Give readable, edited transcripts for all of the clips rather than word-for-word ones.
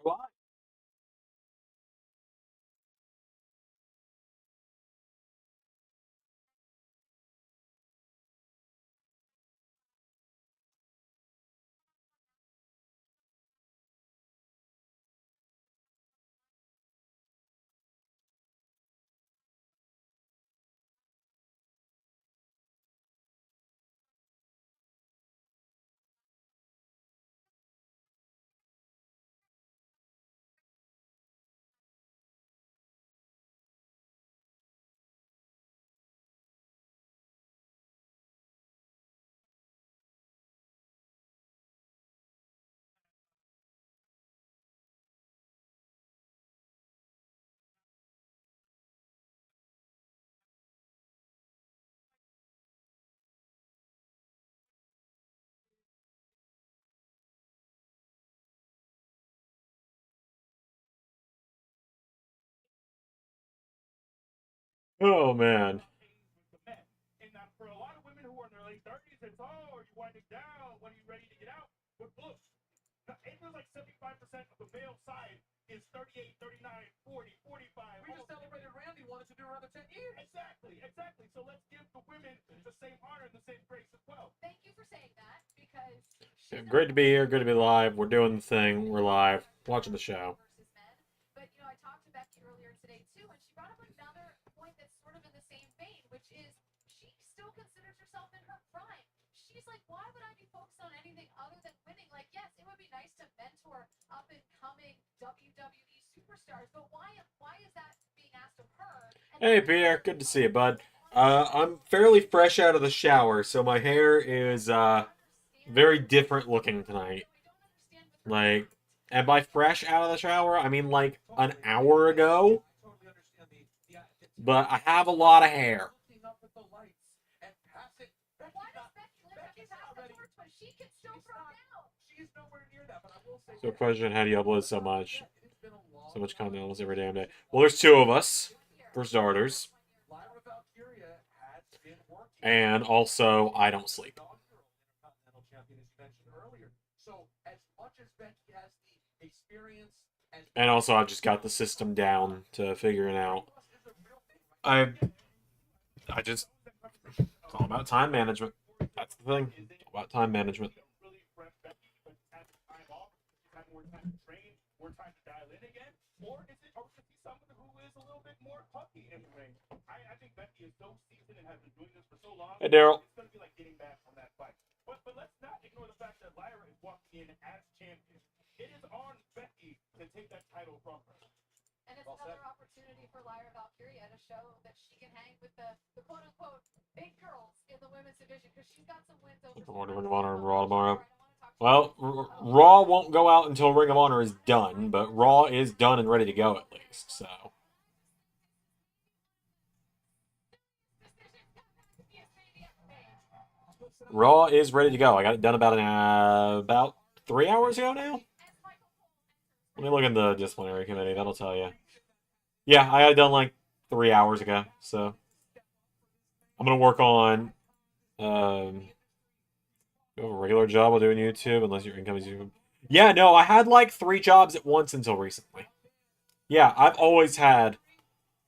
live. Oh man. Yeah, great to be here. Good to be live. We're doing the thing. We're live. Watching the show. Hey, Pierre. Good to see you, bud. I'm fairly fresh out of the shower, so my hair is very different looking tonight. Like, and by fresh out of the shower, I mean like an hour ago. But I have a lot of hair. So, question: how do you upload so much? So much content almost every damn day. Well, there's two of us, for starters. And also, I don't sleep. And also, I've just got the system down to figuring out. I, I just, it's all about time management. That's the thing. It's all about time management. Hey, Daryl. Ring of Honor and Raw tomorrow. Well, Raw won't go out until Ring of Honor is done, but Raw is done and ready to go at least. So Raw is ready to go. I got it done about 3 hours ago now. Let me look in the disciplinary committee. That'll tell you. Yeah, I got it done like 3 hours ago. So I'm gonna work on. You have a regular job while doing YouTube, unless your income is YouTube. Yeah, no, I had like 3 jobs at once until recently. Yeah, I've always had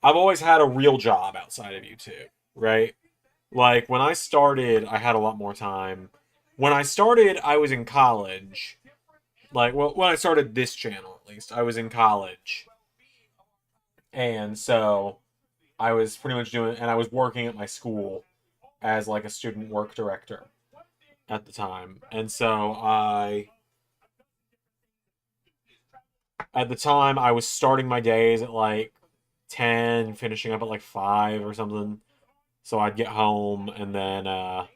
a real job outside of YouTube, right? Like when I started, I had a lot more time. When I started, I was in college. Like, well, when I started this channel, at least, I was in college. And so I was pretty much doing, and I was working at my school as like a student work director at the time. And so at the time, I was starting my days at like 10, finishing up at like 5 or something. So I'd get home and then I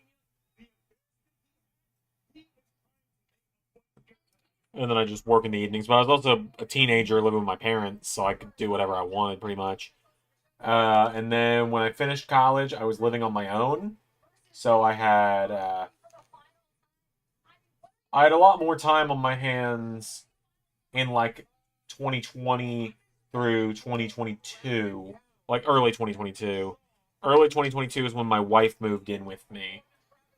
just work in the evenings. But I was also a teenager living with my parents, so I could do whatever I wanted pretty much. And then when I finished college, I was living on my own, so I had a lot more time on my hands in like 2020 through 2022, like early 2022. Early 2022 is when my wife moved in with me,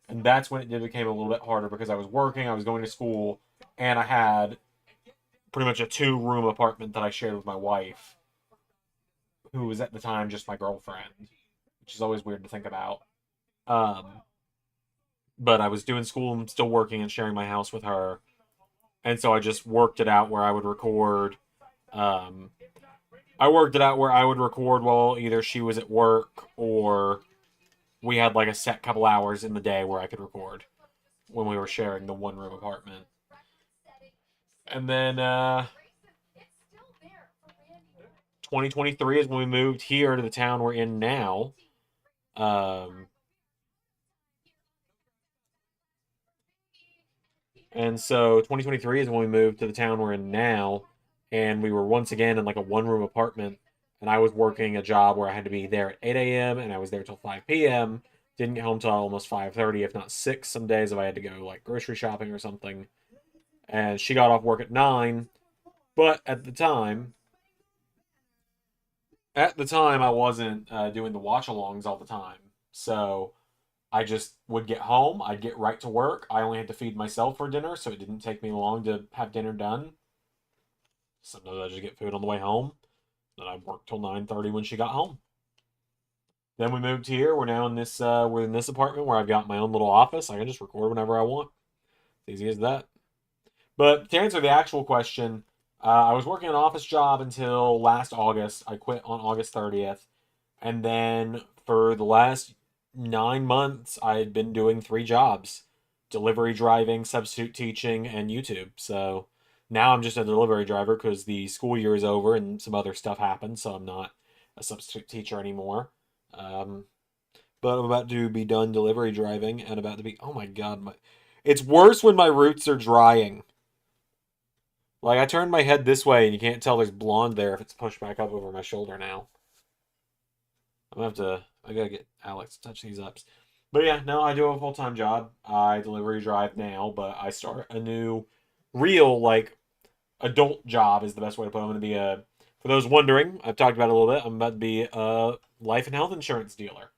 and that's when it did became a little bit harder because I was working, I was going to school, and I had pretty much a 2-room apartment that I shared with my wife, who was at the time just my girlfriend, which is always weird to think about. Um, but I was doing school and still working and sharing my house with her, and so I just worked it out where I would record. Um, I worked it out where I would record while either she was at work or we had like a set couple hours in the day where I could record when we were sharing the 1-room apartment. And then 2023 is when we moved here to the town we're in now. Um, and so 2023 is when we moved to the town we're in now, and we were once again in like a 1-room apartment. And I was working a job where I had to be there at 8 a.m. and I was there till 5 p.m. Didn't get home till almost 5:30, if not 6 some days if I had to go like grocery shopping or something. And she got off work at 9, but at the time I wasn't doing the watch-alongs all the time. So I just would get home, I'd get right to work. I only had to feed myself for dinner, so it didn't take me long to have dinner done. Sometimes I just get food on the way home. Then I worked till 9:30 when she got home. Then we moved here. We're now in this we're in this apartment where I've got my own little office. I can just record whenever I want. It's easy as that. But to answer the actual question, I was working an office job until last August. I quit on August 30th. And then for the last 9 months, I had been doing 3 jobs: delivery driving, substitute teaching, and YouTube. So now I'm just a delivery driver because the school year is over and some other stuff happened. So I'm not a substitute teacher anymore. Um, but I'm about to be done delivery driving and about to be. Oh my God. It's worse when my roots are drying. Like, I turned my head this way and you can't tell there's blonde there if it's pushed back up over my shoulder now. I'm gonna have to. I gotta get Alex to touch these up. But yeah, no, I do have a full-time job. I delivery drive now, but I start a new, real like adult job is the best way to put it. I'm gonna be a. For those wondering, I've talked about it a little bit. I'm about to be a life and health insurance dealer,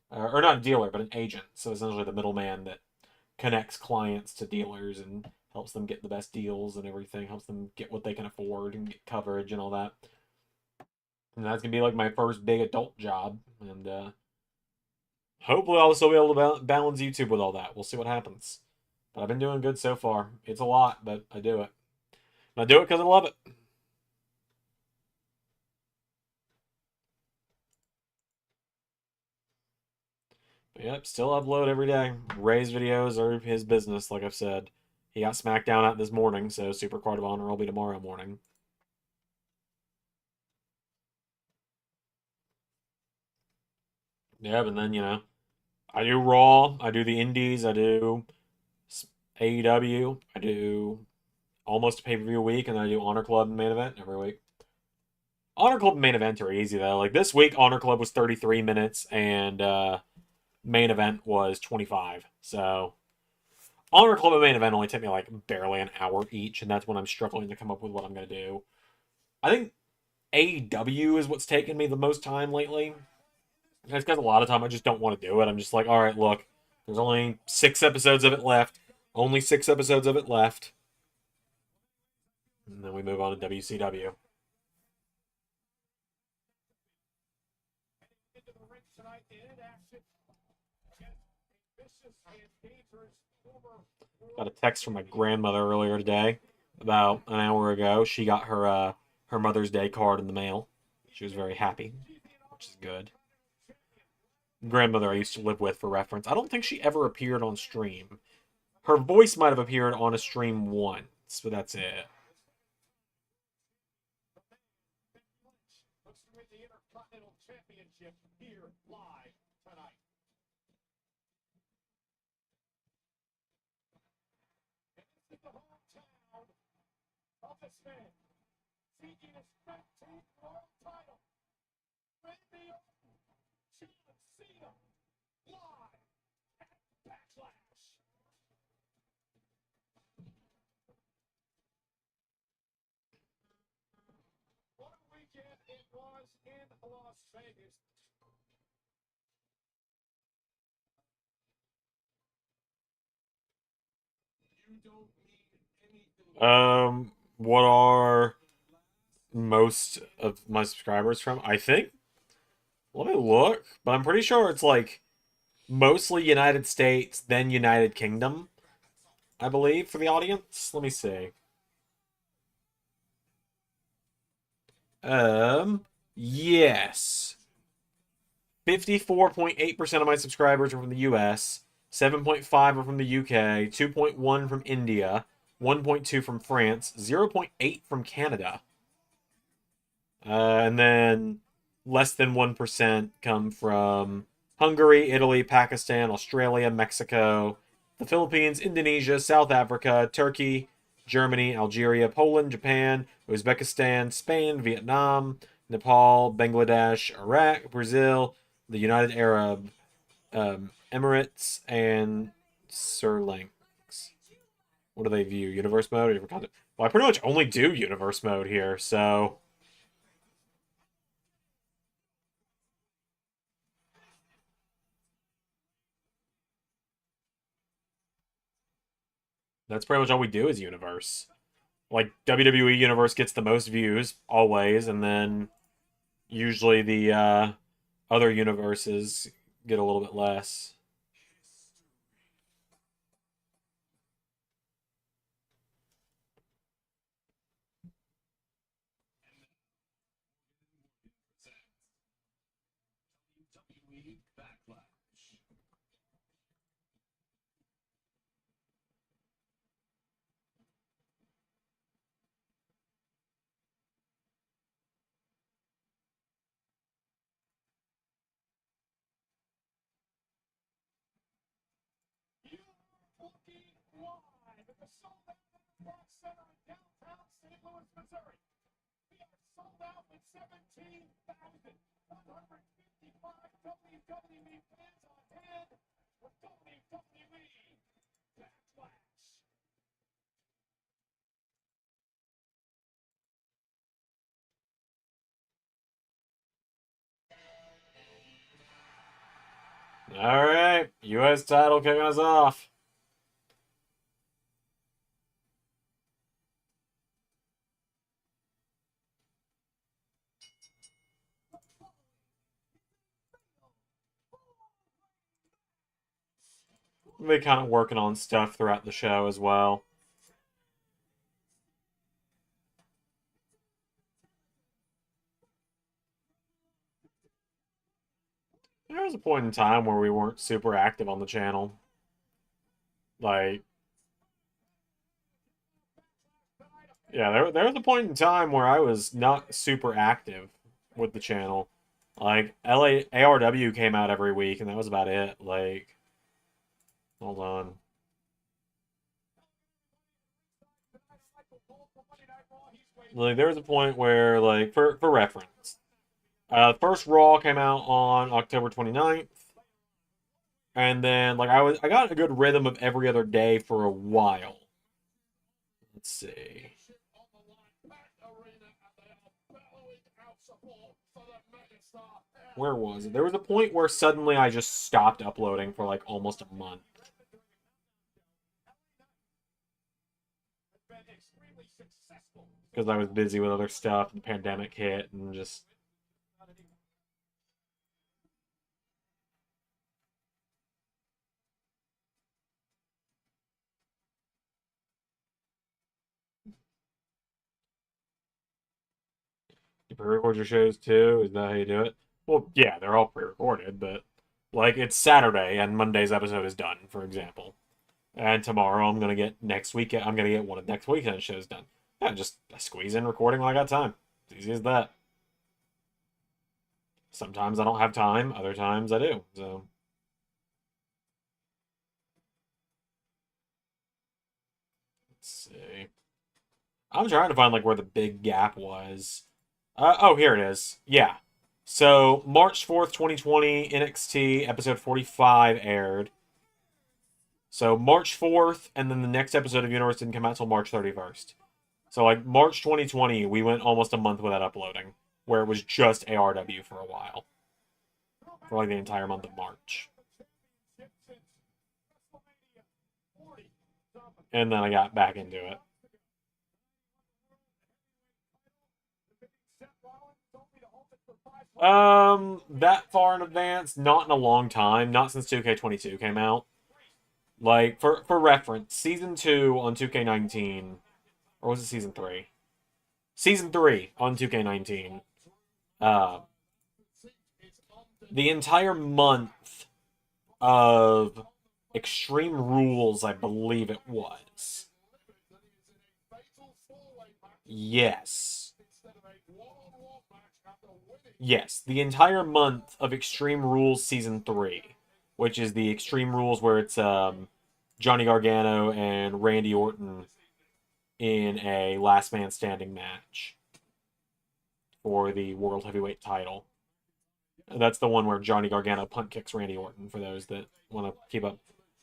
or not a dealer, but an agent. So essentially, the middleman that connects clients to dealers and helps them get the best deals and everything. Helps them get what they can afford and get coverage and all that. And that's gonna be like my first big adult job, and hopefully I'll still be able to balance YouTube with all that. We'll see what happens. But I've been doing good so far. It's a lot, but I do it. And I do it because I love it. But yep, still upload every day. Ray's videos are his business, like I've said. He got SmackDown out this morning, so Super Card of Honor will be tomorrow morning. Yeah, and then, I do Raw, I do the Indies, I do AEW, I do almost a pay-per-view a week, and then I do Honor Club and Main Event every week. Honor Club and Main Event are easy, though. Like, this week, Honor Club was 33 minutes, and Main Event was 25. So, Honor Club and Main Event only take me, like, barely an hour each, and that's when I'm struggling to come up with what I'm going to do. I think AEW is what's taken me the most time lately. It's because a lot of time I just don't want to do it. I'm just like, all right, look, there's only 6 episodes of it left. Only 6 episodes of it left. And then we move on to WCW. Got a text from my grandmother earlier today, about an hour ago. She got her Mother's Day card in the mail. She was very happy, which is good. Grandmother I used to live with, for reference. I don't think she ever appeared on stream. Her voice might have appeared on a stream once, but that's it. What are most of my subscribers from? I think. Let me look, but I'm pretty sure it's like mostly United States, then United Kingdom, I believe, for the audience. Let me see. Yes. 54.8% of my subscribers are from the US, 7.5 are from the UK, 2.1 from India, 1.2 from France, 0.8 from Canada. And then less than 1% come from Hungary, Italy, Pakistan, Australia, Mexico, the Philippines, Indonesia, South Africa, Turkey, Germany, Algeria, Poland, Japan, Uzbekistan, Spain, Vietnam, Nepal, Bangladesh, Iraq, Brazil, the United Arab Emirates, and Sri Lanka. What do they view? Universe mode? Well, I pretty much only do universe mode here, so that's pretty much all we do is universe. Like WWE Universe gets the most views always, and then usually the other universes get a little bit less. All right, U.S. title kicking us off. We'll be kind of working on stuff throughout the show as well. There was a point in time where we weren't super active on the channel. Like, yeah, there was a point in time where I was not super active with the channel. Like, ARW came out every week, and that was about it. Like, hold on. Like, there was a point where, like, for reference, first Raw came out on October 29th, and then, like, I got a good rhythm of every other day for a while. Let's see. Where was it? There was a point where suddenly I just stopped uploading for like almost a month. Because I was busy with other stuff, and the pandemic hit, and just. You pre-record your shows too? Is that how you do it? Well, yeah, they're all pre-recorded, but like it's Saturday and Monday's episode is done, for example. And tomorrow I'm gonna get next week. I'm gonna get one of next weekend's shows done. Yeah, just squeeze in recording when I got time. It's easy as that. Sometimes I don't have time. Other times I do. So let's see. I'm trying to find like where the big gap was. Oh, here it is. Yeah. So March 4th, 2020, NXT episode 45 aired. So March 4th, and then the next episode of Universe didn't come out until March 31st. So like March 2020, we went almost a month without uploading, where it was just ARW for a while. For like the entire month of March. And then I got back into it. That far in advance, not in a long time, not since 2K22 came out. Like, for reference, Season 2 on 2K19, or was it Season 3? Season 3 on 2K19. Uh, the entire month of Extreme Rules, I believe it was. Yes. Yes, the entire month of Extreme Rules Season 3, which is the Extreme Rules where it's Johnny Gargano and Randy Orton in a last man standing match for the World Heavyweight title. That's the one where Johnny Gargano punt kicks Randy Orton, for those that want to keep up.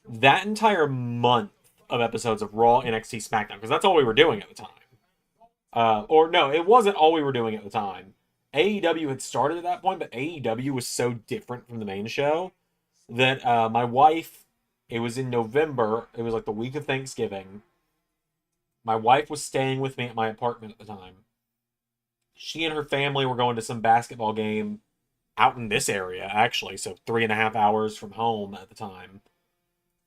That entire month of episodes of Raw, NXT, SmackDown, because that's all we were doing at the time. Or no, it wasn't all we were doing at the time. AEW had started at that point, but AEW was so different from the main show that my wife, it was in November, it was like the week of Thanksgiving. My wife was staying with me at my apartment at the time. She and her family were going to some basketball game out in this area, actually, so 3.5 hours from home at the time.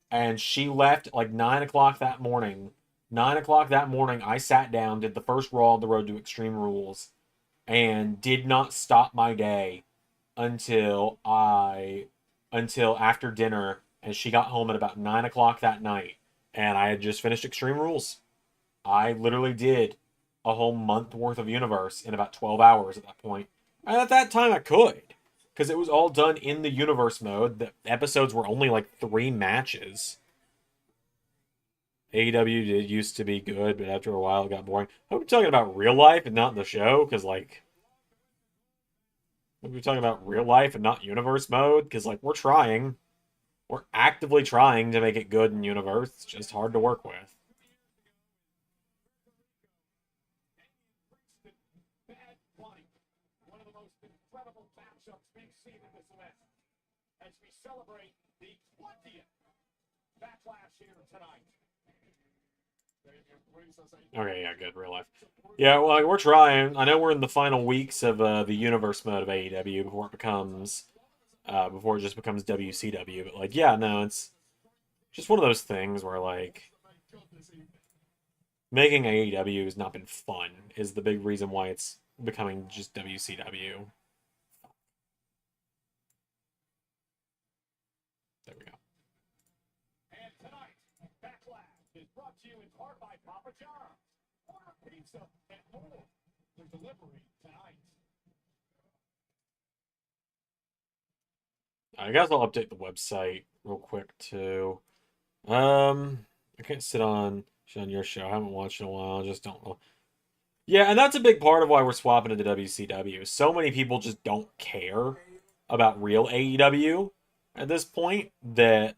And she left at like 9 o'clock that morning. 9 o'clock that morning, I sat down, did the first Raw on the road to Extreme Rules, and did not stop my day until after dinner, and she got home at about 9 o'clock that night, and I had just finished Extreme Rules. I literally did a whole month worth of Universe in about 12 hours at that point. And at that time I could, because it was all done in the Universe mode. The episodes were only like 3 matches. AEW did used to be good, but after a while it got boring. I hope we're talking about real life and not the show, because like, we're talking about real life and not Universe mode, because like, we're trying. We're actively trying to make it good in Universe. It's just hard to work with. Okay, yeah, good, real life. Yeah, well, like, we're trying. I know we're in the final weeks of the Universe mode of AEW before it just becomes WCW. But like, yeah, no, it's just one of those things where like making AEW has not been fun is the big reason why it's becoming just WCW. There we go. And tonight, Backlash is brought to you in part by Papa John. Order pizza and more for delivery tonight. I guess I'll update the website real quick too. I can't sit on your show. I haven't watched in a while. I just don't know. Yeah, and that's a big part of why we're swapping into WCW. So many people just don't care about real AEW at this point that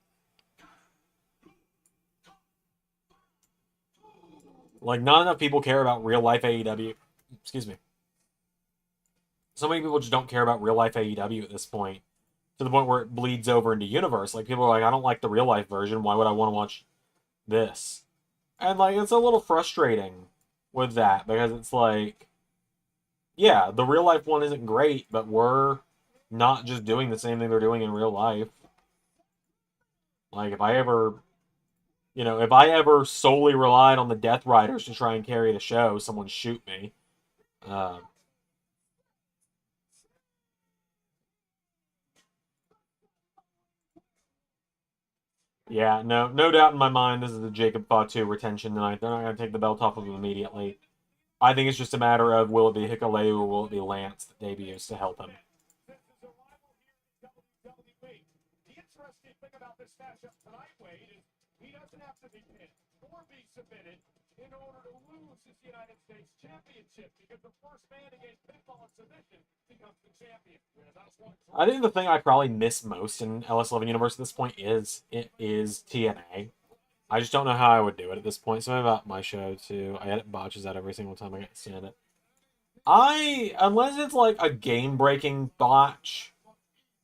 like not enough people care about real life AEW. Excuse me. So many people just don't care about real life AEW at this point, to the point where it bleeds over into Universe. Like people are like, I don't like the real life version. Why would I want to watch this? And like it's a little frustrating with that, because it's like, yeah, the real life one isn't great, but we're not just doing the same thing they're doing in real life. Like if I ever solely relied on the Death Riders to try and carry the show, someone shoot me. Uh, yeah, no doubt in my mind, this is the Jacob Fatu retention tonight. They're not going to take the belt off of him immediately. I think it's just a matter of will it be Hikuleu or will it be Lance that debuts to help him. He doesn't have to be pinned or be submitted in order to lose his United States Championship, because the first man against pinfall and submission becomes the champion. I think the thing I probably miss most in LS11 Universe at this point is TNA. I just don't know how I would do it at this point. Something about my show too. I edit botches out every single time I get to stand it. Unless it's like a game-breaking botch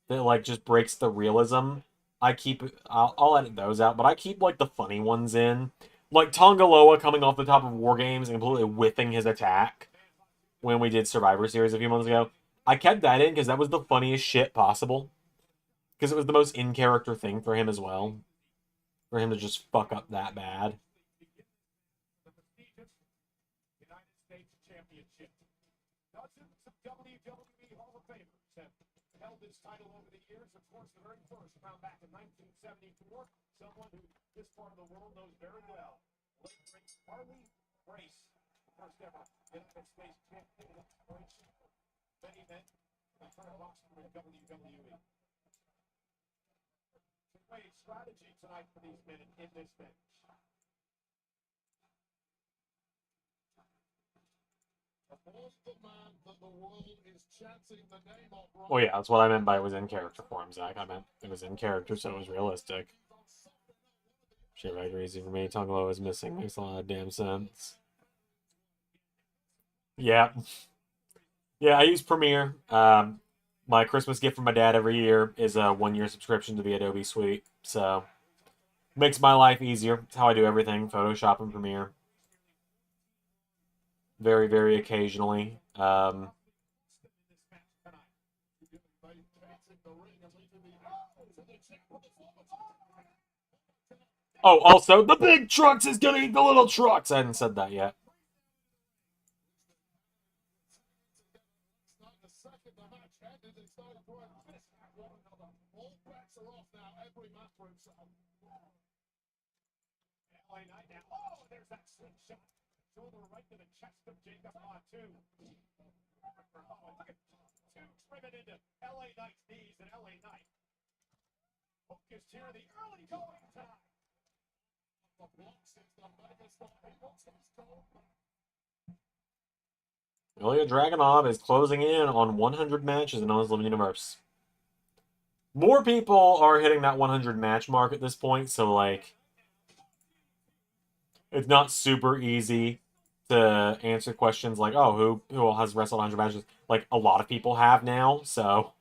that like just breaks the realism, I'll edit those out, but I keep like the funny ones in. Like Tongaloa coming off the top of War Games and completely whiffing his attack when we did Survivor Series a few months ago. I kept that in because that was the funniest shit possible. Because it was the most in-character thing for him as well. For him to just fuck up that bad. Held this title over the years. Of course, the very first found back in 1974. Someone who this part of the world knows very well. Harley Race, first ever United States champion. Many men in front of boxing in WWE. Great strategy tonight for these men in this match. Oh yeah, that's what I meant by it was in character form, Zach. I meant it was in character, so it was realistic. Shit, right, easy for me. Talking about was missing makes a lot of damn sense. Yeah, yeah. I use Premiere. My Christmas gift from my dad every year is a 1-year subscription to the Adobe Suite, so makes my life easier. It's how I do everything: Photoshop and Premiere. Very, very occasionally. Oh, also, the big trucks is gonna eat the little trucks. I hadn't said that yet. LA Knight's knees and LA Knight focused here the early going time. Ilya Dragunov is closing in on 100 matches in LS11 Universe. More people are hitting that 100 match mark at this point, so like it's not super easy to answer questions like, oh, who has wrestled 100 matches? Like a lot of people have now, so.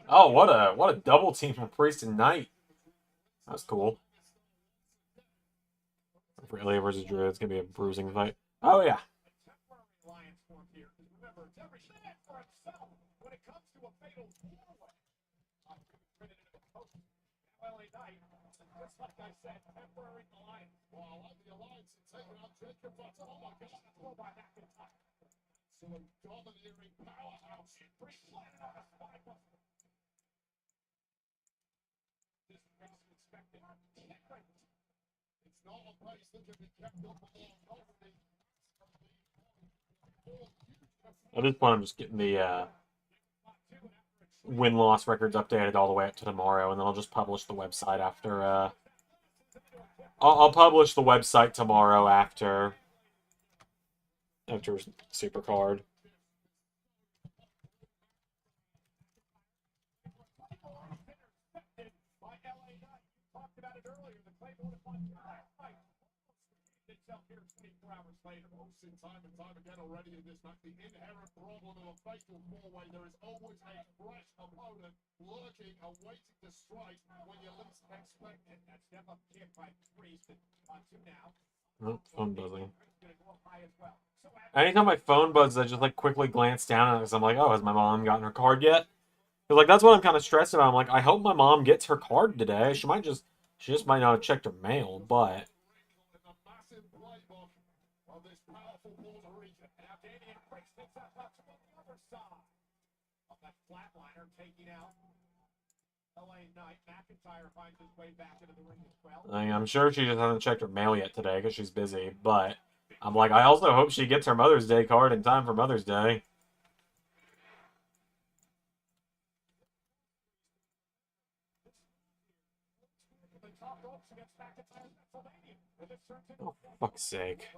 Oh, what a double team from Priest and Knight. That's cool. For Ilya versus Drew, it's gonna be a bruising fight. Oh yeah. At this point, I'm just getting the win-loss records updated all the way up to tomorrow, and then I'll just publish the website after. I'll publish the website tomorrow after Supercard. Time and time again already in this match, the inherent problem of a fatal four-way, there is always a fresh opponent lurking, awaiting to strike when you least expect it. That step-up kick by Priest on two now. Oh, phone buzzing. Anytime my phone buzzes, I just like quickly glance down at it because I'm like, oh, has my mom gotten her card yet? Because like that's what I'm kind of stressed about. I'm like, I hope my mom gets her card today. She just might not have checked her mail, but. I mean, I'm sure she just hasn't checked her mail yet today because she's busy, but I'm like, I also hope she gets her Mother's Day card in time for Mother's Day. Oh, fuck's sake.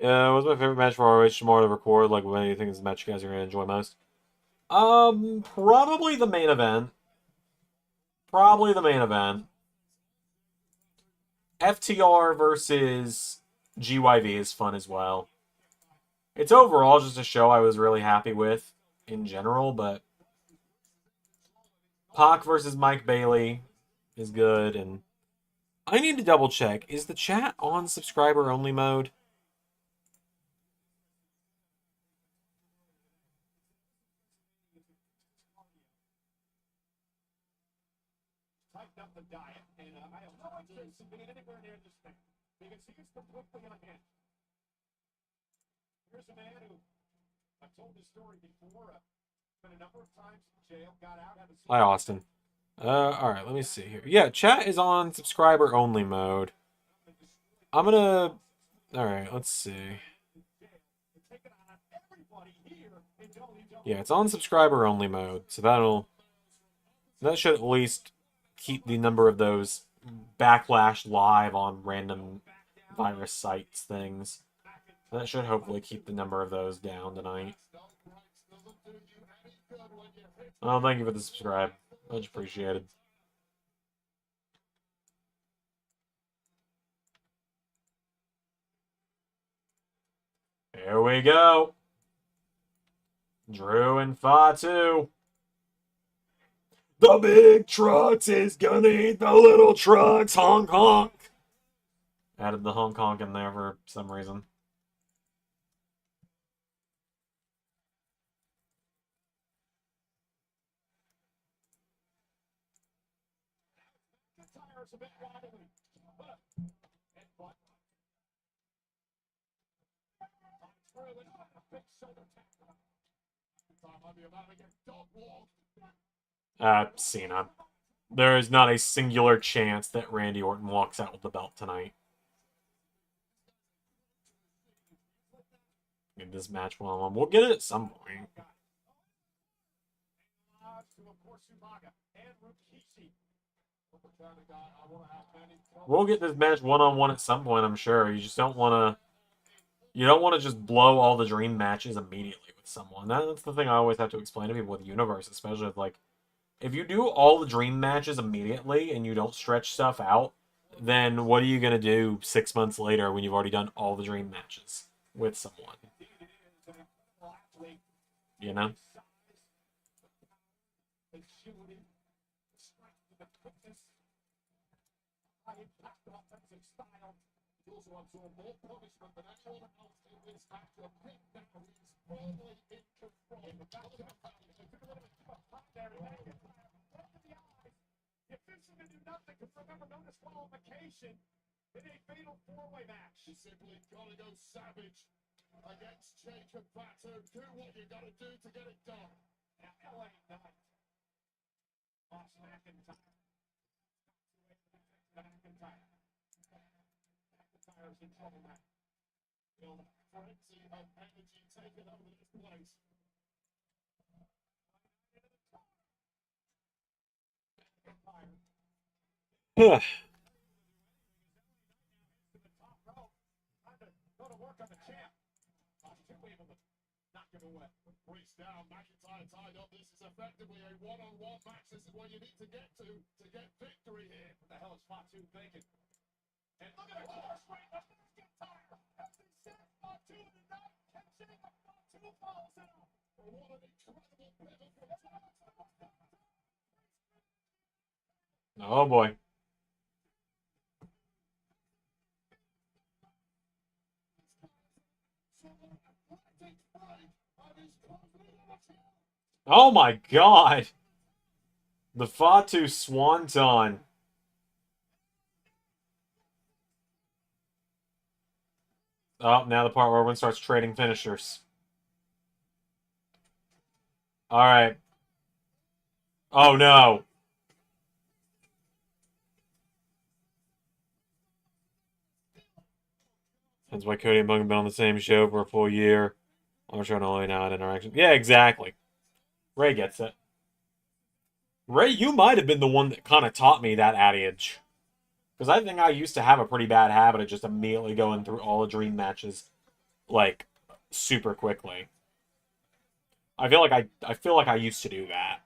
What's my favorite match for ROH tomorrow to record? Like, when do you think is the match you guys are gonna enjoy most? Probably the main event. Probably the main event. FTR versus GYV is fun as well. It's overall just a show I was really happy with in general, but Pac versus Mike Bailey is good, and I need to double check. Is the chat on subscriber only mode? Hi, Austin. Alright, let me see here. Yeah, chat is on subscriber only mode. I'm gonna... Alright, let's see. Yeah, it's on subscriber only mode, so that should at least keep the number of those Backlash live on random virus sites things. That should hopefully keep the number of those down tonight. Oh, thank you for the subscribe. Much appreciated. Here we go. Drew and Fatu. The big trucks is gonna eat the little trucks. Honk honk. Added the honk honk in there for some reason. Cena. There is not a singular chance that Randy Orton walks out with the belt tonight. Get this match one-on-one. We'll get it at some point. We'll get this match one-on-one at some point, I'm sure. You just don't want to... You don't want to just blow all the dream matches immediately with someone. That's the thing I always have to explain to people with Universe, especially if, like, if you do all the dream matches immediately and you don't stretch stuff out, then what are you going to do 6 months later when you've already done all the dream matches with someone? You know? In a fatal four-way match. You simply gotta go savage against Jacob Fatu. Do what you gotta do to get it done. Now, LA Knight. Lost McIntyre. McIntyre's in trouble now. Feel the frenzy of energy taking over this place. Yeah. Down, McIntyre tied up. This is effectively a one-on-one match. This is where you need to get victory here. What the hell is Fatu thinking? And look at the horse rate of McIntyre. As he said, Fatu in the night, catching up, Fatu falls out. What an incredible pivot from Oh boy. Oh my god! The Fatu Swanton. Oh, now the part where everyone starts trading finishers. Alright. Oh no. That's why Cody and Punk have been on the same show for a full year. I'm trying to only now an interaction. Yeah, exactly. Ray gets it. Ray, you might have been the one that kind of taught me that adage. Because I think I used to have a pretty bad habit of just immediately going through all the dream matches, like, super quickly. I feel like I used to do that.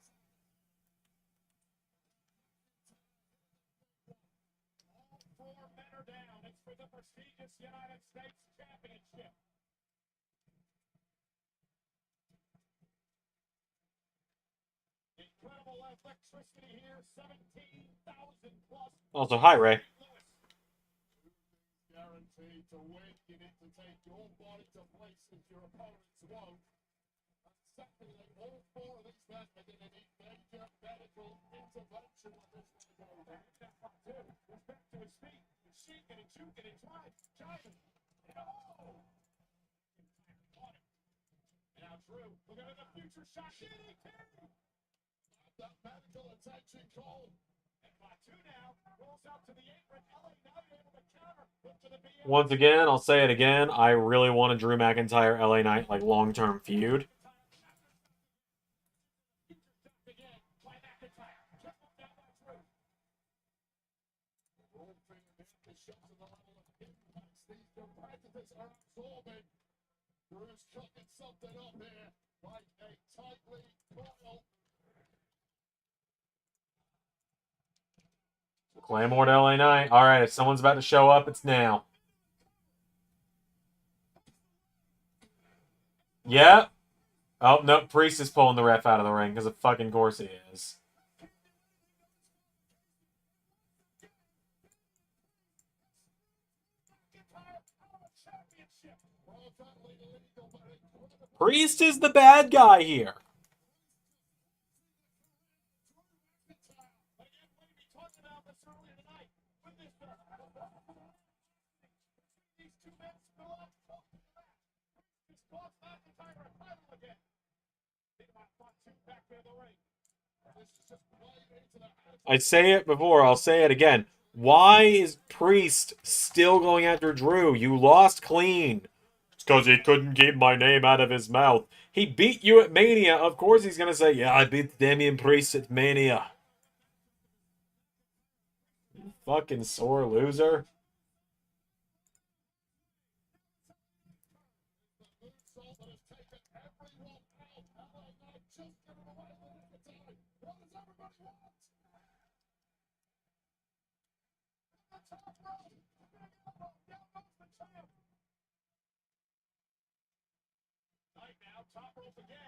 Also, hi, Ray. Once again, I'll say it again. I really want a Drew McIntyre LA Knight like long-term feud. Claymore to LA Knight. All right, if someone's about to show up, it's now. Yep. Oh, no, Priest is pulling the ref out of the ring because of fucking course he is. Priest is the bad guy here. I say it before, I'll say it again. Why is Priest still going after Drew? You lost clean. It's because he couldn't keep my name out of his mouth. He beat you at Mania. Of course he's going to say, yeah, I beat Damian Priest at Mania. You fucking sore loser.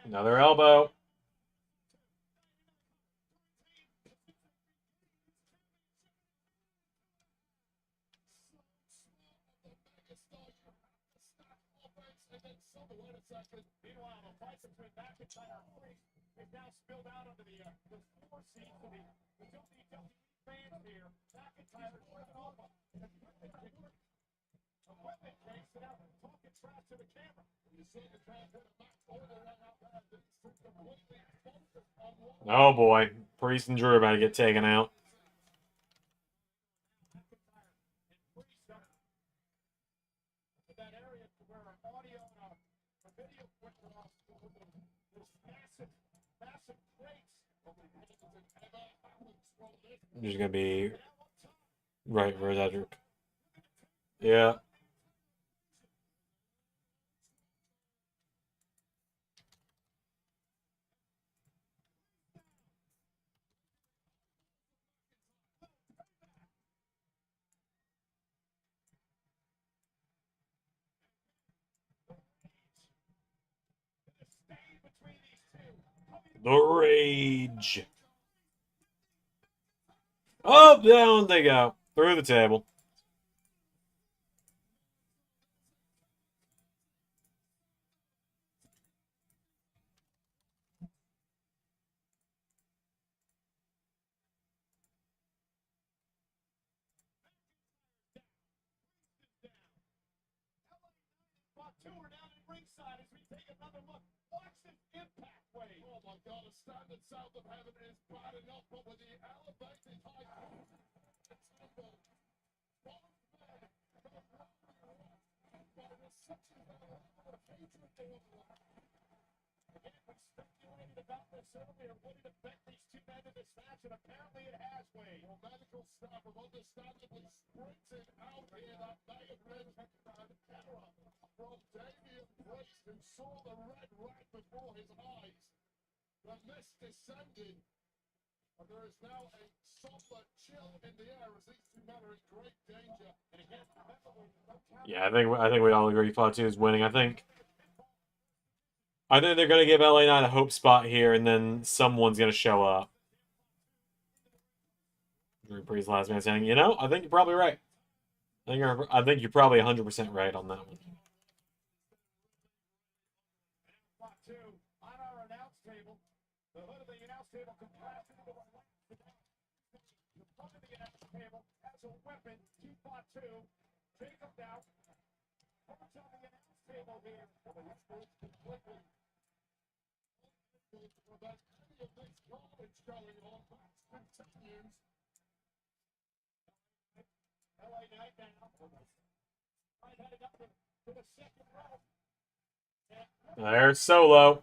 Another elbow. Oh boy. Priest and Drew are about to get taken out. There's going to be right for Edric. Yeah. The Rage. Oh, down they go. Through the table. Yeah, I think we all agree Fatu is winning. I think they're gonna give LA9 a hope spot here, and then someone's gonna show up. Drew Brees last man saying, I think you're probably right. I think you're probably 100% right on that one. There's Solo.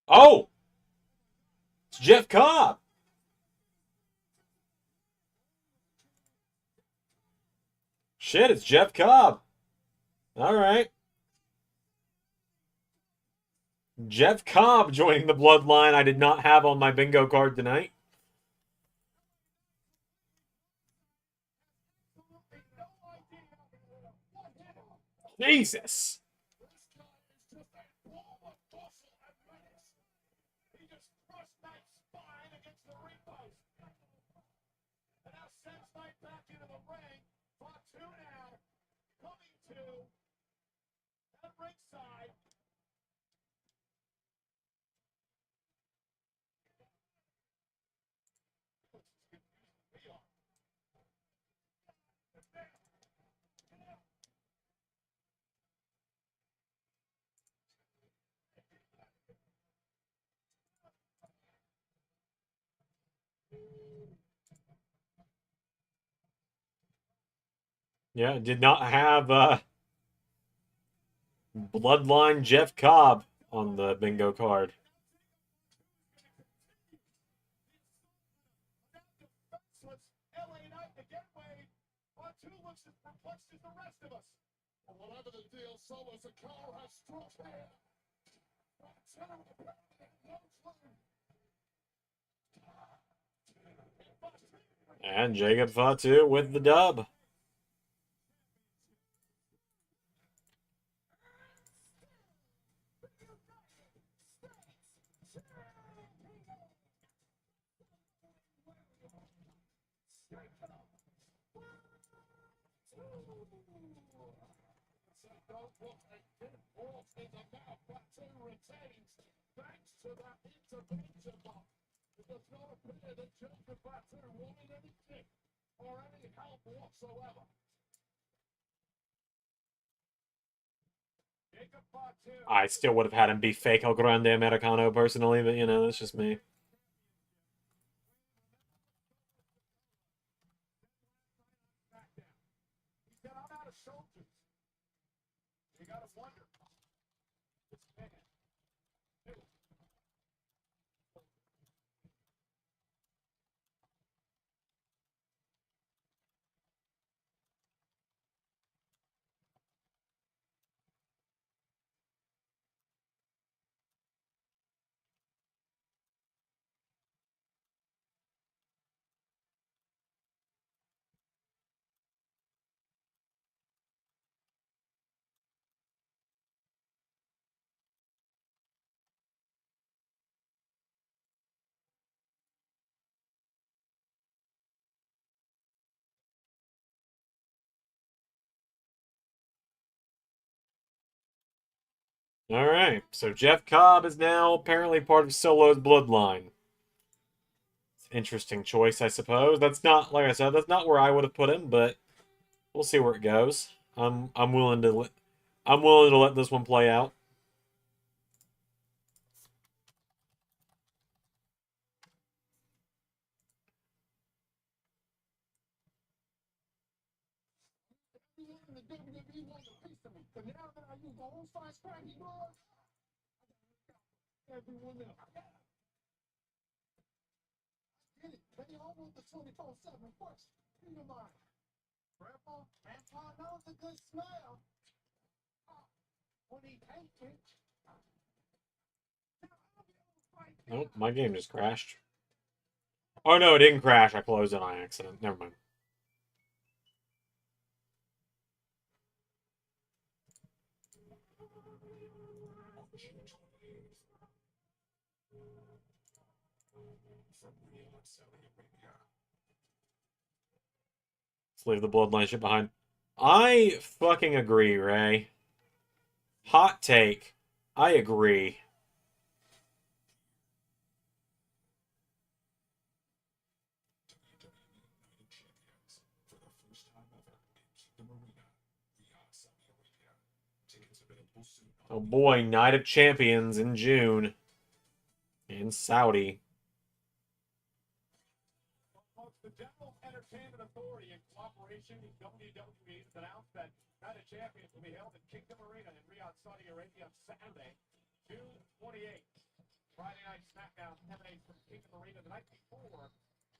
Oh! It's Jeff Cobb! Shit, it's Jeff Cobb. Alright. Jeff Cobb joining the bloodline I did not have on my bingo card tonight. Jesus! Yeah, did not have Bloodline Jeff Cobb on the bingo card. And Jacob Fatu with the dub. I still would have had him be fake El Grande Americano personally, but that's just me. All right, so Jeff Cobb is now apparently part of Solo's bloodline. Interesting choice, I suppose. That's not, like I said, that's not where I would have put him, but we'll see where it goes. I'm willing to let this one play out. Nope, my game just crashed. Oh no, it didn't crash. I closed it on accident. Never mind. Let's leave the bloodline shit behind. I fucking agree, Ray. Hot take. I agree. Oh boy, Night of Champions in June. In Saudi. The General Entertainment Authority, in cooperation with WWE, has announced that Night of Champions will be held at Kingdom Arena in Riyadh, Saudi Arabia on Saturday, June 28th. Friday Night SmackDown emanates from Kingdom Arena the night before,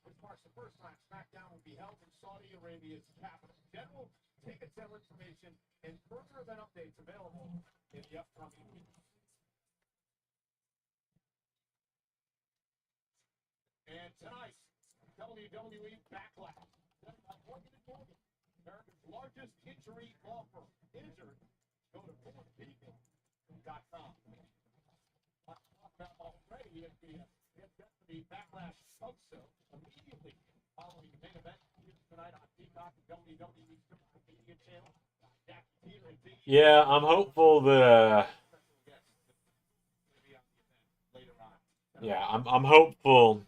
which marks the first time SmackDown will be held in Saudi Arabia's capital. General ticket sale information and further event updates available in the upcoming weeks. And tonight, WWE Backlash, led by Morgan & Morgan, America's largest injury law firm. Injured, go to MorganPeople.com. Let's talk about already at the Destiny Backlash post-show immediately following the main event here tonight on Peacock and WWE Media Channel. Yeah, I'm hopeful the. Yeah, I'm hopeful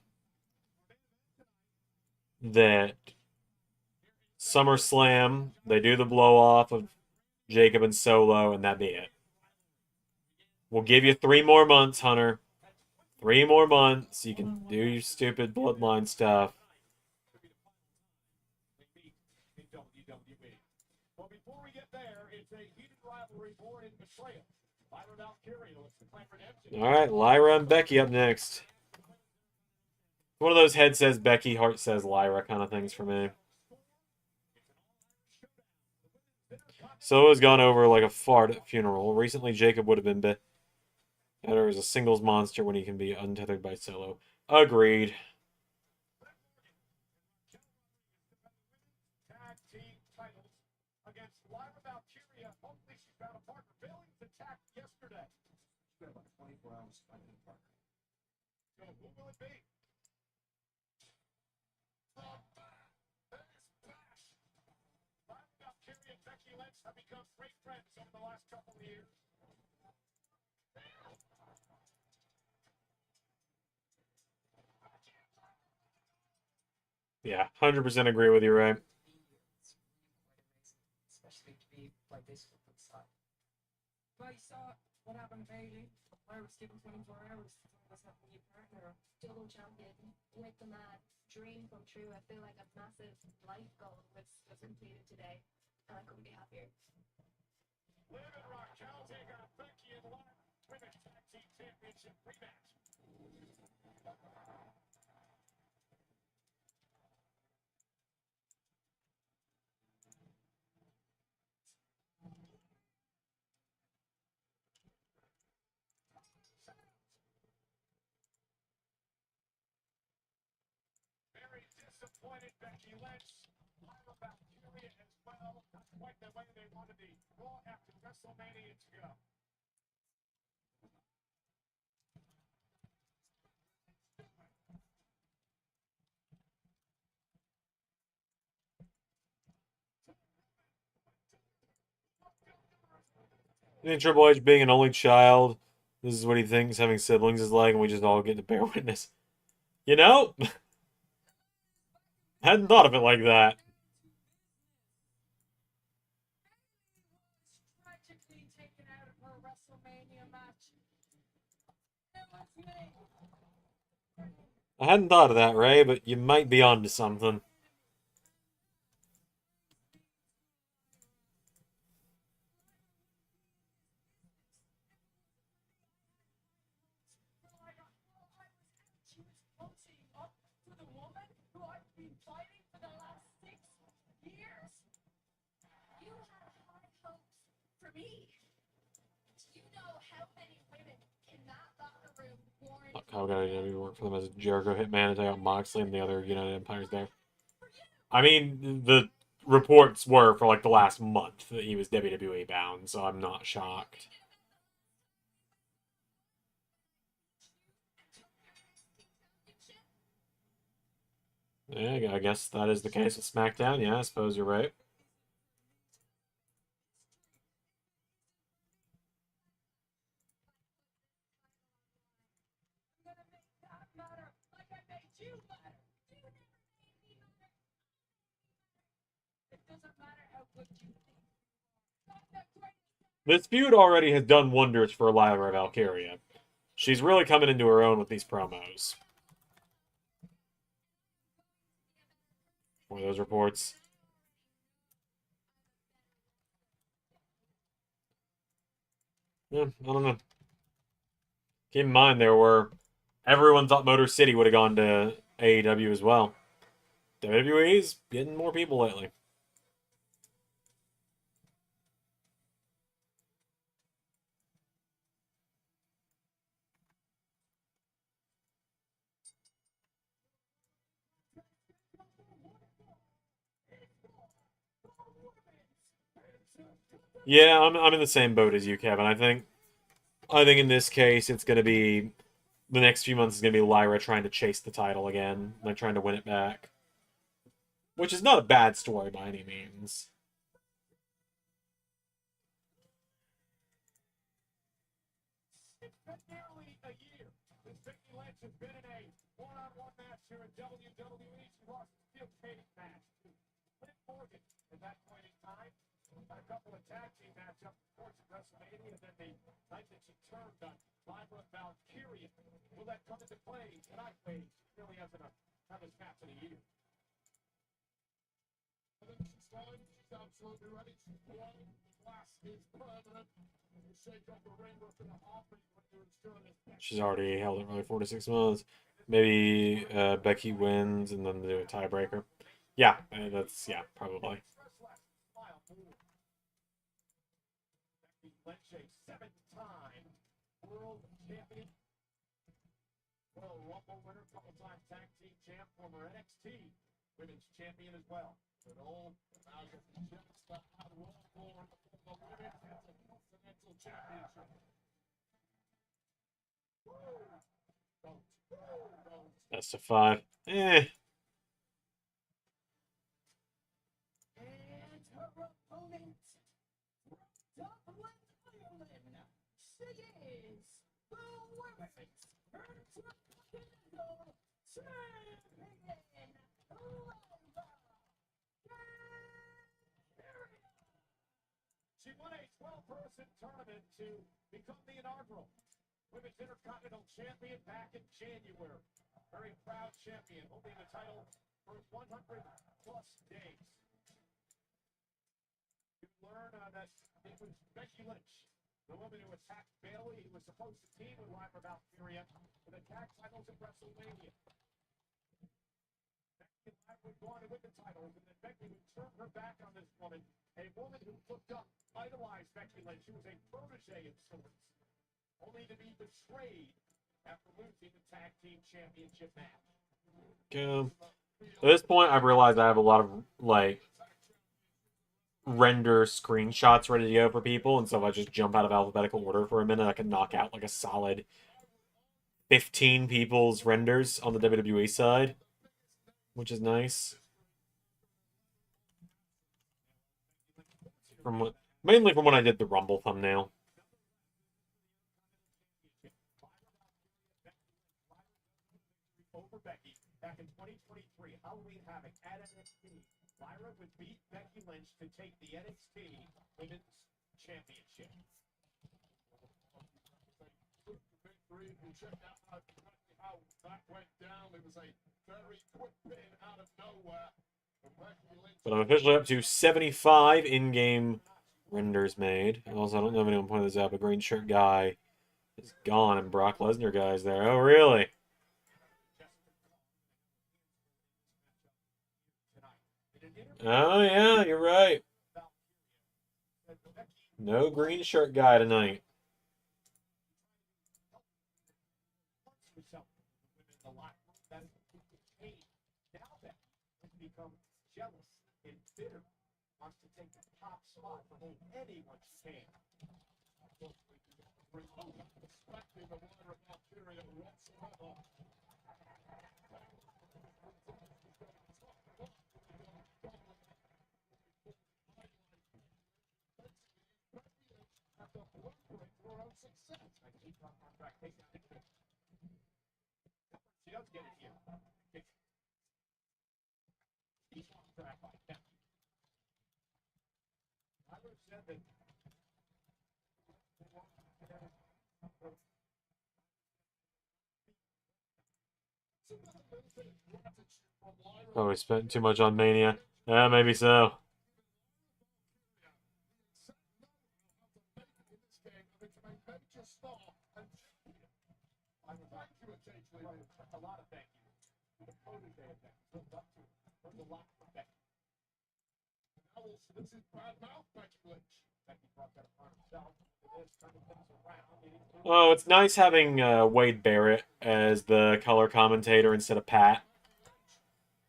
that SummerSlam, they do the blow off of Jacob and Solo, and that be it. We'll give you 3 more months, Hunter. 3 more months. You can do your stupid bloodline stuff. Well, before we get there, it's a heated rivalry born in betrayal. Lyra Valkyria looks to claim redemption. All right, Lyra and Becky up next. One of those head says Becky, heart says Lyra kind of things for me. So has gone over like a fart at a funeral. Recently, Jacob would have been better as a singles monster when he can be untethered by Solo. Agreed. Tag team titles against Lyra Valkyria. Hopefully she's found a partner. Bailey's attacked yesterday. She's got about 24 hours finding a partner. So who will it be? Valkyria and Becky Lynch have become great friends over the last couple of years. Yeah, 100% agree with you, Ray. Especially to be like this from the side. Well, you saw what happened to Bailey. I was given 24 hours to find us a new partner. Double champion, make the mad dream come true. I feel like a massive life goal was completed today, and I couldn't be happier. Liv and Raquel take on Becky and Lyra Women's Tag Team Championship rematch. Very disappointed Becky Lynch. Lyra Valkyria as well. Not quite the way they wanted the Raw after WrestleMania to go. And Triple H being an only child, this is what he thinks having siblings is like, and we just all get to bear witness. You know? Hadn't thought of it like that. Tragically taken out of her WrestleMania match. It was me. I hadn't thought of that, Ray, but you might be onto something. She was posing up to the woman who I've been fighting for the last 6 years. You had high hopes for me. Do you know how many women in that locker room warned Look, how good I work for them as Jericho Hitman to take out Moxley and the other United Empires there. I mean, the reports were for like the last month that he was WWE bound, so I'm not shocked. Yeah, I guess that is the case with SmackDown. Yeah, I suppose you're right. I'm gonna make that matter like I made you matter. You never made me matter. It doesn't matter how good you think. Not the greatest. This feud already has done wonders for Lyra Valkyria. She's really coming into her own with these promos. One of those reports. Yeah, I don't know. Keep in mind, everyone thought Motor City would have gone to AEW as well. WWE's getting more people lately. Yeah, I'm in the same boat as you, Kevin. I think in this case it's gonna be the next few months is gonna be Lyra trying to chase the title again, like trying to win it back. Which is not a bad story by any means. It's been nearly a year since Becky Lynch has been in a one-on-one match here at WWE. She lost a steel cage match to Liv Morgan at that point in time. Had a couple of tag team matchups, of course, at WrestleMania, and then the night that she turned on Lyra Valkyria. Will that come into play tonight, ladies? She really hasn't had this match in a year. I think she's fine. She's absolutely ready. She's won. The class is permanent. You shake up the ring within a half minute when you're instilling this match. She's already held it really 4 to 6 months. Maybe Becky wins and then do a tiebreaker. Yeah, that's probably. Becky Lynch, a 7-time world champion, Royal Rumble winner, couple-time tag team champ, former NXT women's champion as well. An old championship stuff out of Royal for the women's continental championship. Best of 5. Eh. And her opponent, Dublin, Ireland, she is the women's intercontinental champion, She won a 12-person tournament to become the inaugural Women's Intercontinental Champion back in January. Very proud champion, holding the title for 100-plus days. You learn that it was Becky Lynch, the woman who attacked Bayley, who was supposed to team with Lyra Valkyria for the tag titles at WrestleMania. Becky and Lyra would go on to win the titles, and then Becky would turn her back on this woman, a woman who looked up, idolized Becky Lynch. She was a protege of sorts, only to be betrayed after losing the tag team championship match. At this point, I've realized I have a lot of render screenshots ready to go for people, and so if I just jump out of alphabetical order for a minute, I can knock out like a solid 15 people's renders on the WWE side, which is nice. Mainly from when I did the Rumble thumbnail. over Becky back in 2023 Halloween Havoc at NXT. Lyra would beat Becky Lynch to take the NXT Women's Championship. Victory. You check out how that went down. It was a very quick pin out of nowhere. But I'm officially up to 75 in-game renders made. Also, I don't know if anyone pointed this out, but green shirt guy is gone and Brock Lesnar guy's there. Oh, really? Oh, yeah, you're right. No green shirt guy tonight. Become jealous and bitter, wants to take the top spot for anyone she can. Respecting the water of Valkyria whatsoever. She does get it here. He's on track by Becky. I would have said that. Oh, we spent too much on Mania. Yeah, maybe so. A lot of thank you. The protege of that built up to it. There's a lot for Becky. Now this is bad mouth Becky Lynch. Becky brought that upon herself. Turning things around. Oh, it's nice having Wade Barrett as the color commentator instead of Pat.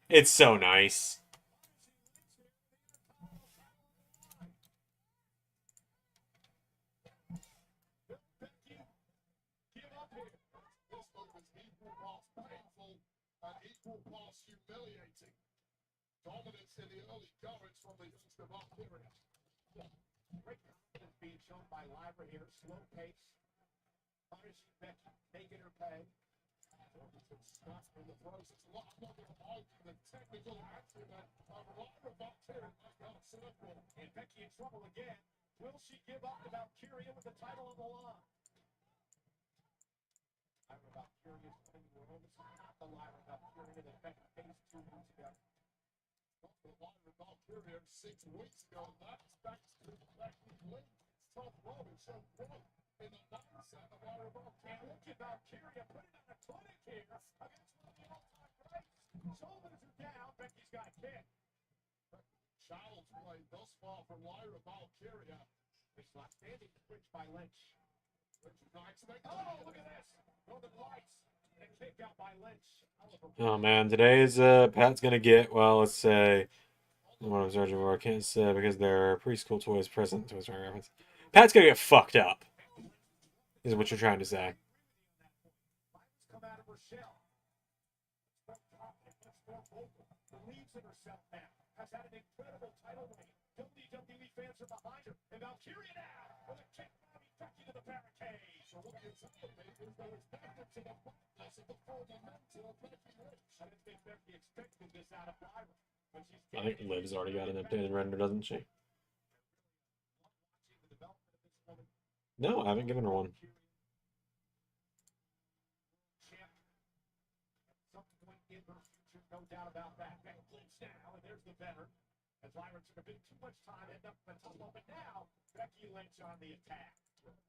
It's so nice. Humiliating. Dominance in the early goings from the youngster Valkyria. Great confidence being shown by Lyra here. Slow pace. Punishing Becky, taking her pay. Stuck in the throws. It's a lot more than arguing the technical acumen of Lyra Valkyria. And Becky in trouble again. Will she give up to Valkyria with the title on the line? Lyra Valkyria is winning the world. It's not the Lyra Valkyria that Becky faced 2 weeks ago. The Lyra Valkyria 6 weeks ago. That's back to Becky Lynch. Tough love and so great in the mindset of Lyra Valkyria. Look at Valkyria putting on a clinic here against one of the all-time greats. Shoulders are down. Becky's got a kick. Child's play thus far from Lyra Valkyria. It's not standing switch by Lynch. Oh, look at this. Northern Lights. And a kick out by Lynch. Oh man, today's Pat's gonna get, well, let's say, what I'm searching for, I can't say because there are preschool toys present. Toy Story reference. Pat's gonna get fucked up. Is what you're trying to say. Come out of her shell. Believes in herself now. Has had an incredible title reign. WWE fans are behind her. And Valkyria now with a kick driving Becky to the barricade. So what you're telling me is that it's back to the focus of the full momentum of Becky Lynch. I didn't think Becky expected this out of Lyra. But she's I think Liv's already got an updated render, doesn't she? No, I haven't given her one. No doubt about that. Becky Lynch now, and there's the veteran. As Lyra took a bit too much time, ended up in the tunnel, but now Becky Lynch on the attack.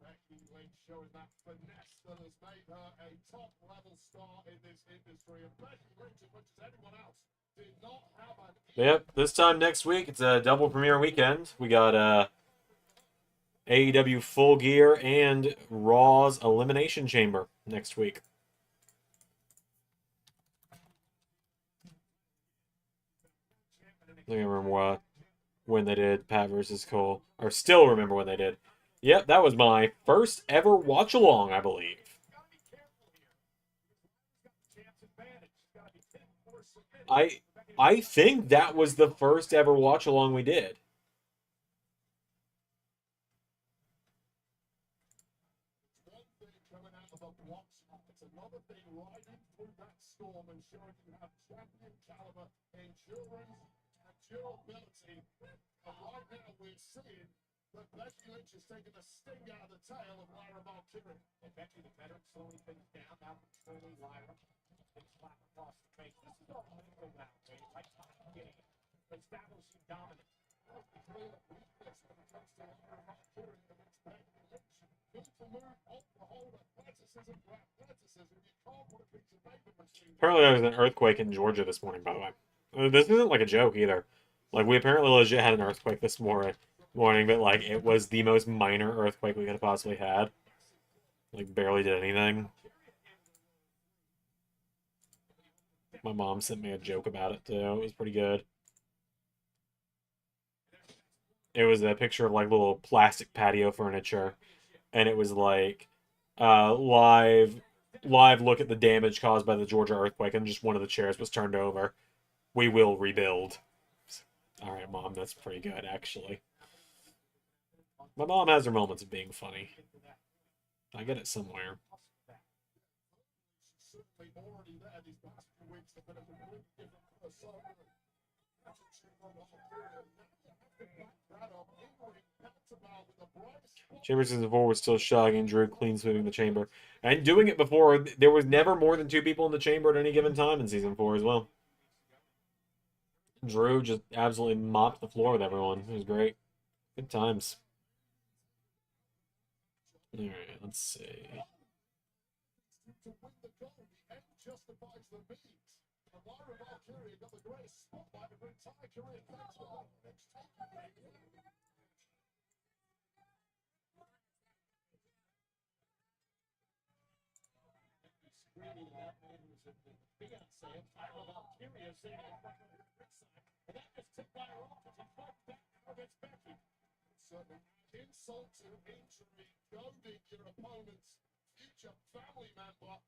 Becky Lynch showing that finesse that has made her a top-level star in this industry. And Becky Lynch, as much as anyone else, did not have an... Yep, this time next week, it's a double premiere weekend. We got AEW Full Gear and Raw's Elimination Chamber next week. I don't remember when they did Pat versus Cole. Or still remember when they did. Yep, that was my first ever watch-along, I believe. I think that was the first ever watch-along we did. through that storm and showing you have champion caliber, endurance, and durability. And right now we're seeing that Becky Lynch is taking the sting out of the tail of Lyra Valkyrie. And Becky, the veteran, slowing things down. Now controlling Lyra. Big slap across the face. This is all mental now, baby. Like getting establishing dominance. Clear weakness when it comes to Lyra Valkyrie against Becky Lynch. Good to move off the hold, athleticism for athleticism. You can't put a piece of paper machine. Apparently there was an earthquake in Georgia this morning, by the way. This isn't like a joke either. Like, we apparently legit had an earthquake this morning, but like it was the most minor earthquake we could have possibly had. Like, barely did anything. My mom sent me a joke about it too. It was pretty good. It was a picture of like little plastic patio furniture, and it was like live look at the damage caused by the Georgia earthquake, and just one of the chairs was turned over. We will rebuild. All right, Mom, that's pretty good actually. My mom has her moments of being funny. I get it somewhere. Certainly already there these past few weeks have been a completely different persona. Chamber season 4 was still shocking. Drew clean sweeping the chamber. And doing it before, there was never more than 2 people in the chamber at any given time in season 4 as well. Drew just absolutely mopped the floor with everyone. It was great. Good times. Alright, let's see. To win the goal, the end justifies the means. And Lyra Valkyrie got the greatest spotlight of her entire career. Thanks to that next time. Screaming that man was at the fiance of Lyra Valkyrie saying it like a big sign. And that just tipped by her off as he fought back against Becky. Certainly insult to injury, goading your opponent's future family member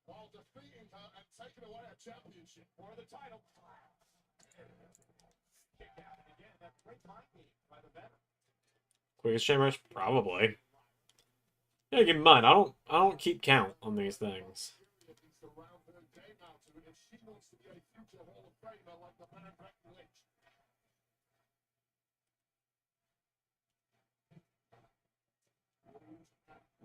while defeating her and taking away a championship For the title. Kick out and again. That great mind game by the veteran. Quickest chamber? Probably. Yeah, keep in mind, I don't keep count on these things. needs to round her game out to if she wants to be a future Hall of Famer like the man Becky Lynch.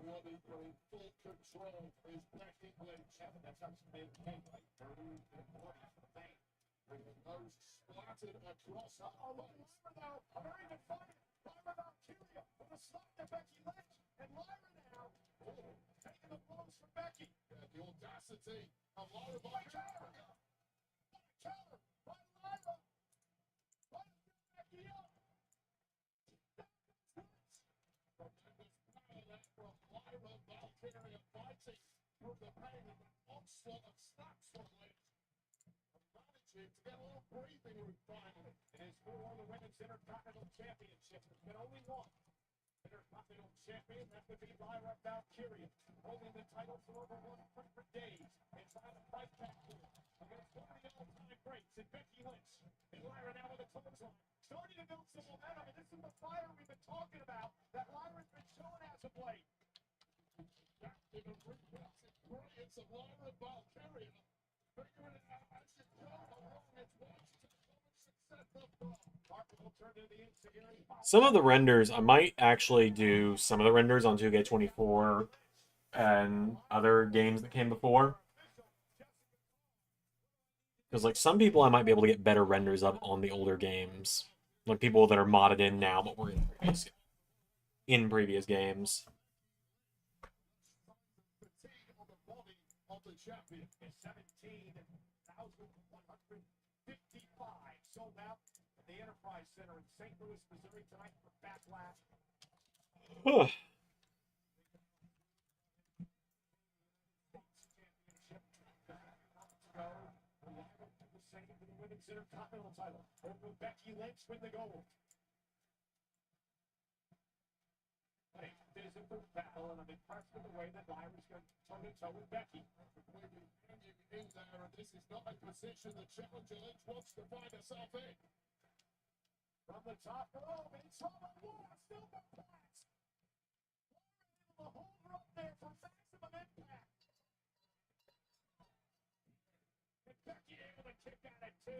What is in full control is Becky Lynch. That's how she made the game, right? Those splattered across her. Oh, look, Lyra now, a very defiant Lyra Valkyrie with a slap to Becky Lynch. And Lyra now, taking the blows from Becky. Yeah, the audacity of Lyra Valkyrie. What a counter by Lyra. What Becky up. Tremendous power there from Lyra Valkyrie fighting through the pain of an onslaught of slaps from Lynch. To get a little breathing room finally. It is for the Women's Intercontinental Championship. There's been only one Intercontinental Champion. That would be Lyra Valkyrie. Holding the title for over 100 days. And trying to fight back for it against one of the all-time greats in Becky Lynch. And Lyra now with a clothesline. Starting to build some momentum. And this is the fire we've been talking about that Lyra's been showing as of late. Back to the reflexive brilliance of Lyra Valkyrie. Figuring it out as you go along its watch to the common success of Parker will turn to the insecurity. Some of the renders, I might actually do some of the renders on 2K24 and other games that came before. Because, like, some people I might be able to get better renders of on the older games. Like, people that are modded in now, but were in previous games. fatigue on the body of the champion. 17,155 sold out at the Enterprise Center in St. Louis, Missouri tonight for Backlash. Women's Intercontinental title. Over Becky Lynch win the gold. Hey, it is a good battle, and I'm impressed with the way that Lyra's going toe-to-toe with Becky. Completely hanging in there, and this is not a position the challenger Lynch wants to find herself in. From the top rope, it's on the wall, still the pass. Lyra able to hold her up there for maximum impact. Becky able to kick out at 2.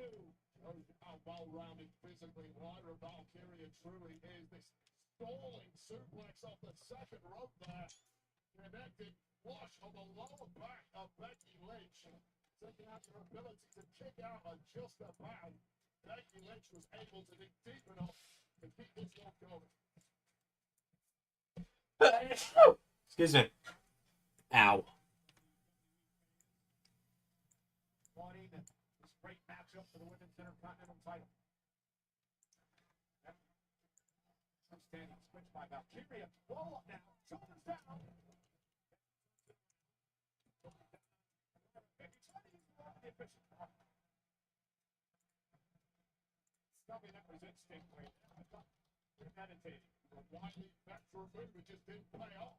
Shows how well-rounded physically Lyra Valkyria truly is. This stalling suplex off the second rope there. Connected flush on the lower back of Becky Lynch. Taking out her ability to kick out on just about. Becky Lynch was able to dig deep enough to keep this one going. Excuse me. Ow. Wanting this great matchup for the Women's Intercontinental title. Outstanding switch by Valkyria. Roll up now. Shoulders down. Something that was instinct right there. I thought premeditated. A widely backdoor move, it just didn't play off.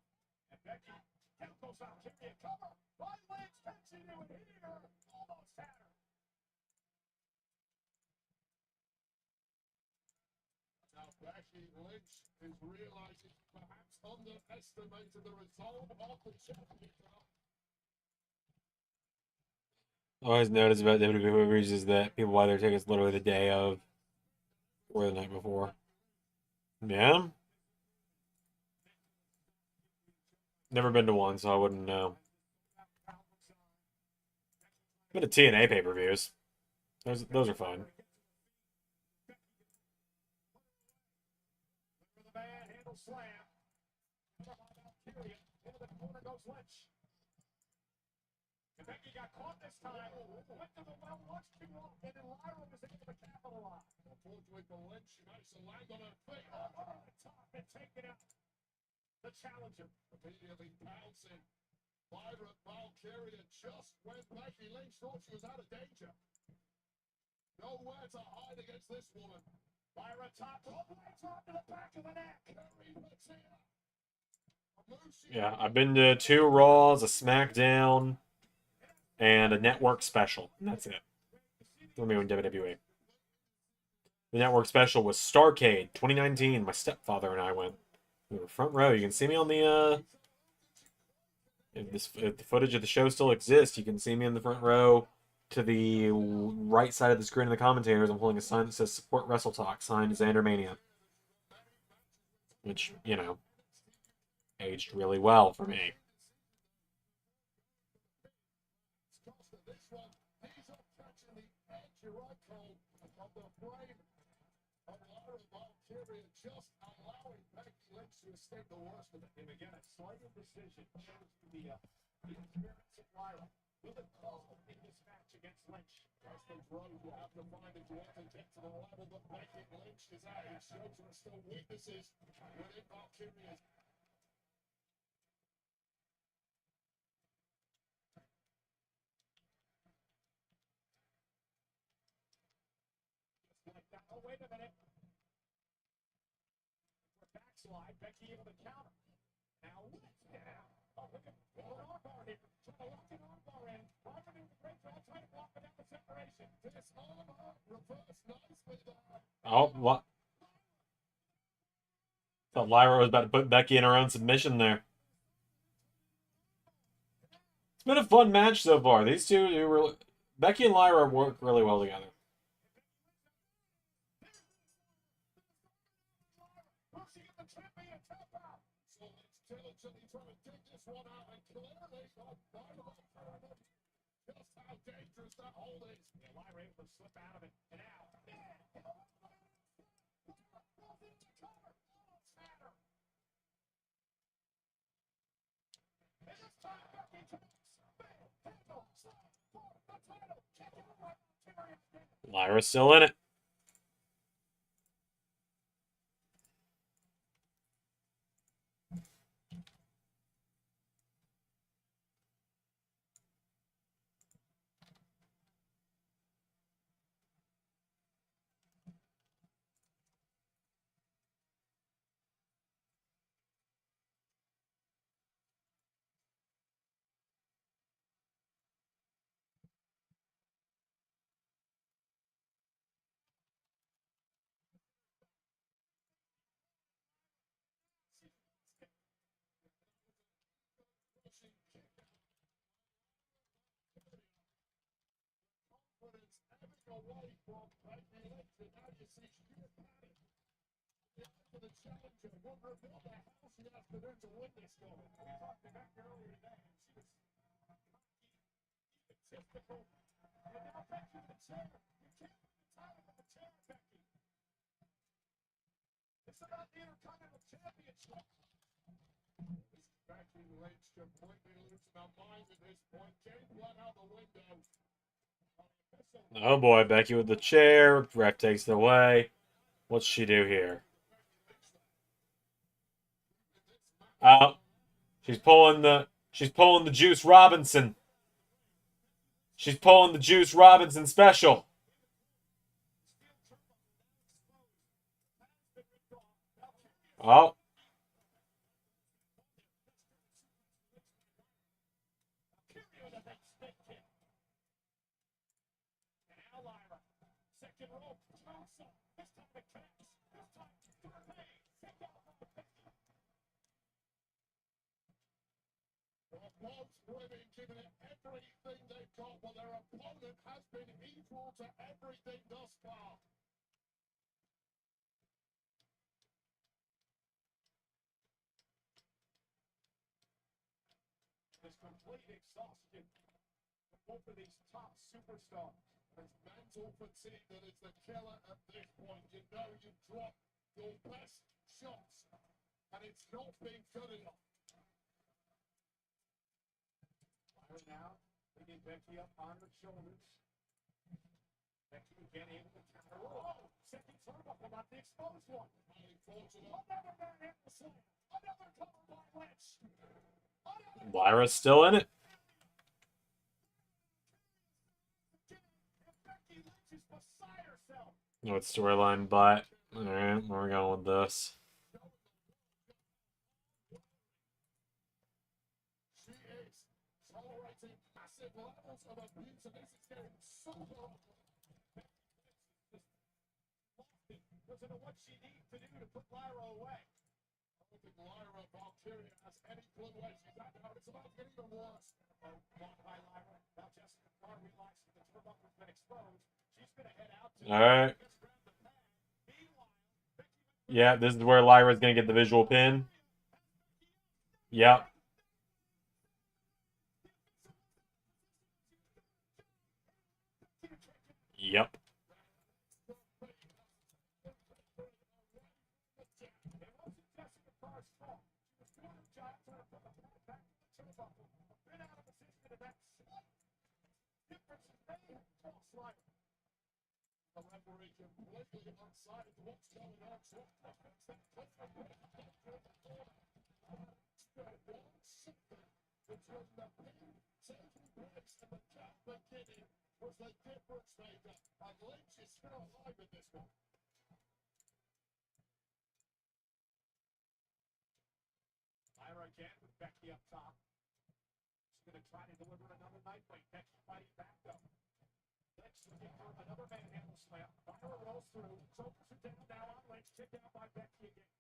And Becky down goes Valkyria. Cover. By Lynch. Becky do it here. Almost had her. Now Becky Lynch is realizing perhaps underestimated the resolve of the champion. Always noticed about WWE movies is that people buy their tickets literally the day of or the night before. Yeah? Never been to one, so I wouldn't know. Been to TNA pay-per-views. Those are fun. And Becky got caught this time. Went to the well once too long, and then Lyra was able to capitalize. Unfortunately for Lynch, she managed to land on her feet. Over the top and taking out the challenger. Immediately bouncing. Lyra Valkyria just when Becky Lynch thought she was out of danger. Nowhere to hide against this woman. Lyra top rope, legs her up to the back of the neck. Yeah, I've been to 2 Raws, a SmackDown, and a network special. And that's it. For me in WWE. The network special was Starrcade 2019. My stepfather and I went. We were front row. You can see me on the if the footage of the show still exists, you can see me in the front row to the right side of the screen of the commentators. I'm holding a sign that says Support Wrestle Talk, signed Xander Mania. Which, you know, aged really well for me. Just allowing Becky Lynch to escape the worst of it. And again, a slight indecision shows the experience of Lyra. Will it call in this match against Lynch? Wrestling's road will have to find if you want to get to the level that Becky Lynch is at. It shows there are still weaknesses within Valkyria. Just like that. Oh, wait a minute. Backslide, Becky able to counter. Now, down. Oh, look at an armbar here. Trying to lock an armbar in. Lyra doing a great job trying to block without the separation. This armbar reversed nicely there. Oh, what? Thought Lyra was about to put Becky in her own submission there. It's been a fun match so far. These two, Becky and Lyra work really well together. So it's diligently trying to dig this one out, and clearly just how dangerous that hold is. And Lyra able to slip out of it, and out. Lyra's still in it. away from Becky Lynch, and now you see sheer Patty. The eye for the challenger will reveal the hell she has to do to win this one. We talked to Becky earlier today, and she was egotistical. And now Becky in the chair. You can't win the title with the chair, Becky. It's about the Intercontinental Championship. Becky Lynch completely losing her mind at this point. Game one out the window. Oh boy, Becky with the chair. Ref takes it away. What's she do here? Oh, she's pulling the Juice Robinson. She's pulling the Juice Robinson special. Oh. Both women giving it everything they've got, but their opponent has been equal to everything thus far. There's complete exhaustion for both of these top superstars. There's mental fatigue that is the killer at this point. You know you drop your best shots, and it's not been good enough. Right now, bringing Becky up on her shoulders. Becky again able to counter. Whoa! Second turnbuckle, not the exposed one. Another man hit the slam. Another cover by Lynch. Lyra's still in it. Becky Lynch is beside herself. No, it's storyline, but alright, where are we going with this? She is tolerating massive levels of abuse, and this is getting super awkward. Doesn't know what she needs to do to put Lyra away. I don't think Lyra Valkyria has any clue where she's at now. It's about to get even worse. Blocked by Lyra. Now Jessica Carr realizes the turnbuckle's been exposed. She's going to head out to Alright. Yeah, this is where Lyra's gonna get the visual pin. Yep. Yep. The referee completely unsighted to what's going on. Between the pin, taking breaks, and the count beginning was the difference maker. And Lynch is still alive in this one. Lyra again with Becky up top. She's going to try to deliver another nightweight. Becky fighting back though. Lynch looking for another manhandle slam. Lyra rolls through. Shoulders are down now on Lynch. Kicked out by Becky again.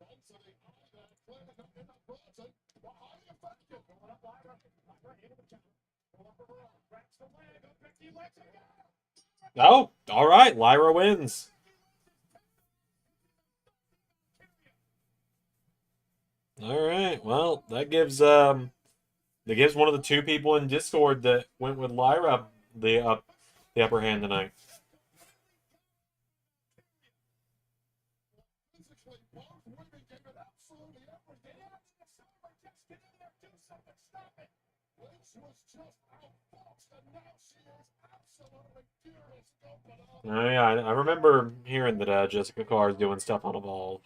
Gone to the eye there. Clearly not inadvertent. But highly effective. Going up Lyra. Lyra into the counter. Pull up her arm. Grabs the leg of Becky Lynch again. Oh, alright, Lyra wins. Alright, well, that gives one of the two people in Discord that went with Lyra the upper hand tonight. Physically, both women gave it absolutely everything. Just get in there, do something, stop it. Lynch was just outfoxed, and now she is absolutely furious. Oh yeah, I remember hearing that Jessica Carr is doing stuff on Evolve.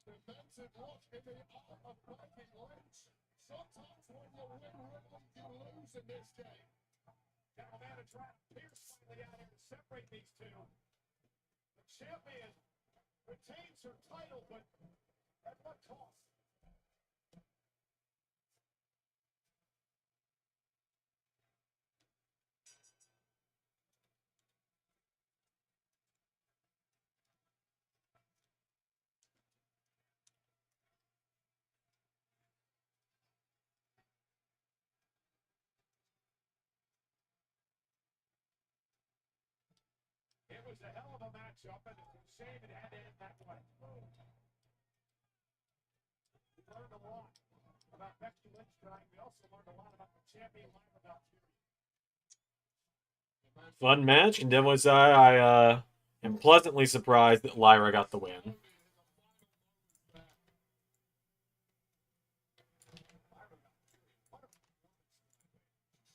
Defensive look in the eye of Becky Lynch. Sometimes when you win rhythm, you lose in this game. Now man to try to pierce slightly out here to separate these two. The champion retains her title, but at what cost? was a hell of a matchup, and it's a shame it had to end that way. We learned a lot about Becky Lynch tonight. We also learned a lot about the champion Lyra Valkyria. Fun match, and definitely say I am pleasantly surprised that Lyra got the win.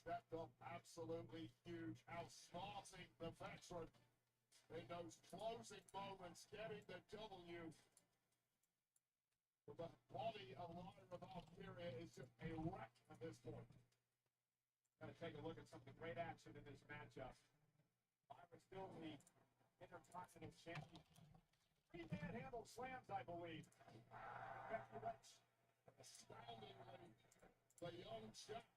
Stepped up absolutely huge, outsmarting the veteran in those closing moments, getting the W. The body of Lyra Valkyria is just a wreck at this point. Got to take a look at some of the great action in this matchup. Lyra still the Intercontinental Champion. 3 manhandle slams, I believe. Becky Lynch, Astoundingly, the young chap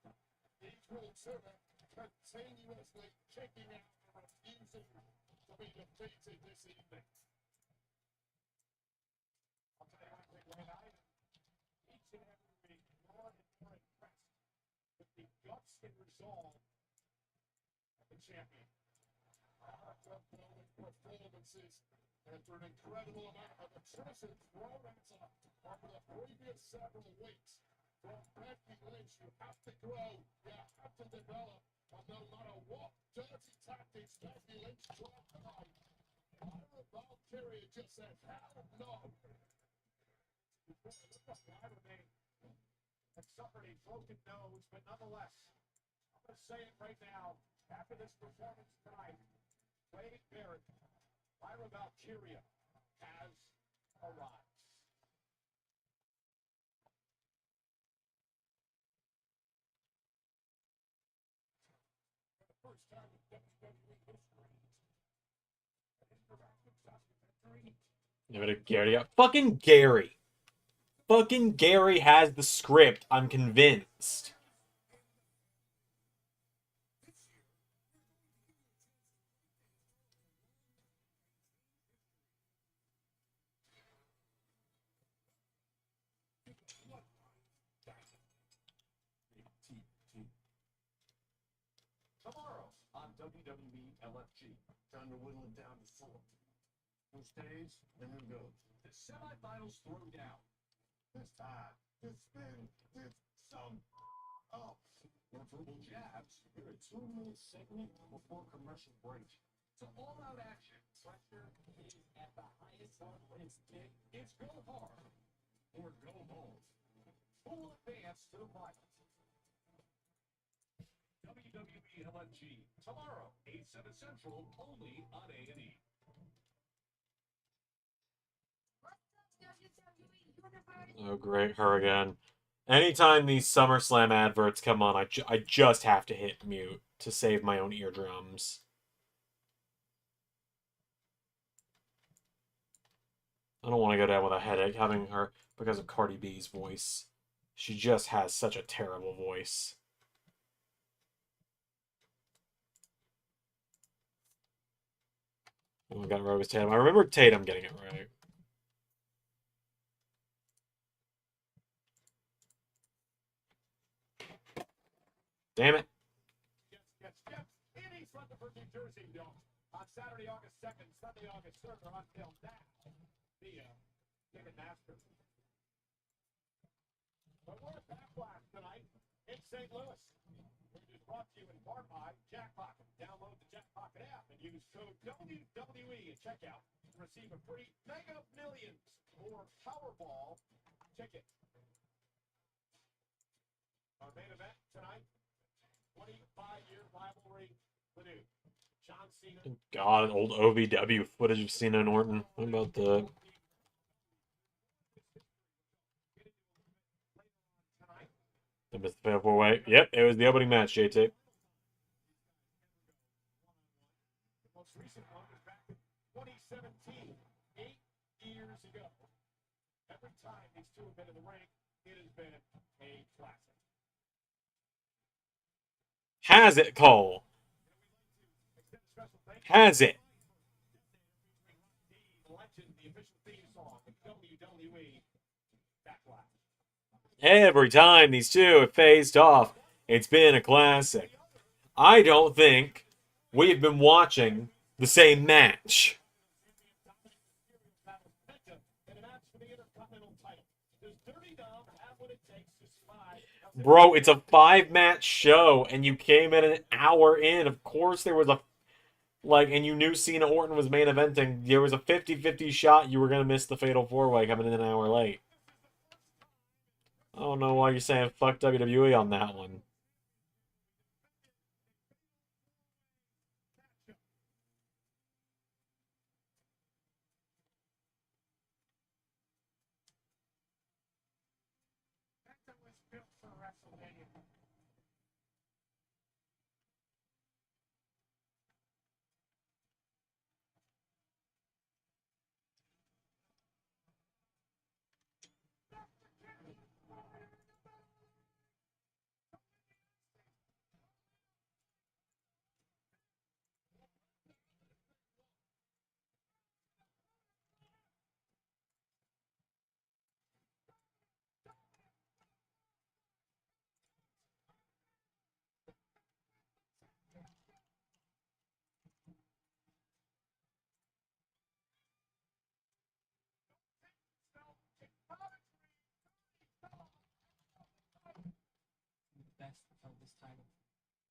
equal to it, continuously kicking out and refusing to be defeated this evening. I'll tell you one thing, Wayne, I am each and every week more and more impressed with the guts and resolve of the champion. Performances after an incredible amount of attrition thrown at her over the previous several weeks. From Becky Lynch, you have to grow, you have to develop, and no matter what dirty tactics Becky Lynch tried tonight, Lyra Valkyria just said, hell no. Lyra may have suffered a broken nose, but nonetheless, I'm going to say it right now, after this performance tonight, Wade Barrett, Lyra Valkyria has arrived. For the first time in WWE history, an interactive documentary. Give it a Gary. Fucking Gary. Fucking Gary has the script. I'm convinced. Tomorrow on WWE LFG. Time to whittle it down to 4. Who stays and who goes. The semifinals throwdown. This time, this spin, this some ups. Or verbal jabs. Here a 2-minute segment before commercial break. It's all-out action. Pressure is at the highest level. It's big. It's go hard or go home. Who will advance to the finals? WWE LFG tomorrow, 8/7 Central, only on A&E. Oh, great. Her again. Anytime these SummerSlam adverts come on, I just have to hit mute to save my own eardrums. I don't want to go down with a headache having her because of Cardi B's voice. She just has such a terrible voice. Oh, I got Rose Tatum. I remember Tatum getting it right. Damn it. Yes. In East Rutherford, New Jersey, on Saturday, August 2nd, Sunday, August 3rd, or until now, via Ticketmaster. But we're at Backlash tonight in St. Louis, which is brought to you in part by Jackpocket. Download the Jackpocket app and use code WWE at checkout to receive a free Mega Millions or Powerball ticket. Our main event tonight, 25-year rivalry, Purdue. John Cena. God, old OVW footage of Cena and Orton. What about the... The Mr. Fatal 4-Way. Yep, it was the opening match, JT. The most recent one was back in 2017, 8 years ago. Every time these two have been in the ring, it has been a classic. Has it, Cole? Has it? Legend, the official theme song of WWE Backlash. Every time these two have faced off, it's been a classic. I don't think we've been watching The same match. Bro, it's a 5-match show, and you came in an hour in. Of course there was a... Like, and you knew Cena Orton was main eventing. There was a 50-50 shot you were going to miss the Fatal 4-Way coming in an hour late. I don't know why you're saying fuck WWE on that one.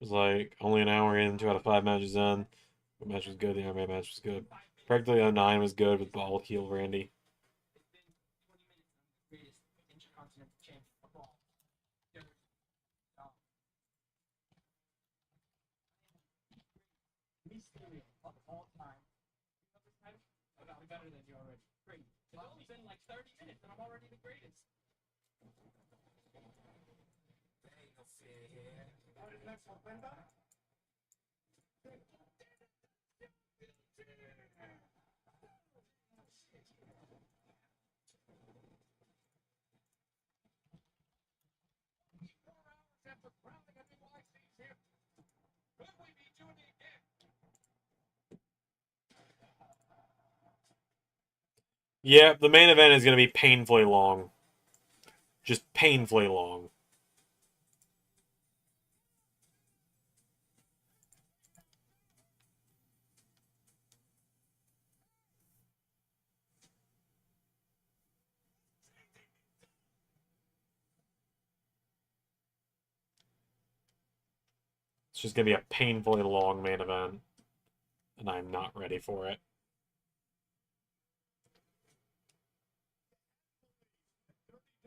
It was like only an hour in, 2 out of 5 matches in. The match was good, the MMA match was good. Practically 09 was good with bald heel Randy. Better than you already. Great. It's only been like 30 minutes and I'm already the greatest. There ain't no fear here. What is next for Linda? Yeah, the main event is going to be painfully long. Just painfully long. It's just going to be a painfully long main event. And I'm not ready for it.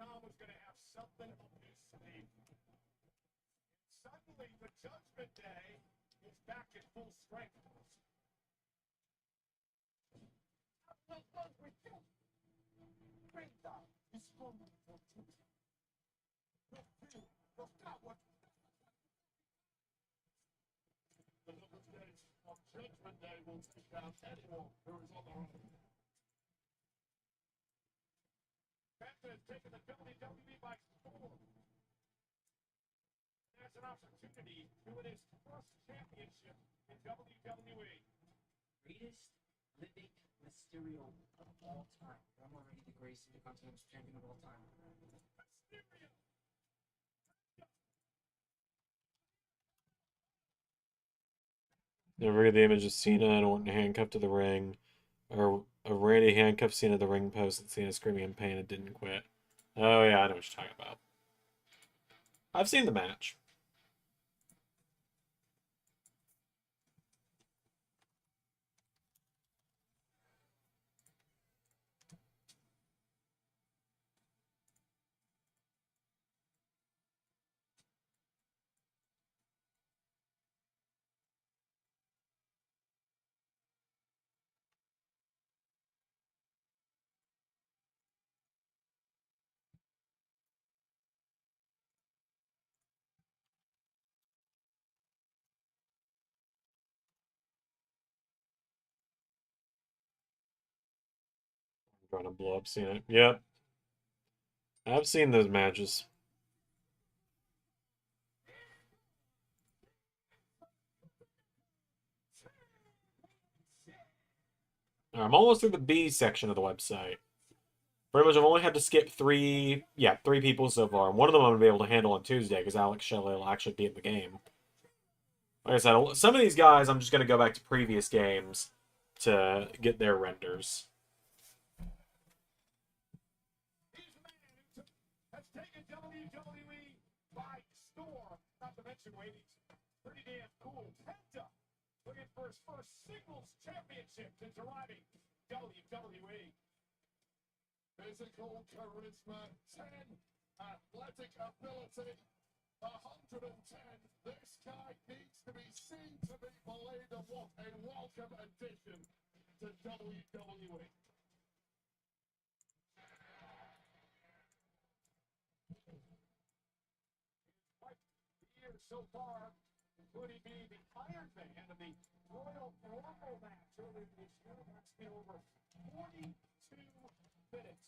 Was going to have something up his sleeve. Suddenly, the Judgment Day is back in full strength. Judgment Day will take out anyone who is on the road. Penta has taken the WWE by storm. There's an opportunity to win his first championship in WWE. Greatest living Mysterio of all time. I'm already the greatest Intercontinental Champion of all time. Mysterio. Never get the image of Cena and Orton handcuffed to the ring. Or Randy handcuffed Cena to the ring post and Cena screaming in pain and didn't quit. Oh yeah, I know what you're talking about. I've seen the match. I'm trying to blow up Cena. Yep. I've seen those matches. I'm almost through the B section of the website. Pretty much I've only had to skip three people so far. And one of them I'm going to be able to handle on Tuesday because Alex Shelley will actually be in the game. Like I said, some of these guys I'm just going to go back to previous games to get their renders. He's the man who has taken WWE by storm. Not to mention, Wade, he's pretty damn cool. Penta looking for his first singles championship since arriving WWE. Physical charisma, 10 athletic ability, 110. This guy needs to be seen to be believed, and what a welcome addition to WWE. Years so far, including being the Iron Man of the Royal Rumble match earlier this year. That's been over 42 minutes.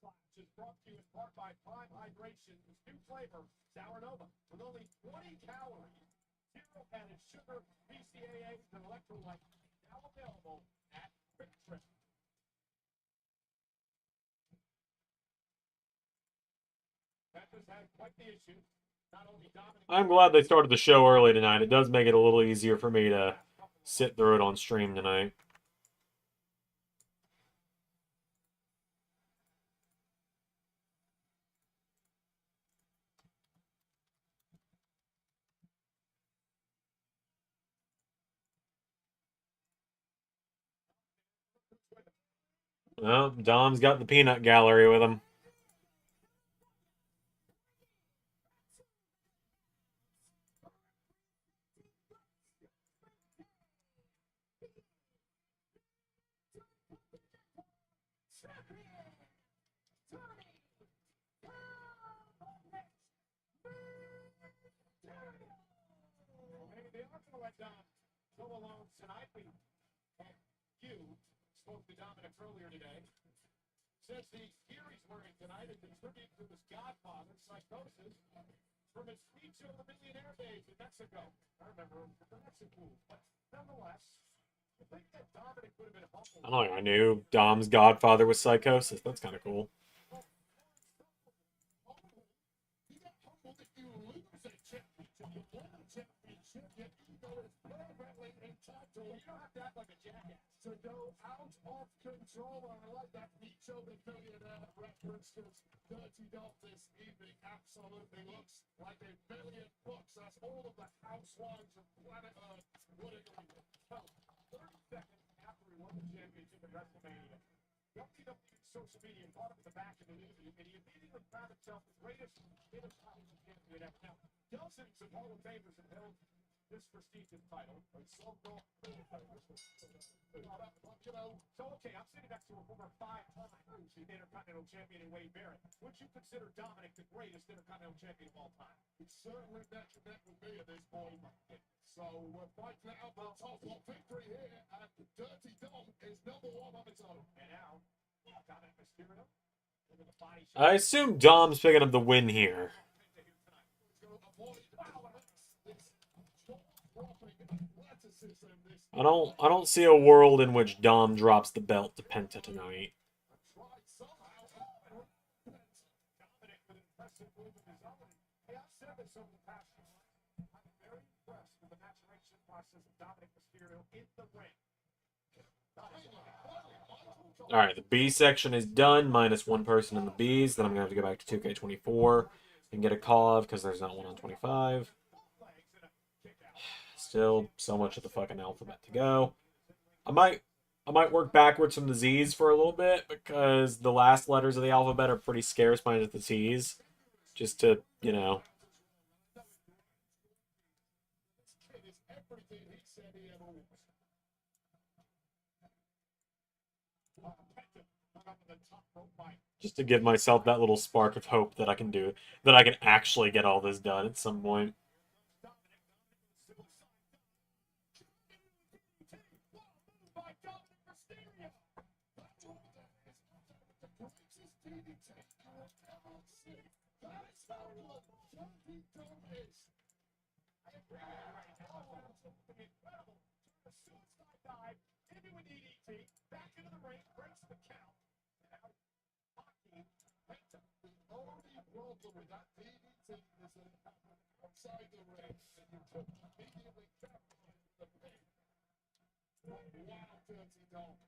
Backlash is brought to you in part by Prime Hydration's new flavor, Sour Nova, with only 20 calories, 0 added sugar, BCAAs, and electrolytes. Now available at Quick Trip. Memphis had quite the issue. Not only dominating. I'm glad they started the show early tonight. It does make it a little easier for me to sit through it on stream tonight. Well, Dom's got the peanut gallery with him. Maybe they are going to let Dom go alone tonight. You spoke to Dominic earlier today. Says the gear he's wearing tonight is contributing to his godfather, Psychosis, from his speech of the Millionaire days in Mexico. I remember him from the Mexico. But nonetheless, I think that Dominic would have been humble. I don't know. I knew Dom's godfather was Psychosis. That's kind of cool. You got humbled if you lose a championship. You win a championship, your ego is perfectly entitled. You don't have to act like a jackass. To go out of control, and I like that Nizzle the Millionaire reference, because Dirty Dog this evening absolutely looks like $1 billion. That's all of the housewives of planet Earth would agree with. Well, 30 seconds after he won the championship at WrestleMania, WWE social media caught him in the back of the interview, and he immediately found himself the greatest intercontinental champion ever. Now, dozens of Hall of Famers have held this prestigious title. So-called Hall of Famers. So, okay, I'm sitting next to a former 5-time Intercontinental Champion in Wade Barrett. Would you consider Dominic the greatest Intercontinental Champion of all time? It's certainly neck and neck with me at this point. So we're fighting it out for the top one victory here, and the Dirty Dog is number one of its own. And now, Dominic Mysterio into the body shot. I assume Dom's picking up the win here. I don't see a world in which Dom drops the belt to Penta tonight. Alright, the B section is done, minus one person in the Bs. Then I'm going to have to go back to 2K24 and get a COV because there's not one on 25. Still so much of the fucking alphabet to go. I might work backwards from the Z's for a little bit because the last letters of the alphabet are pretty scarce minus the T's. Just to, you know. Just to give myself that little spark of hope that I can do, that I can actually get all this done at some point. problem with that DDT is that it happened outside the ring, and you took immediately capitalized with the pin. Wow, Dirty Dog.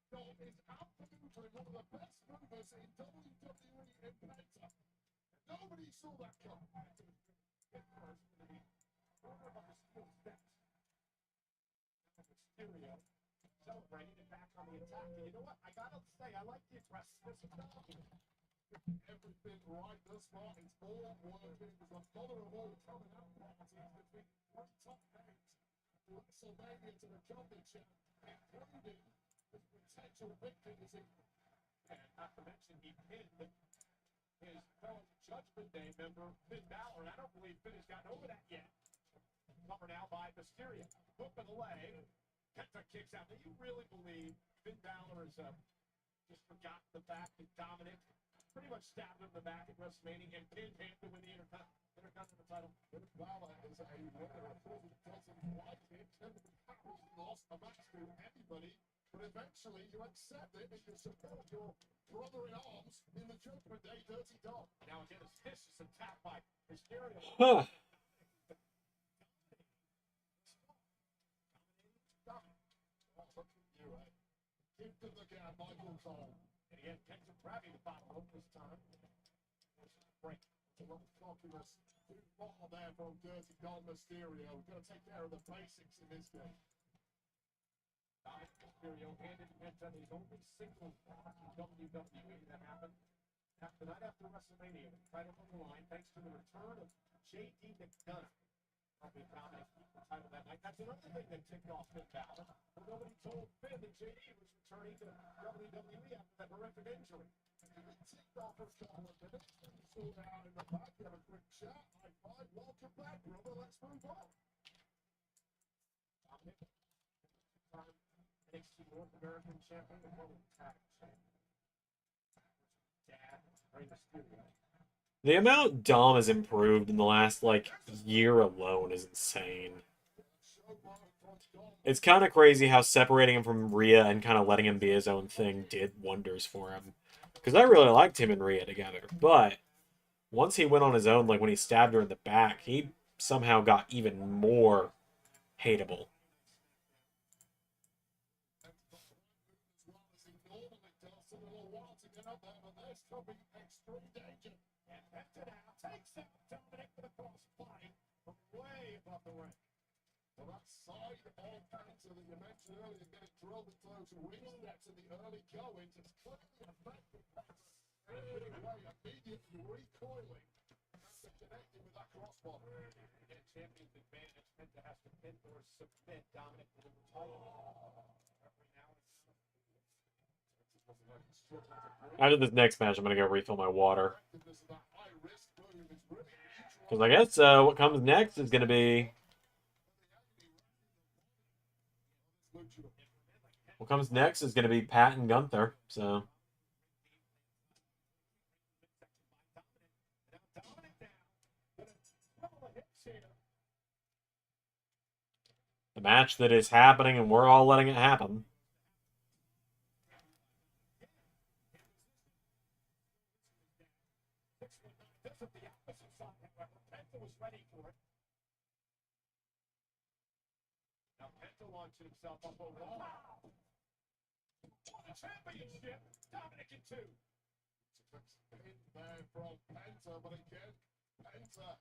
Dog is outmaneuvering one of the best movers in WWE in Penta. Nobody saw that coming. Celebrating and back on the attack. And you know what? I gotta say, I like the aggressiveness of Dom. Everything right thus far. It's all working. There's a mother of all coming out parties between three top names. WrestleMania to the championship, including his potential victories in. And not to mention, he pinned his fellow Judgment Day member, Finn Balor. And I don't believe Finn has gotten over that yet. Cover now by Mysterio. Hook of the leg. Penta kicks out. Do you really believe Finn Balor has just forgotten the fact that Dominic pretty much stabbed him in the back at WrestleMania and pinned him to win the Intercontinental title? Finn Balor is a winner. Of course, it doesn't like it. Never lost a match to anybody. But eventually you accept it and you support your brother-in-arms in the Judgment Day, Dirty Dog. Now again, a vicious attack by Mysterio. Huh. Give them the gap, Michael Cole. And again, Penta grabbing the bottom rope this time. Break. A lot of cockiness. Too far there from Dirty Dog Mysterio. We've got to take care of the basics in this game. Dominic Mysterio handed Penta his only single WWE that happened. Tonight after WrestleMania, title on the line, thanks to the return of JD McDonough. Helping Dominic keep the title that night. That's another thing that ticked off Finn Balor. But nobody told Finn that JD was returning to WWE after that horrific injury. Ticked off his collar. The next thing you saw down in the back, you have a quick chat. High five. Welcome back, brother. Let's move on. Dominic, two-time NXT North American champion and one tag champion. Dad, Rey Mysterio. The amount Dom has improved in the last, like, year alone is insane. It's kind of crazy how separating him from Rhea and kind of letting him be his own thing did wonders for him. Because I really liked him and Rhea together. But once he went on his own, like when he stabbed her in the back, he somehow got even more hateable. And Penta now takes out Dominic with a crossbody from way above the ring. Well, that side of Penta that you mentioned earlier, getting drilled into those ring steps in the early goings, it's clearly affected Penta in a big way, immediately recoiling after connecting with that crossbody. Again, champion's advantage. Penta has to pin or submit Dominic to the title. Referee now After this next match, I'm going to go refill my water. Because I guess what comes next is going to be... What comes next is going to be Pat and Gunther, so... The match that is happening, and we're all letting it happen. Now Penta launching himself up over the wall. The championship, Dominic in two. In there from Penta, but again, Penta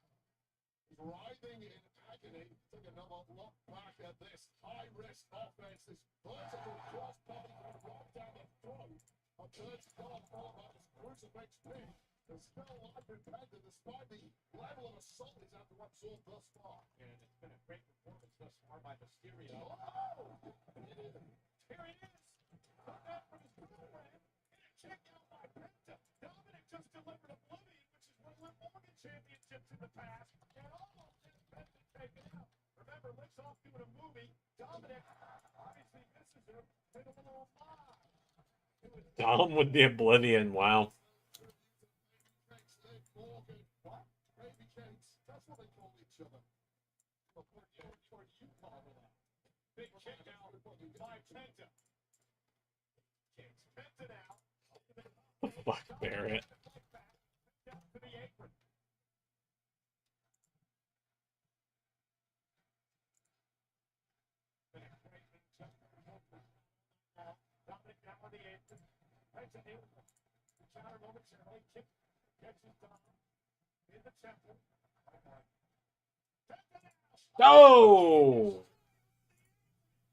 is writhing in agony. Take another look back at this high-risk offense, this vertical crossbody right down the throat of Dirty Dog, followed by this crucifix pin. There's still life in Penta, despite the level of assault he's had to absorb thus far. And it's been a great performance thus far by Mysterio. Oh! Here he is. Come back from his program. And a check out by Penta. Dominic just delivered Oblivion, which is one of the Morgan championships in the past. And almost didn't Penta take it out. Remember, Lick's off doing a movie. Dominic obviously misses him. Take a little five. Dom with the Oblivion, wow. Morgan, what? Baby cakes. That's what they call each Big kick out by Penta. Kicks Penta out. Fuck Barrett. Down to the apron. Dominic down on the apron. Penta able to counter momentarily. Kick catches Dom in the temple. Oh!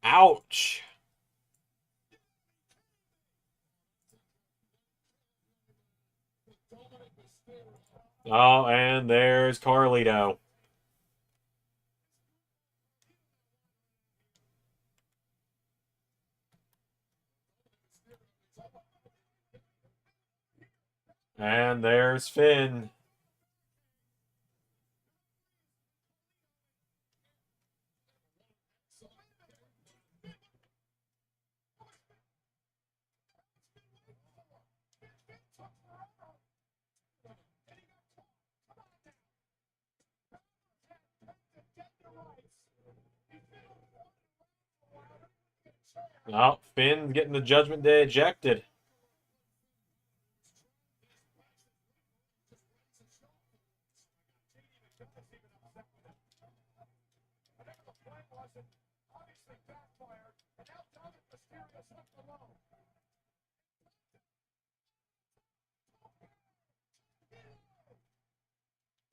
Ouch. Oh, and there's Carlito. And there's Finn. Oh, Finn's getting the Judgment Day ejected. Obviously backfired, and now Dominic Mysterio's left alone.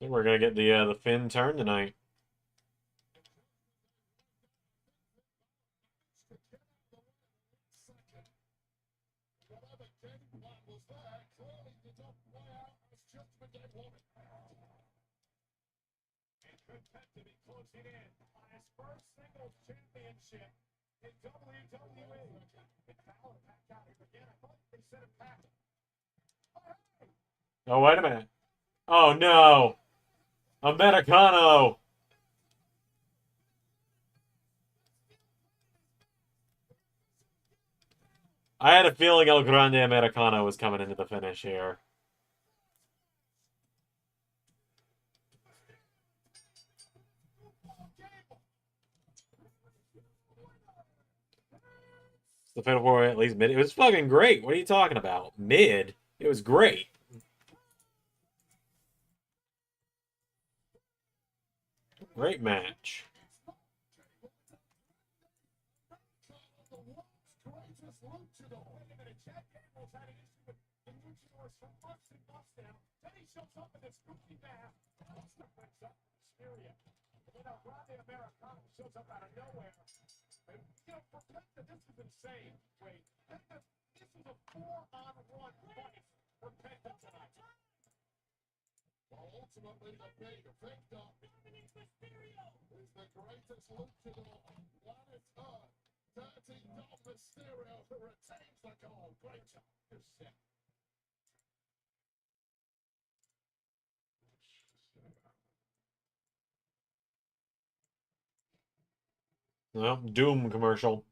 I think we're gonna get the Finn turn tonight. And could Penta be closing in on his first singles championship in WWE? And Balor back out here again. I thought they said it back. Oh, wait a minute. Oh, no. Americano. I had a feeling El Grande Americano was coming into the finish here. The Fatal 4 at least mid. It was fucking great. What are you talking about? Mid? It was great. Great match. Then he shows up in this goofy mask. Buster brings up Mysterio. And then El Grande Americano shows up out of nowhere. And, you know, for Penta, this is insane. Wait, Penta, this is a 4-on-1 fight for Penta tonight. Well, ultimately, the big victim Dominic Mysterio is the greatest luchador on planet Earth. Dirty Dom Mysterio, who retains the gold. Great job. You're sick. Well, Doom commercial.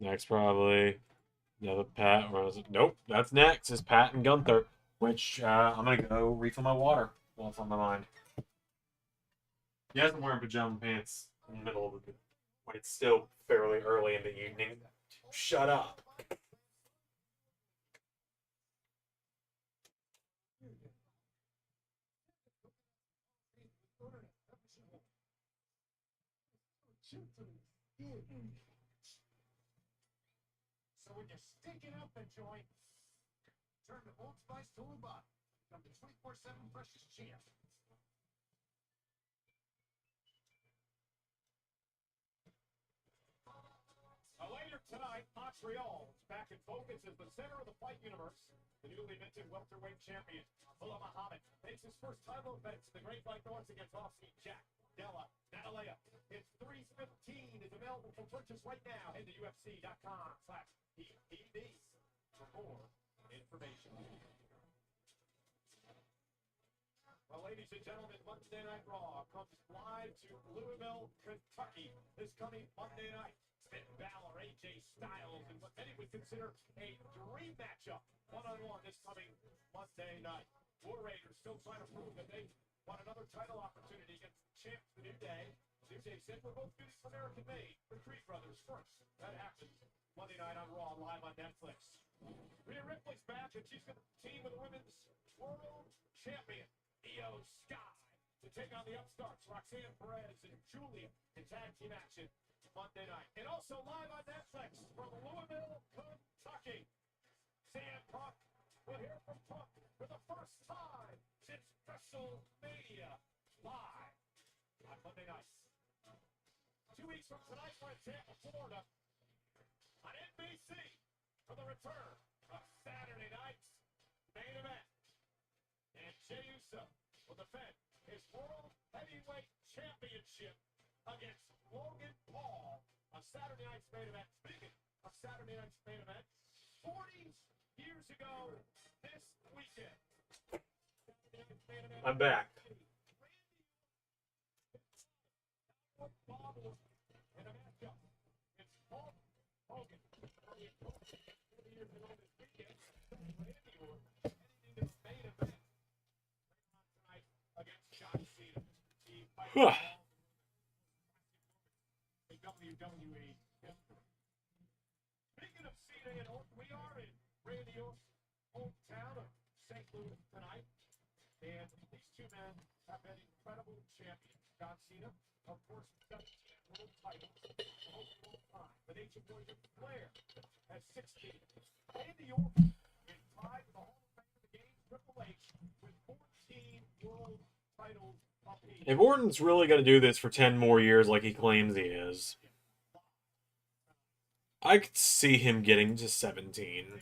Next, probably. Another Pat. Or was it? Nope. That's next. Is Pat and Gunther. Which I'm going to go refill my water while it's on my mind. Yes, I'm wearing pajama pants in the middle of the when it's still fairly early in the evening. Shut up. So when you're stinking out the joint, turn the Old Spice to a bottle. Come to 24/7 freshest chance. Tonight, Montreal is back in focus as the center of the fight universe. The newly minted welterweight champion, Mullah Muhammad, makes his first title defense in the Great White North against Aussie Jack Della Natalea. It's 315 is available for purchase right now. Head to UFC.com/PPV for more information. Well, ladies and gentlemen, Monday Night Raw comes live to Louisville, Kentucky this coming Monday night. Finn Balor, AJ Styles, and what many would consider a dream matchup, one-on-one this coming Monday night. War Raiders still trying to prove that they want another title opportunity against the champs the New Day. As they said, we're both beautiful American-made. The Creed brothers first. That happens Monday night on Raw, live on Netflix. Rhea Ripley's back, and she's going to team with the women's world champion, Io Sky, to take on the upstarts, Roxanne Perez and Julia, in tag team action Monday night. And also live on Netflix from Louisville, Kentucky. CM Punk will hear from Punk for the first time since WrestleMania live on Monday night. 2 weeks from tonight, we're in Tampa, Florida on NBC for the return of Saturday night's main event. And Jey Uso will defend his World Heavyweight Championship against Logan Paul on Saturday night's main event. Speaking of Saturday night's main event, 40 years ago this weekend. I'm back. In a matchup, it's Hulk Hogan. 40 years ago this weekend, Randy Orton heading into the main event tonight against John Cena. He fights in WWE history. Speaking of Cena and Orton, we are in Randy Orton's hometown of St. Louis tonight. And these two men have been incredible champions. John Cena, of course, 17 world titles, the most of all time. The Nature Boy Ric Flair has 16. Randy Orton is tied with the Hall of Fame of the game, Triple H, with 14 world titles apiece. If Orton's really going to do this for 10 more years like he claims he is, I could see him getting to 17.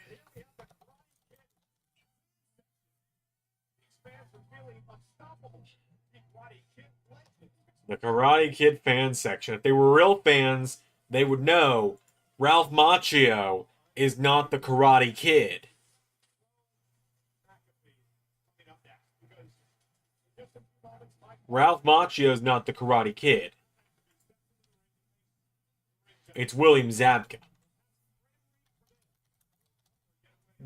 The Karate Kid fan section. If they were real fans, they would know Ralph Macchio is not the Karate Kid. Ralph Macchio is not the Karate Kid. It's William Zabka.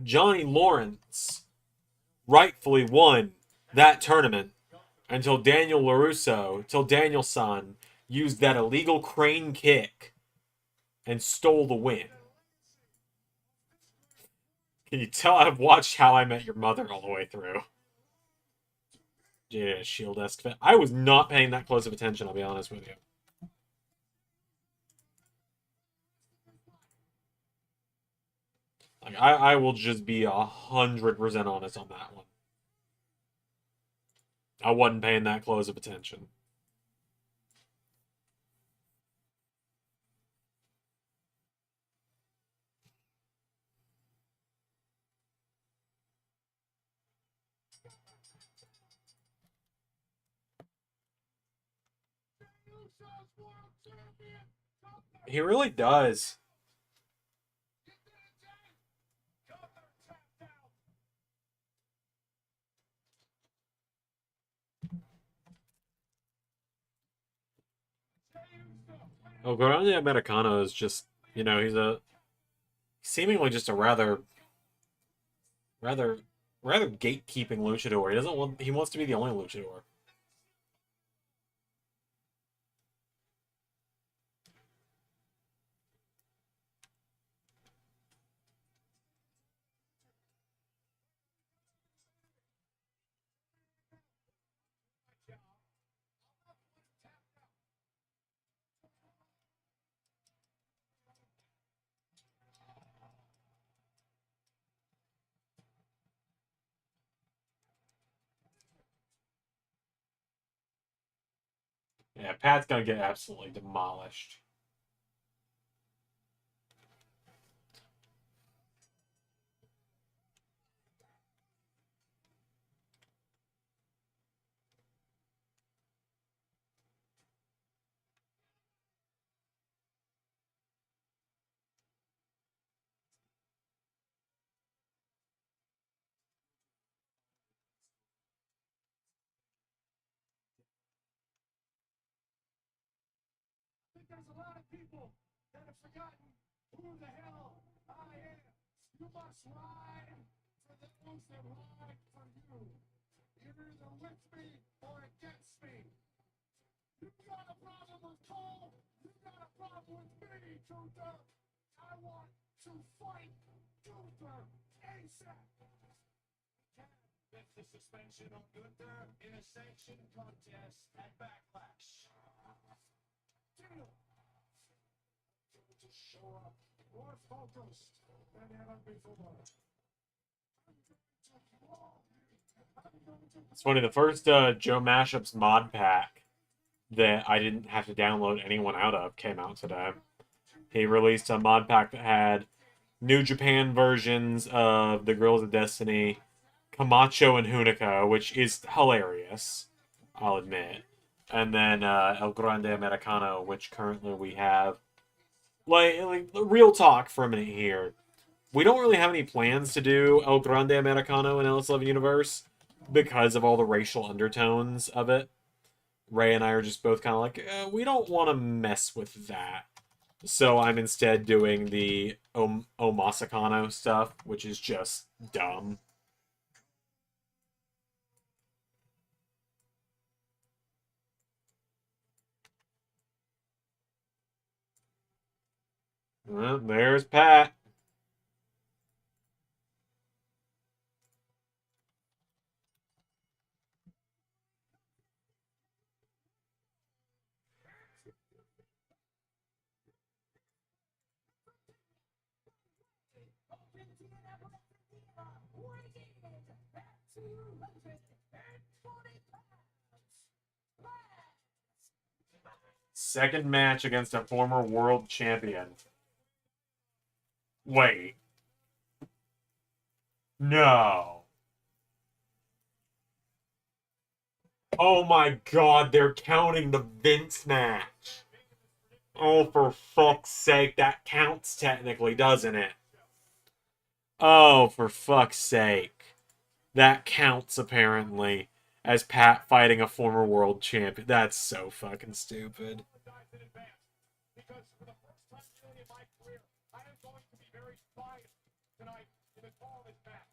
Johnny Lawrence rightfully won that tournament until Danielson used that illegal crane kick and stole the win. Can you tell I've watched How I Met Your Mother all the way through? Yeah, Shield-esque. I was not paying that close of attention, I'll be honest with you. Like, I will just be 100% honest on that one. I wasn't paying that close of attention. He really does. Oh, Grande Americano is just, you know, he's seemingly just a rather gatekeeping luchador. He wants to be the only luchador. Yeah, Pat's gonna get absolutely demolished. people that have forgotten who the hell I am. You must ride for those that ride for you. You're either with me or against me. You got a problem with Cole? You got a problem with me, Gunther? I want to fight Gunther ASAP. With the suspension on Gunther in a sanctioned contest at Backlash. Deal. To show up more focused than ever before. It's funny, the first Joe Mashup's mod pack that I didn't have to download anyone out of came out today. He released a mod pack that had New Japan versions of the Guerrillas of Destiny, Camacho and Hunico, which is hilarious, I'll admit. And then El Grande Americano, which currently we have. Like real talk for a minute here. We don't really have any plans to do El Grande Americano in LS11 Universe because of all the racial undertones of it. Ray and I are just both kind of like, we don't want to mess with that. So I'm instead doing the Omasakano stuff, which is just dumb. Well, there's Pat. Second match against a former world champion. Wait. No. Oh my god, they're counting the Vince match. Oh, for fuck's sake, that counts technically, doesn't it? Oh, for fuck's sake. That counts, apparently, as Pat fighting a former world champion. That's so fucking stupid. Because for the first time in my career, I am going to be very biased tonight in the call of this match.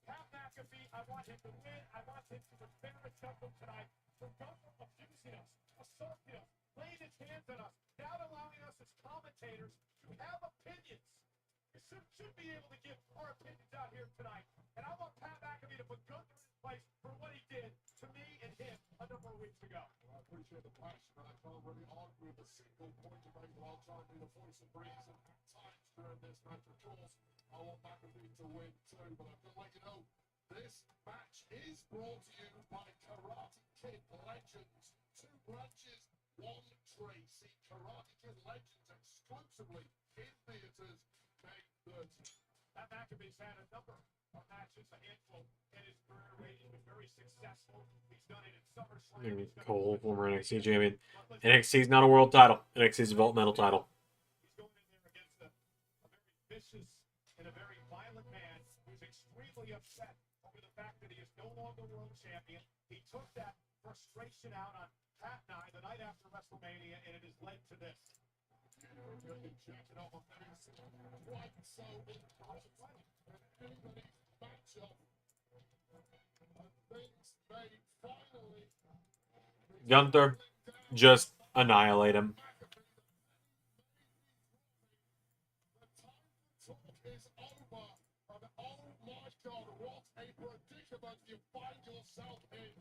Pat McAfee, I want him to win. I want him to embarrass Gunther tonight for Gunther abusing us, assaulting us, laying his hands on us, not allowing us as commentators to have opinions. We should be able to give our opinions out here tonight. And I want Pat McAfee to put Gunther in place for what he did to me and him a number of weeks ago. Well, I appreciate the passion, and I can't really argue with a single point you make, but I'll try and be the voice of reason at times during this match. Of course, I want McAfee to win too, but I'm going to let you know, this match is brought to you by Karate Kid Legends. 2 branches, 1 Tracy. Karate Kid Legends exclusively in theaters May 30th. Pat McAfee's had a number of matches, a handful in his career where he's been very successful. He's done it in SummerSlam. Cole, former NXT champion. NXT's not a world title. NXT's a developmental title. He's going in there against a very vicious and a very violent man who's extremely upset over the fact that he is no longer world champion. He took that frustration out on Pat and I the night after WrestleMania, and it has led to this. Gunther, just annihilate him. You find yourself in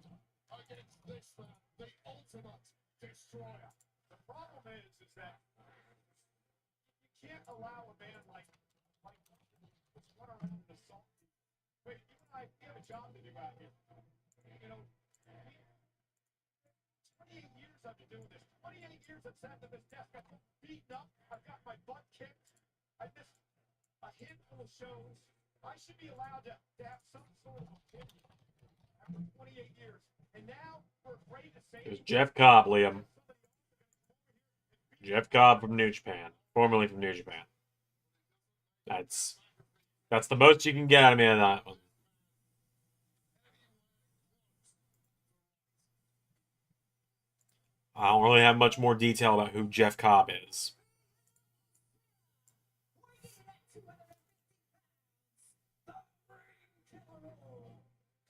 against this man, the ultimate destroyer. The problem is that you can't allow a man like this run around and assault you. Wait, you and I, we have a job to do out here. You know, 28 years I've been doing this. 28 years I've sat at this desk. I've been beaten up. I've got my butt kicked. I missed a handful of shows. I should be allowed to have some sort of opinion after 28 years. And now we're afraid to say There's Jeff Cobb, Liam. Jeff Cobb from New Japan. Formerly from New Japan. That's the most you can get out of me on that one. I don't really have much more detail about who Jeff Cobb is.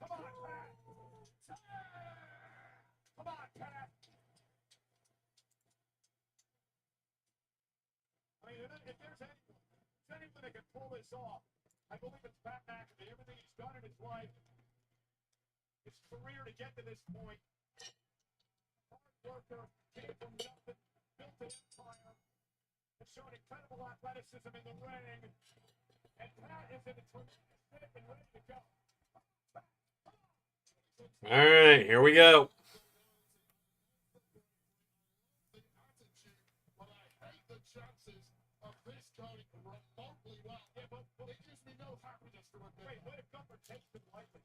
Come on, Pat. Come on, Pat. I mean, if there's anyone that can pull this off, I believe it's Pat McAfee. Everything he's done in his life, his career to get to this point. Hard worker, came from nothing, built an empire, has shown incredible athleticism in the ring, and Pat is in a tremendous shape and ready to go. All right, here we go. But I hate the chances of this going remotely well. Yeah, but it gives me no happiness to admit. Wait, what if Gunther takes him lightly?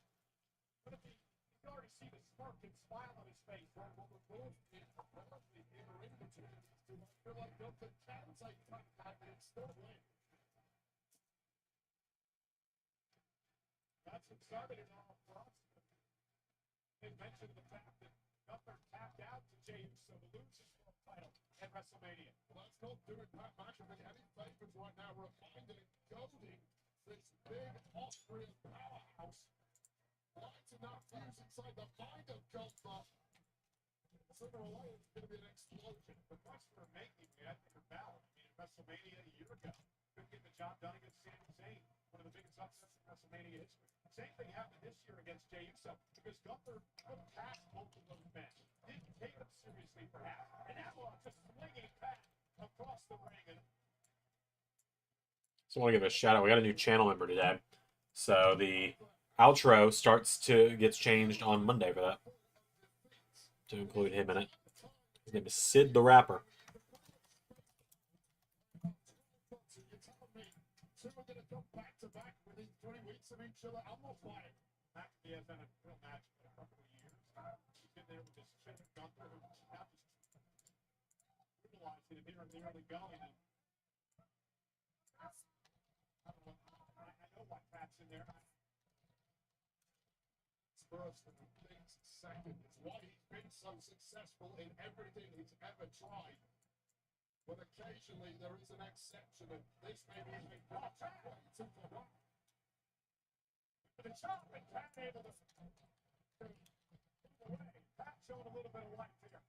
What if you can already see the smirk and smile on his face? Well, what we're going to probably in the ring between these two, I feel like Gunther can take that and still win. That's exciting all for us. They mentioned the fact that Gunther tapped out to Jey Uso to lose his world title at WrestleMania. Well, that's not doing Pat McAfee any favors right now, reminding and goading this big Austrian powerhouse. Lighting that fuse inside the mind of Gunther. Sooner or later, it's going to be an explosion. The question remaining, I think, are valid. I mean, at WrestleMania a year ago, couldn't get the job done against Sami Zayn, one of the biggest upsets in WrestleMania history. Same thing happened this year against Jey Uso, because Gunther put past both of those men. Didn't take them seriously, perhaps. And now just swinging back across the ring. And Just want to give a shout out. We got a new channel member today, so the outro gets changed on Monday for that to include him in it. His name is Sid the Rapper. So you're telling me two are going to come back to back within 3 weeks of each other? I'm not buying. McAfee has done a real match for a couple of years. He's been there with his chin of Gunther, who's now just utilizing him here in the early going. And I know why Pat's in there. First and things second. It's why he's been so successful in everything he's ever tried. But occasionally there is an exception, and this may be a watch out way to the one. The chop and Pat able to away. Pat showing a little bit of life here.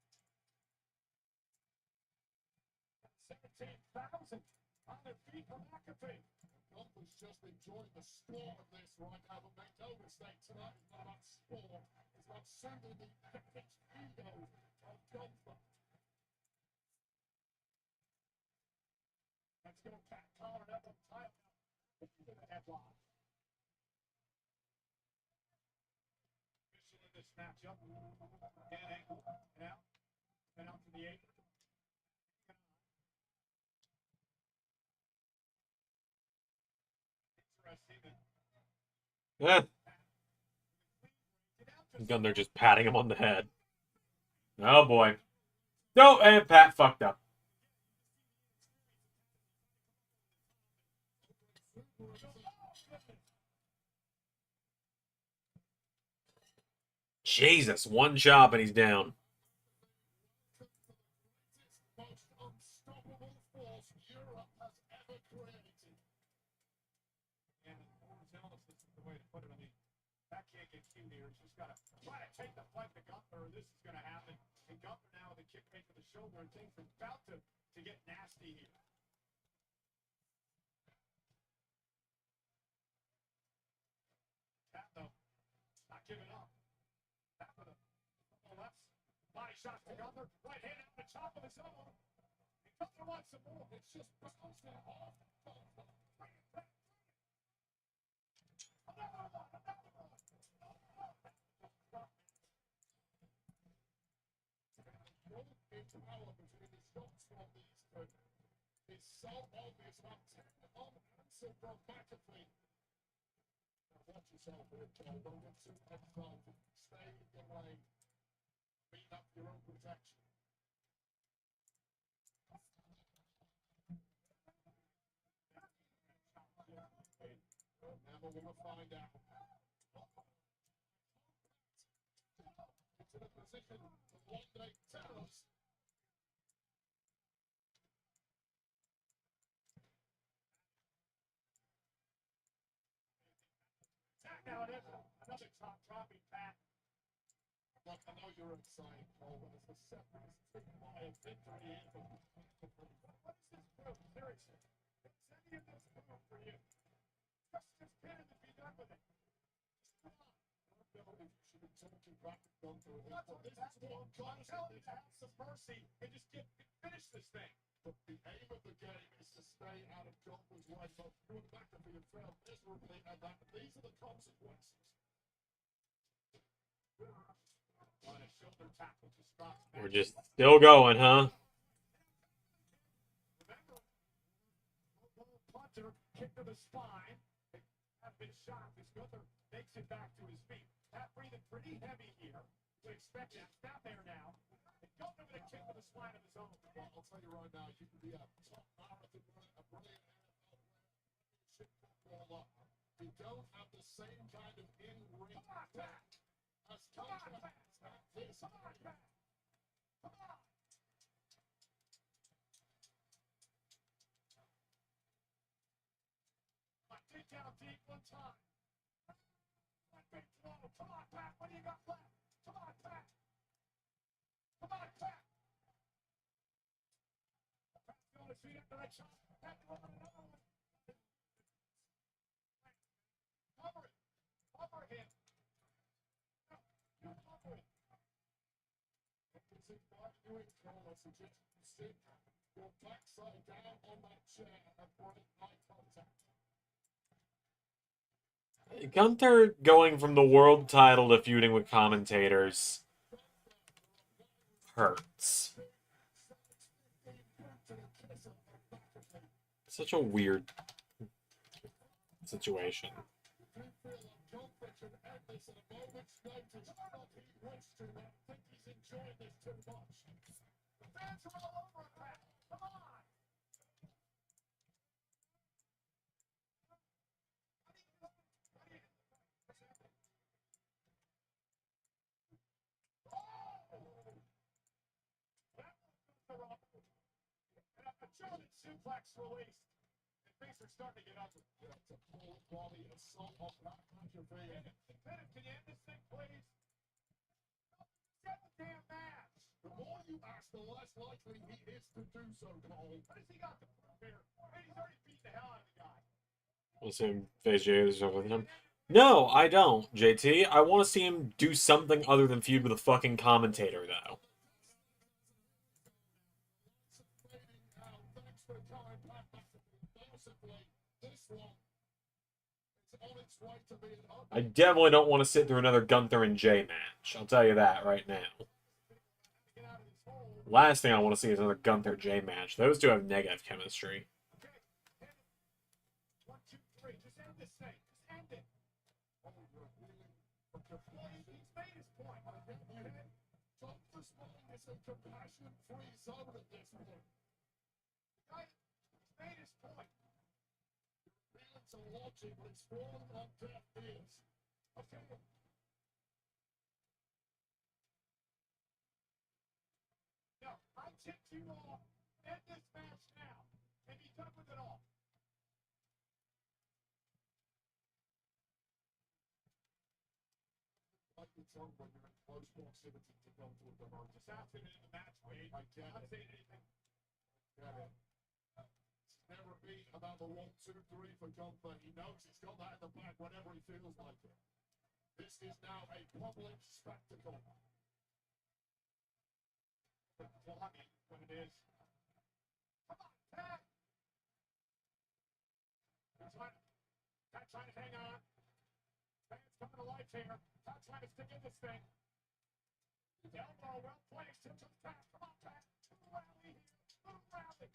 17,000 on their feet for McAfee. Gunther's just enjoying the sport of this right now, but make no mistake, tonight is not about sport. It's about sending the epic ego of Gunther. Let's go, Pat calling up on time. Into the headlock. Official in this matchup. Dan ankle and out. And out to the apron. Interesting. Eh. Gunther just patting him on the head. Oh boy. No, and Pat fucked up. Jesus, one chop and he's down. Most unstoppable force Europe has ever created. And overzealous is the way to put it. I mean, that can't get cute here. She's got to try to take the fight to Gunther, or this is going to happen. And Gunther now with a kick made to the shoulder, and things are about to get nasty here. Pat, though, not giving up. Pat with a left body shot to Gunther. Right hand out the top of his own. And Gunther wants some more. It's just bouncing off. Into power between the shots from these two is so obvious. About 10 unanswered from McAfee. Now watch yourself here, Joel. Don't get too excited. Stay in your lane. Beat up your own protection. Now we're going to find out. Into the position of one day terrors. now it is another top dropping pack. Look, I know you're excited, Cole, but it's a separate by a victory anthem. What is this proof? Seriously. Is any of this proof for you? Just pin it and be done with it. Come on. I don't know if you should be talking about the Gunther. This is what I'm trying to tell you. Have some mercy and just finish this thing. But the aim of the game is to stay out of Gunther's way. So you're back to being failed miserably, and these are the consequences. We're just still going, huh? Punter kick to the spine. Have been shot. This Gunther makes it back to his feet. Half breathing pretty heavy here. We expect that. Not there now. And Gunther with a kick to the spine of his own. Well, I'll tell you right now, you can be a top marathon runner, a brilliant NFL player. Shit fall up. You don't have the same kind of in-ring attack as Gunther has. This come on, Pat. Come on. Dig down deep one time. One big throw. Come on, Pat. What do you got left? Come on, Pat. Come on, Pat. Pat's going to feed it to the shot. Pat throwing another one. Cover it. Cover him. No, you cover it. It's what you call a suggestion. Sit your backside down on that chair and break eye contact. Gunther going from the world title to feuding with commentators hurts. Such a weird situation. German suplex released. And things are starting to get ugly. It's a full body assault on that controversy. Can you end this thing, please? Get the damn match. The more you ask, the less likely he is to do so, Cole. What has he got to prove here? And he's already beat the hell out of the guy. We'll see him face Jay or something with him. No, I don't, JT. I want to see him do something other than feud with a fucking commentator, though. I definitely don't want to sit through another Gunther and Jay match. I'll tell you that right now. Last thing I want to see is another Gunther Jay match. Those two have negative chemistry. One, two, three. Just end this thing. Just end it. Oh, you're really... He's made his point. Don't this morning is a compassion-free zone at this point. He's made his point. Feelings are logic, but it's falling on deaf ears. Okay. No, I tipped you off. End this match now. And be done with it all. Like the tongue when you're in close proximity to go to a diverge. Just after it in the match, Wade. I get it. I'm not saying anything. Get it. It's never been about the 1, 2, 3 for Gunther. He knows he's got that in the back whenever he feels like it. This is now a public spectacle. Well, I mean, when it is. Come on, Pat! Pat trying to hang on. Pat's coming to life here. Pat trying to stick in this thing. His elbow well placed into the Pat. Come on, Pat. Little rally here. Little rally.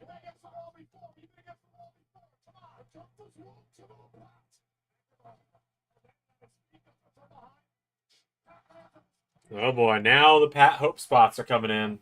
You're going to get some all before. You're going to get some all before. Come on. Gunther's walk to the Pat. Oh boy, now the Pat Hope spots are coming in.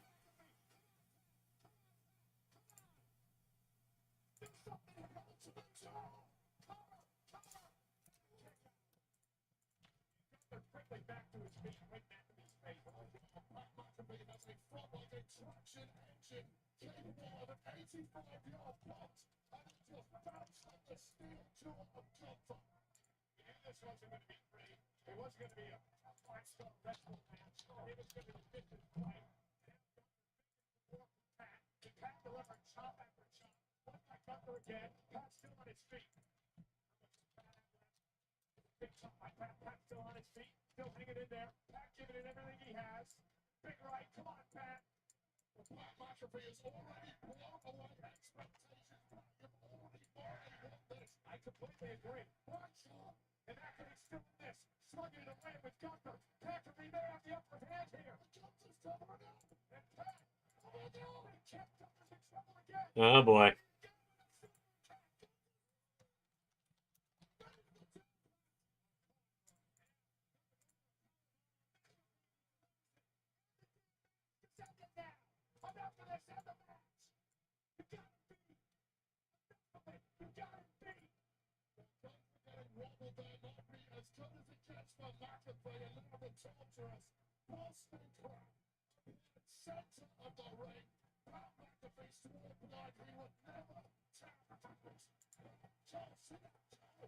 this wasn't going to be pretty. It was going to be a five-star wrestling match. It was going to be vicious fight. Pat delivered chop after chop. One back under again. Pat still on his feet. Big chop by Pat. Pat still on his feet. Still hanging in there. Pat giving it everything he has. Big right. Come on, Pat. The Black Mafia is already blown away expectations. You've already won this. I completely agree. Watch. And after he's still in this, slugging it away with Gunther. Pat could be there at the upper hand here. Gunther's covering up. And Pat, oh no, he can't. Gunther's in trouble again. Oh boy.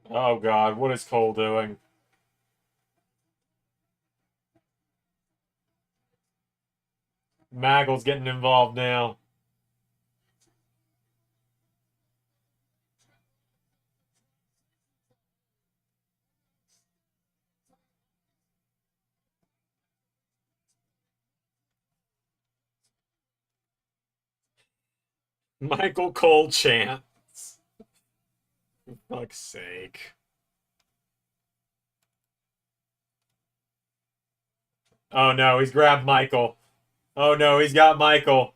Oh god, what is Cole doing? Maggle's getting involved now. Michael Cole chants. For fuck's sake. Oh no, he's grabbed Michael. Oh no, he's got Michael.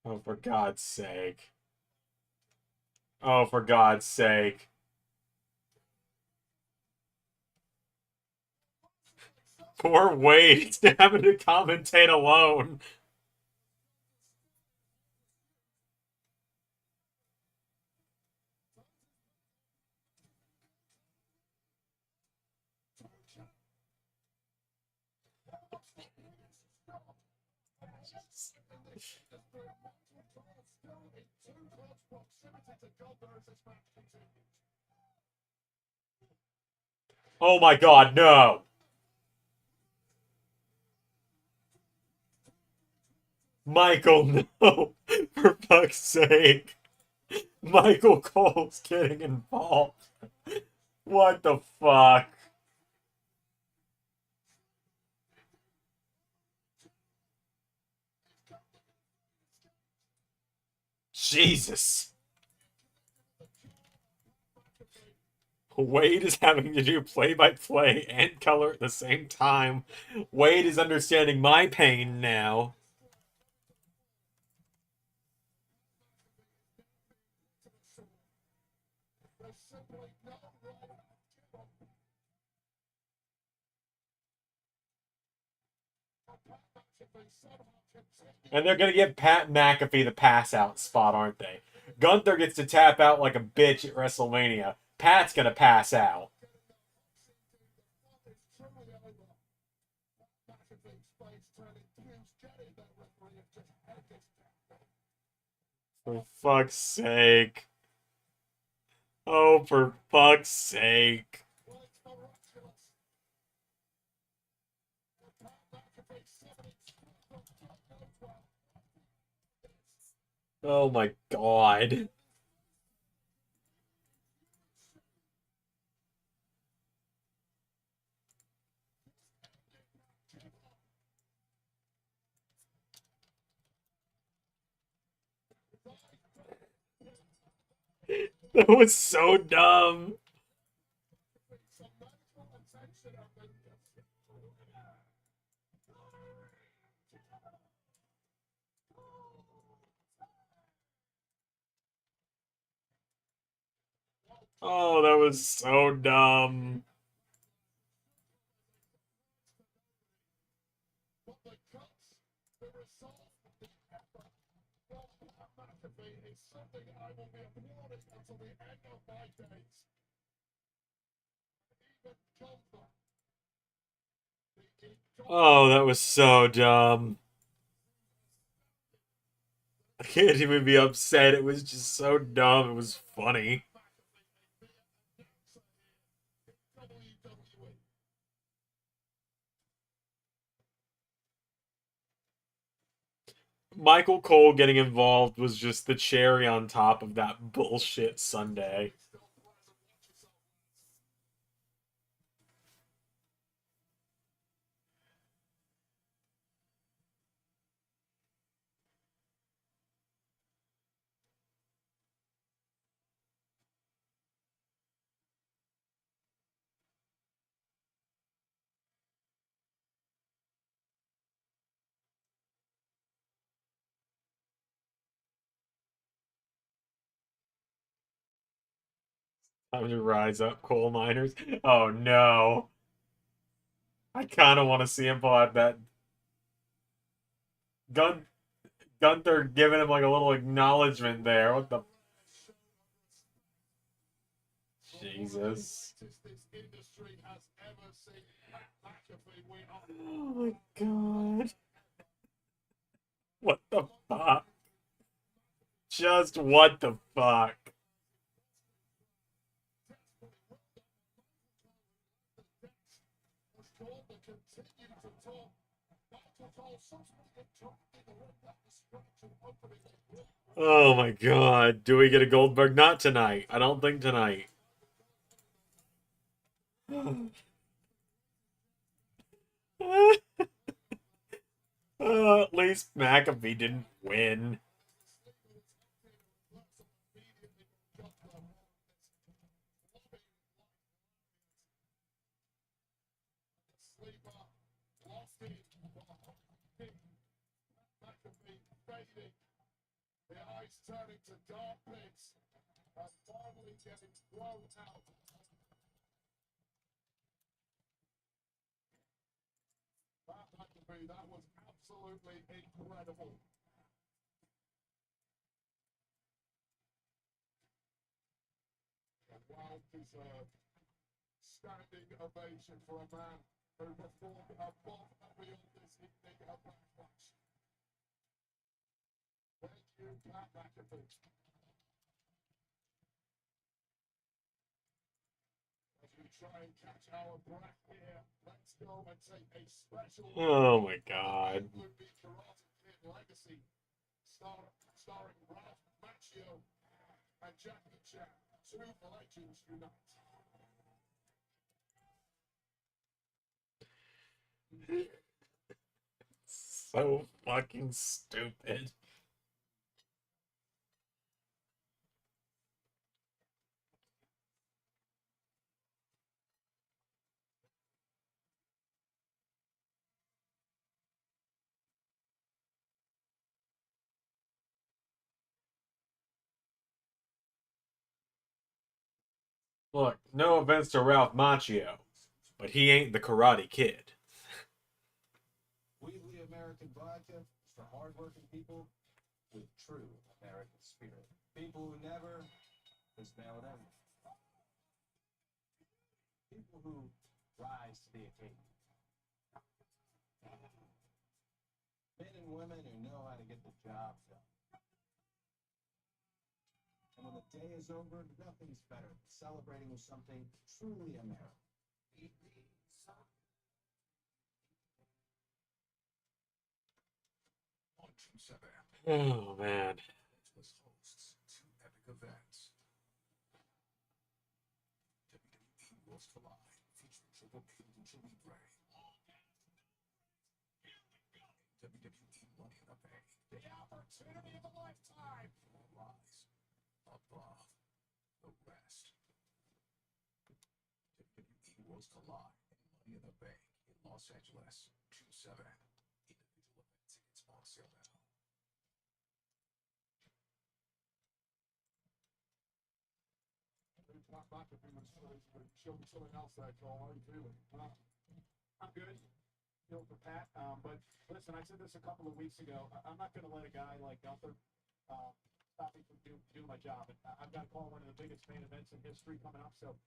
Oh, for God's sake. Oh, for God's sake. Poor Wade, he's having to commentate alone. Oh my god, no! Michael, no! For fuck's sake. Michael Cole's getting involved. What the fuck? Jesus. Wade is having to do play-by-play and color at the same time. Wade is understanding my pain now. And they're going to give Pat McAfee the pass-out spot, aren't they? Gunther gets to tap out like a bitch at WrestleMania. Pat's going to pass out. For fuck's sake. Oh, for fuck's sake. Oh my god. That was so dumb. Oh, that was so dumb. Oh, that was so dumb. I can't even be upset. It was just so dumb. It was funny. Michael Cole getting involved was just the cherry on top of that bullshit Sunday. Time to rise up, coal miners. Oh no. I kind of want to see him pull out that gun. Gunther giving him like a little acknowledgement there. What the Jesus. Oh my god. What the fuck? Just what the fuck? Oh my god. Do we get a Goldberg? Not tonight. I don't think tonight. At least McAfee didn't win. Their eyes turning to dark pits and finally getting thrown out. That was absolutely incredible. A well-deserved standing ovation for a man who performed above and beyond this evening at Backlash. Thank you, Pat McAfee. As we try and catch our breath here, let's go and take a special Oh my god. Karate Kid Legacy, starring Ralph Macchio and Jackie Chan, two legends unite. So fucking stupid. Look, no offense to Ralph Macchio, but he ain't the Karate Kid. Weebly American vodka for hardworking people with true American spirit. People who never just mail it in. People who rise to the occasion. Men and women who know how to get the job done. And when the day is over, nothing's better than celebrating with something truly American. On June 7th, Oh man. Atlas hosts two epic events. WWE Worlds Collide, featuring Triple H and Jimmy Bray. WWE Money in the Bank, the opportunity of a lifetime. Rise above the rest. WWE Worlds Collide and Money in the Bank in Los Angeles, June 7th. Individual event tickets on sale now. Not to be much show me something else that Joel. How are you feeling? I'm good. Feel for Pat. But listen, I said this a couple of weeks ago. I'm not going to let a guy like Gunther stop me from doing my job. And I've got to call one of the biggest main events in history coming up. So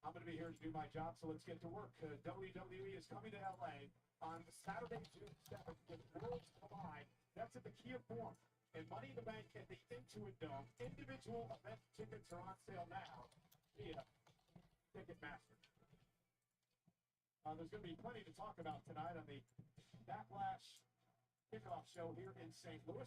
I'm going to be here to do my job, so let's get to work. WWE is coming to LA on Saturday, June 7th, with Worlds Collide. That's at the Kia Forum. And Money in the Bank at the Intuit Dome. Individual event tickets are on sale now via Ticketmaster. There's going to be plenty to talk about tonight on the Backlash kickoff show here in St. Louis.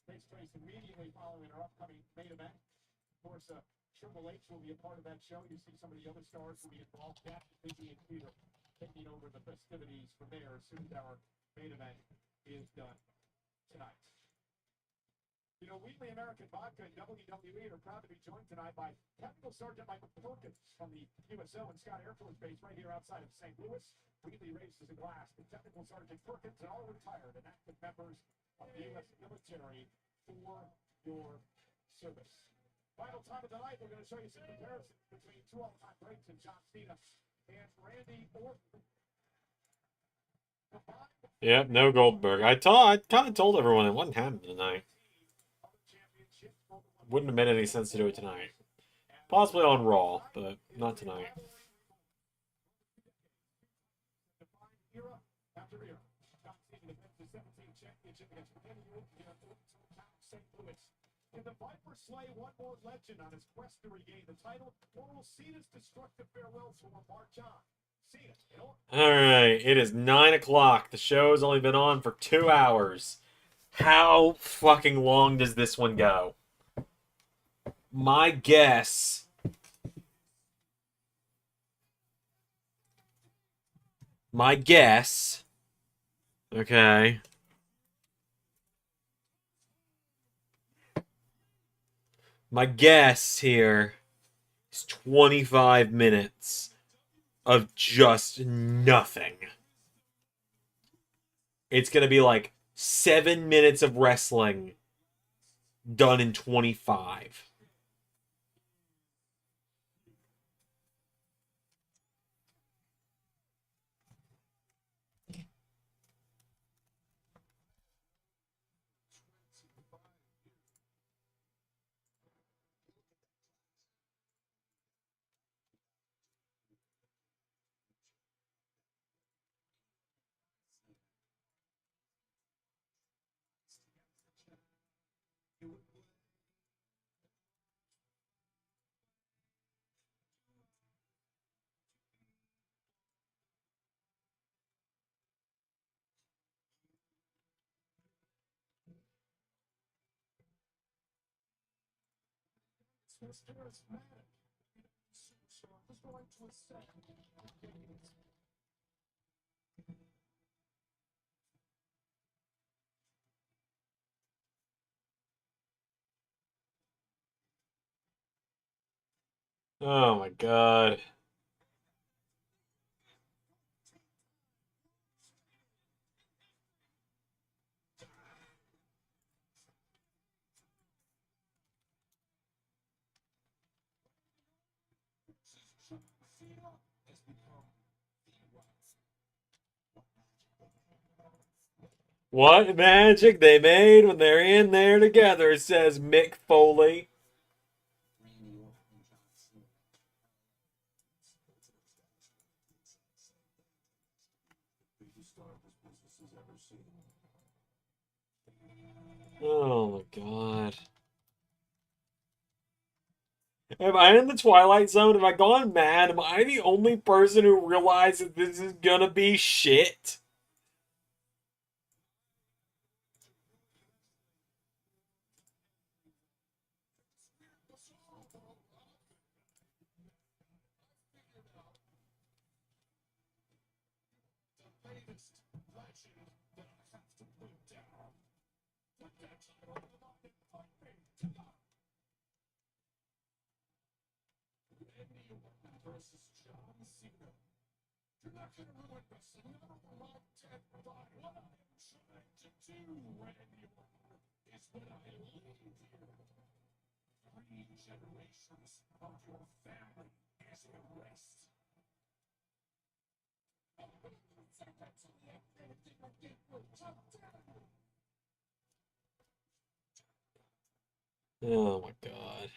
Takes place immediately following our upcoming main event. Of course, Triple H will be a part of that show. You see some of the other stars will be involved. Cat, Busy, and Peter taking over the festivities from there as soon as our main event is done tonight. You know, Wheatley American Vodka and WWE are proud to be joined tonight by Technical Sergeant Michael Perkins from the USO and Scott Air Force Base right here outside of St. Louis. Wheatley raises a glass to Technical Sergeant Perkins and all retired and active members of the U.S. military for your service. Final time of the night, we're going to show you some comparisons between two all-time greats in John Cena and Randy Orton. Yep, no Goldberg. I kind of told everyone it wasn't happening tonight. Wouldn't have made any sense to do it tonight. Possibly on Raw, but not tonight. Can the Viper slay one more legend on his quest to regain the title, or will Cena's destructive farewell tour march on? Alright, it is 9 o'clock. The show's only been on for 2 hours. How fucking long does this one go? My guess... Okay. My guess here is 25 minutes of just nothing. It's going to be like 7 minutes of wrestling done in 25. Oh my god. What magic they made when they're in there together, says Mick Foley. Oh my god. Am I in the Twilight Zone? Have I gone mad? Am I the only person who realizes this is gonna be shit? Oh my god.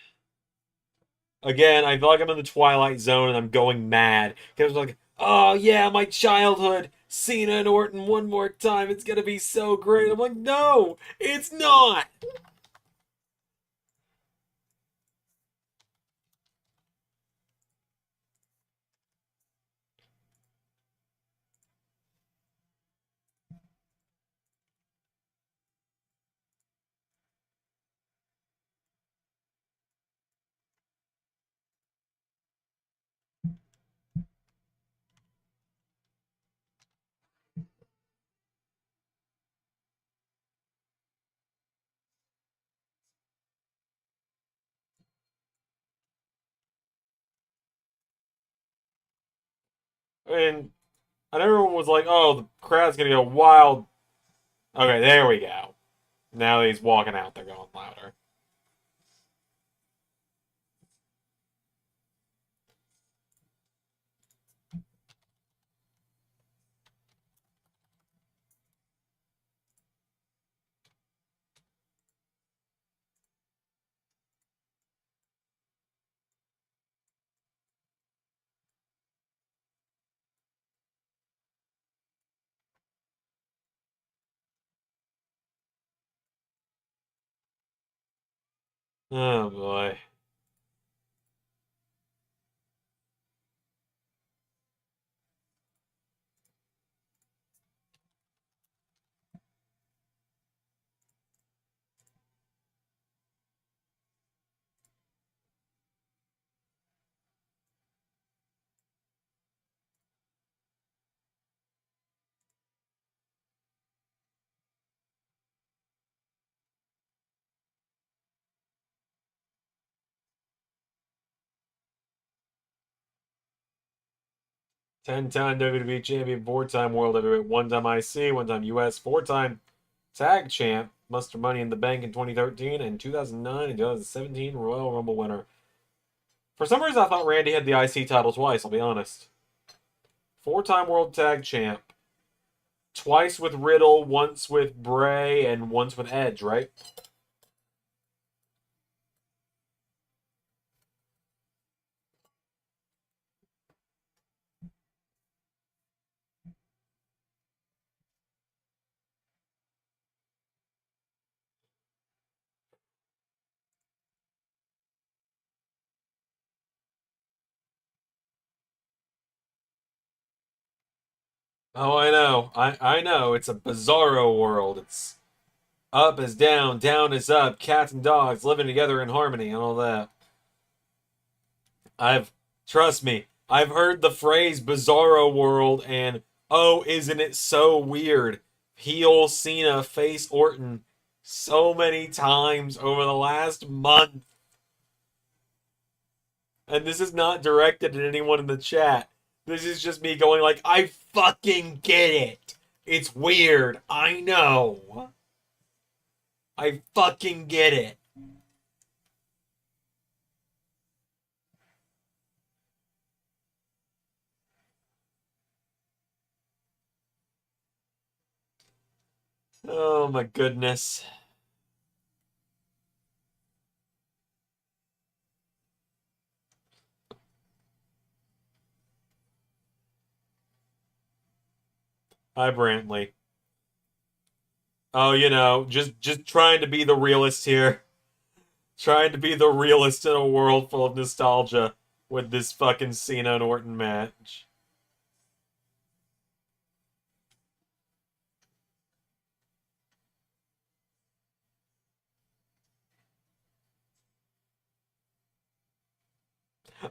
Again, I feel like I'm in the Twilight Zone and I'm going mad. Because like, oh yeah, my childhood, Cena and Orton one more time. It's gonna be so great. I'm like, no, it's not. And everyone was like, oh, the crowd's gonna go wild. Okay, there we go. Now he's walking out, they're going louder. Oh boy. Ten-time WWE champion, four-time world heavyweight, one-time IC, one-time US, four-time tag champ, Muster Money in the Bank in 2013, and 2009 and 2017 Royal Rumble winner. For some reason, I thought Randy had the IC title twice, I'll be honest. Four-time world tag champ. Twice with Riddle, once with Bray, and once with Edge, right? Oh, I know. I know. It's a bizarro world. It's up is down, down is up, cats and dogs living together in harmony and all that. I've trust me, I've heard the phrase bizarro world and oh, isn't it so weird? Heel Cena face Orton so many times over the last month. And this is not directed at anyone in the chat. This is just me going like, I fucking get it. It's weird. I know. I fucking get it. Oh my goodness. Hi, Brantley. Oh, just trying to be the realist here. Trying to be the realist in a world full of nostalgia with this fucking Cena and Orton match.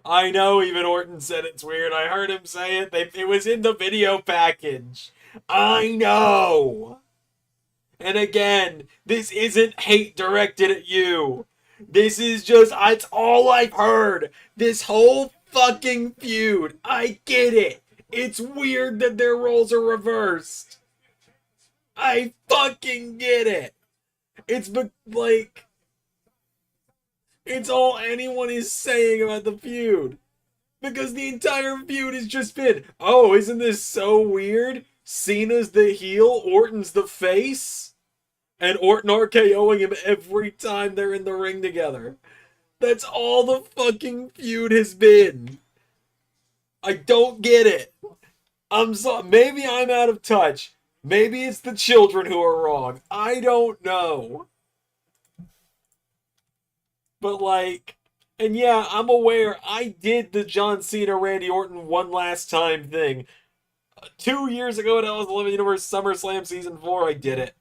I know even Orton said it's weird. I heard him say it. It was in the video package. I know. And again, this isn't hate directed at you. This is just, it's all I've heard. This whole fucking feud. I get it. It's weird that their roles are reversed. I fucking get it. It's like, it's all anyone is saying about the feud. Because the entire feud has just been, oh, isn't this so weird? Cena's the heel, Orton's the face, and Orton RKOing him every time they're in the ring together. That's all the fucking feud has been. I don't get it. I'm so maybe I'm out of touch. Maybe it's the children who are wrong. I don't know. But like, and yeah, I'm aware I did the John Cena Randy Orton one last time thing. 2 years ago at LS11 Universe SummerSlam Season 4, I did it.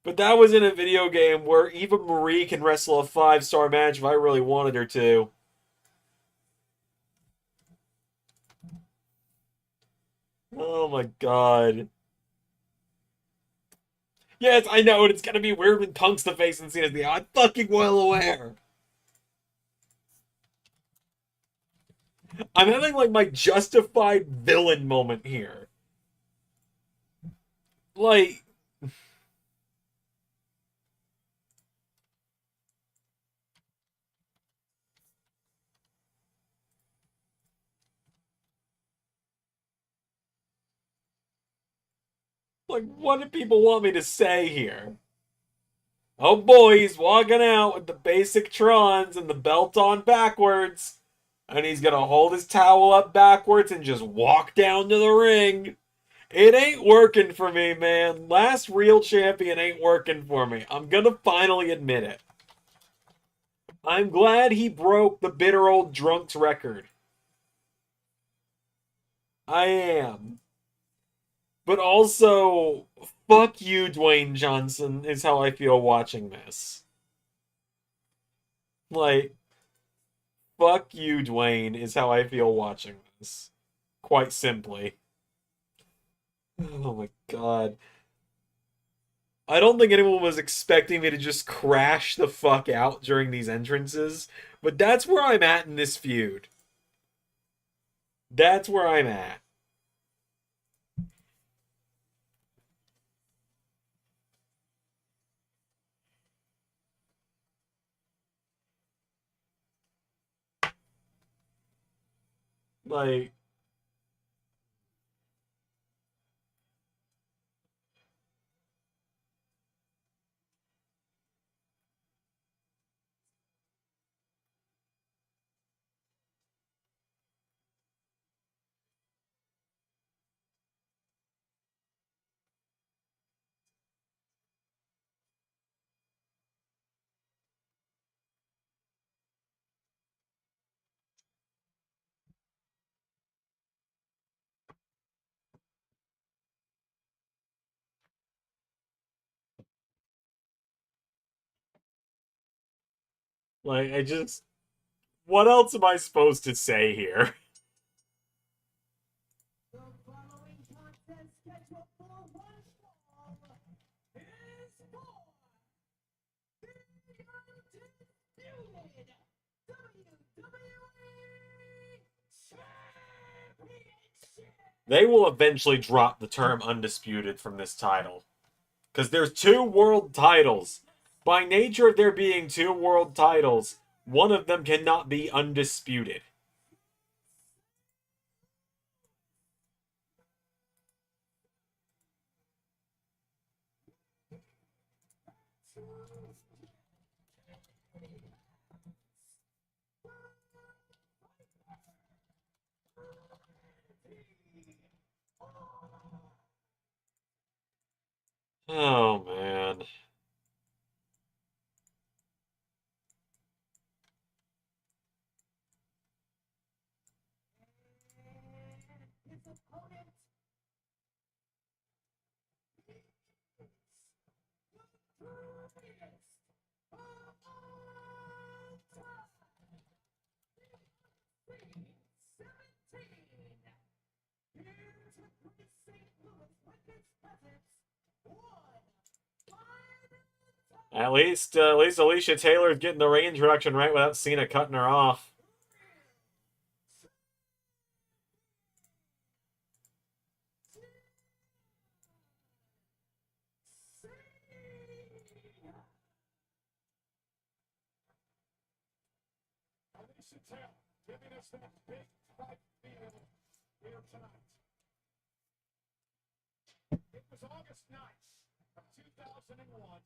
But that was in a video game where Eva Marie can wrestle a 5-star match if I really wanted her to. Oh my god. Yes, I know, and it's gonna be weird when Punk's the face and Cena's the I'm fucking well aware. I'm having like my justified villain moment here. Like, what do people want me to say here? Oh boy, he's walking out with the basic trons and the belt on backwards. And he's gonna hold his towel up backwards and just walk down to the ring. It ain't working for me, man. Last real champion ain't working for me. I'm gonna finally admit it. I'm glad he broke the bitter old drunk's record. I am. But also, fuck you, Dwayne Johnson, is how I feel watching this. Like, fuck you, Dwayne, is how I feel watching this. Quite simply. Oh my god. I don't think anyone was expecting me to just crash the fuck out during these entrances, but that's where I'm at in this feud. That's where I'm at. Like, I just. What else am I supposed to say here? The following contest scheduled for one fall is for the undisputed WWE Championship. They will eventually drop the term undisputed from this title. Because there's 2 world titles. By nature of there being 2 world titles, one of them cannot be undisputed. Oh, man. His opponent is the greatest of all time. 17 here to grace St. Louis with his presence. One final At least Alicia Taylor's getting the ring introduction right without Cena cutting her off. Alicia Taylor giving us that big fight feel here tonight. It was August 9th of 2001.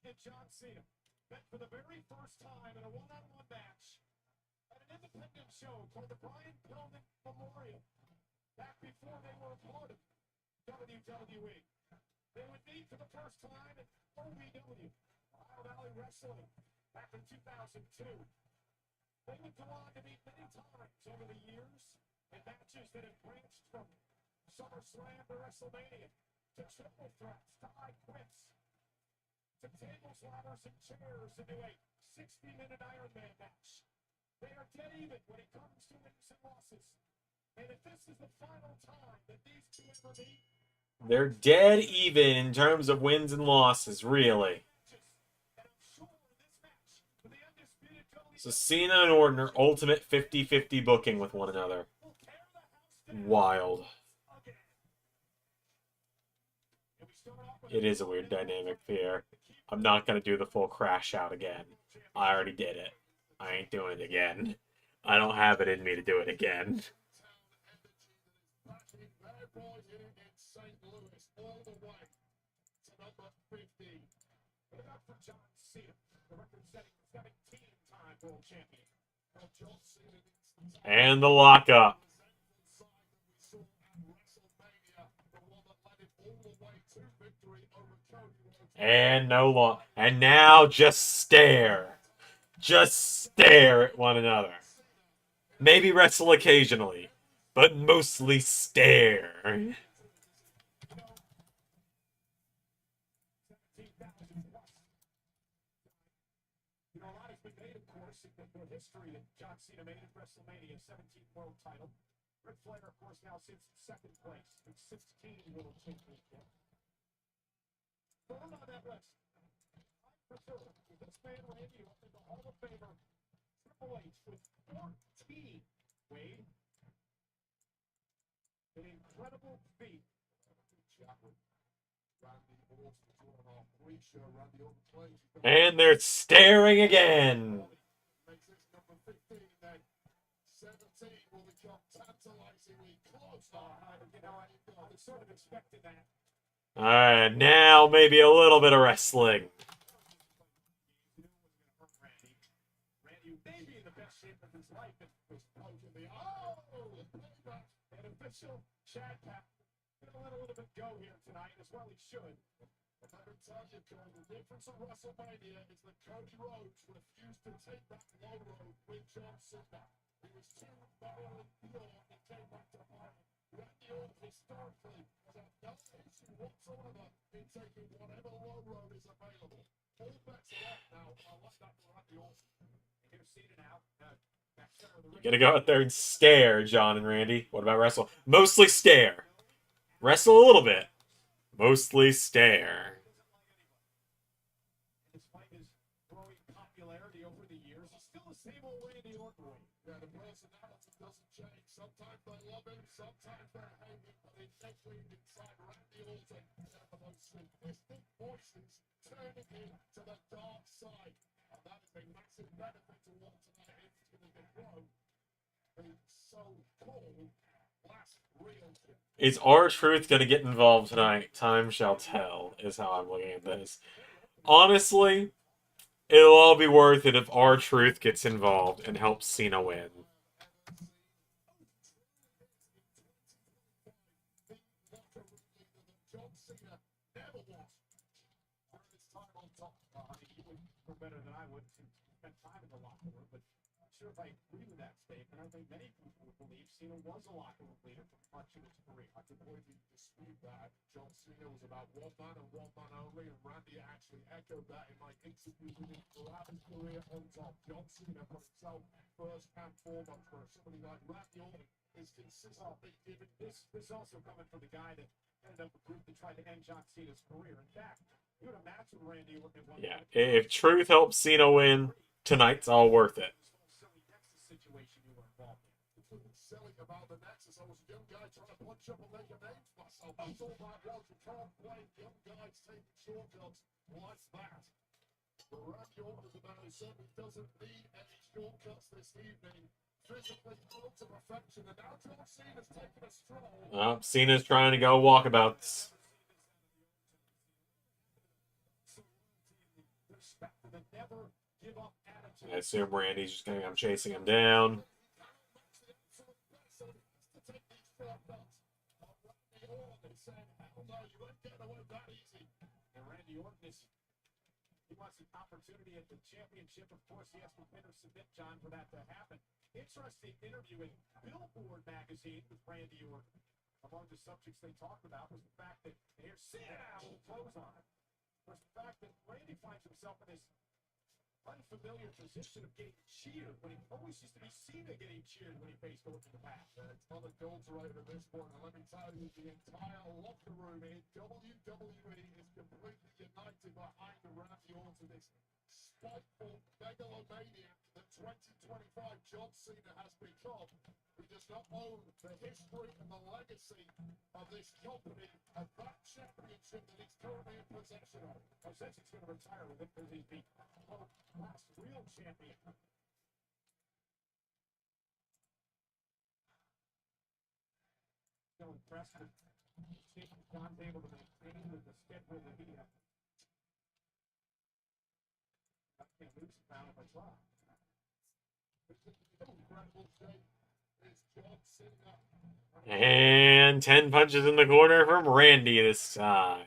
And John Cena met for the very first time in a one-on-one match at an independent show called the Brian Pillman Memorial, back before they were a part of WWE. They would meet for the first time at OVW, Ohio Valley Wrestling, back in 2002. They would go on to meet many times over the years in matches that have branched from SummerSlam to WrestleMania, to triple threats, to high quits, to tables, ladders, and chairs into a 60-minute Iron Man match. They are dead even when it comes to wins and losses. And if this is the final time that these two ever meet, They're dead even in terms of wins and losses, really. and I'm sure this match for the undisputed Cody So Cena and Orton are ultimate 50-50 booking with one another. will tear the house down Wild. again. And we start off with It is a weird dynamic here. I'm not going to do the full crash out again. I already did it. I ain't doing it again. I don't have it in me to do it again. Bad boy here in St. Louis, all the way to number 15. What about for John Cena, the record-setting 17-time world champion? Now, John Cena needs to take And the lockup. the side that we saw at WrestleMania, the one that led him all the way to victory over Cody Rhodes. And no long. And now just stare. Just stare at one another. Maybe wrestle occasionally, but mostly stare. 17,000 plus. You know, a lot has been made, of course, in the history that John Cena made at WrestleMania, 17th world title. Ric Flair, of course, now sits in second place with 16 world championships. Third on that list, I prefer this man Randy Orton, the Hall of Famer, Triple H, with 14. Wade, an incredible feat. Randy Orton, 2.5 weeks ago, Randy Orton claims he's got And they're staring again. makes this number 15, then 17 will become tantalizingly close. You know, I was sort of expecting that. Alright, now maybe a little bit of wrestling. Randy, who may be in the best shape of his life, and was poking the an official Chad Pat. Gonna let a little bit go here tonight, as well he should. And let me tell you, Cole, the difference of WrestleMania is that Cody Rhodes refused to take that low road with John Cena. He was too morally pure and came back to hide. Randy Orton historically has had no issue whatsoever in taking whatever low road is available. All bets are off now, and I like that for Randy Orton. And here's Cena now. Back center of the ring. You're gonna go out there and stare, John and Randy. What about wrestle? Mostly stare. Wrestle a little bit. Mostly stare. Despite his growing popularity over the years, he's still the same old Randy Orton. Yeah, the personality doesn't change. Sometimes they love him, sometimes they hate him, but eventually inside Randy Orton, there are the most sadistic voices turning him to the dark side. And that is a massive benefit to what tonight is going to grow. The so-called last real ship. Is R-Truth gonna get involved tonight? Time shall tell, is how I'm looking at this. Honestly, it'll all be worth it if R-Truth gets involved and helps Cena win. John Cena never was during his time on top. I mean, you would know better than I would to spend time in the locker room, but I'm sure if I agree with that statement, I think many people would believe Cena was a locker room leader for much of his career. I completely dispute that. John Cena was about one man and one man only, and Randy actually echoed that in my interview with him throughout his career on top. John Cena put himself first and foremost, where somebody like Randy Orton is consistently giving This also coming from the guy that ended up a group that tried to end John Cena's career. In fact, you would have matched with Randy Orton at one Yeah, point. if Truth helps Cena win, tonight's all worth it. Silly Nexus situation you were involved in. Something silly about the Nexus. I was a young guy trying to punch up and make a name for myself. That's all that was. You can't blame young guys taking shortcuts like that. But Randy Orton is a man who certainly doesn't need any shortcuts this evening. Physically close to perfection. And now John Cena's taking a stroll. Cena's trying to go walkabouts. respect the never give up attitude. I assume Randy's just going to come chasing him down. Randy Orton he wants an opportunity at the championship. Of course, he has to win or submit, John, for that to happen. Interesting interview in Billboard magazine with Randy Orton. Among the subjects they talked about was the fact that here's Cena with clothes on it. Was the fact that Randy finds himself in this unfamiliar position of getting cheered when he always used to be Cena getting cheered when he faced Orton in the past. It's unadulterated at this point, and let me tell you, the entire locker room in WWE is completely united behind the Randy Orton, this spiteful megalomaniac that 2025 John Cena has become. He does not own the history and the legacy of this company, of that championship that he's currently in possession of. I sense he's going to retire with it because he's the last real champion. So impressed with John's able to maintain with the schedule that he has. I can't lose the pound if I try. Incredible shape is John Cena. And 10 punches in the corner from Randy this time.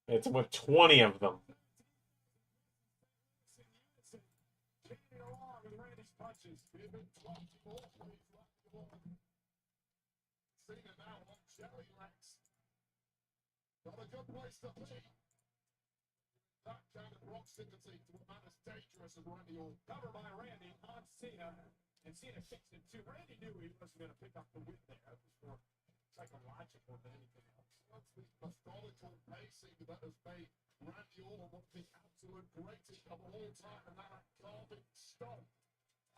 It's with 20 of them. Getting along with Randy's punches. Give it 20 more, please. Cena now on jelly legs. Not a good place to be. That kind of proximity to a man as dangerous as Randy Orton. Cover by Randy on Cena. And Cena kicks it too. Randy knew he wasn't going to pick up the win there. It was more psychological than anything else. That's the methodical pacing that has made Randy Orton one of the absolute greatest of all time, and that can't stop.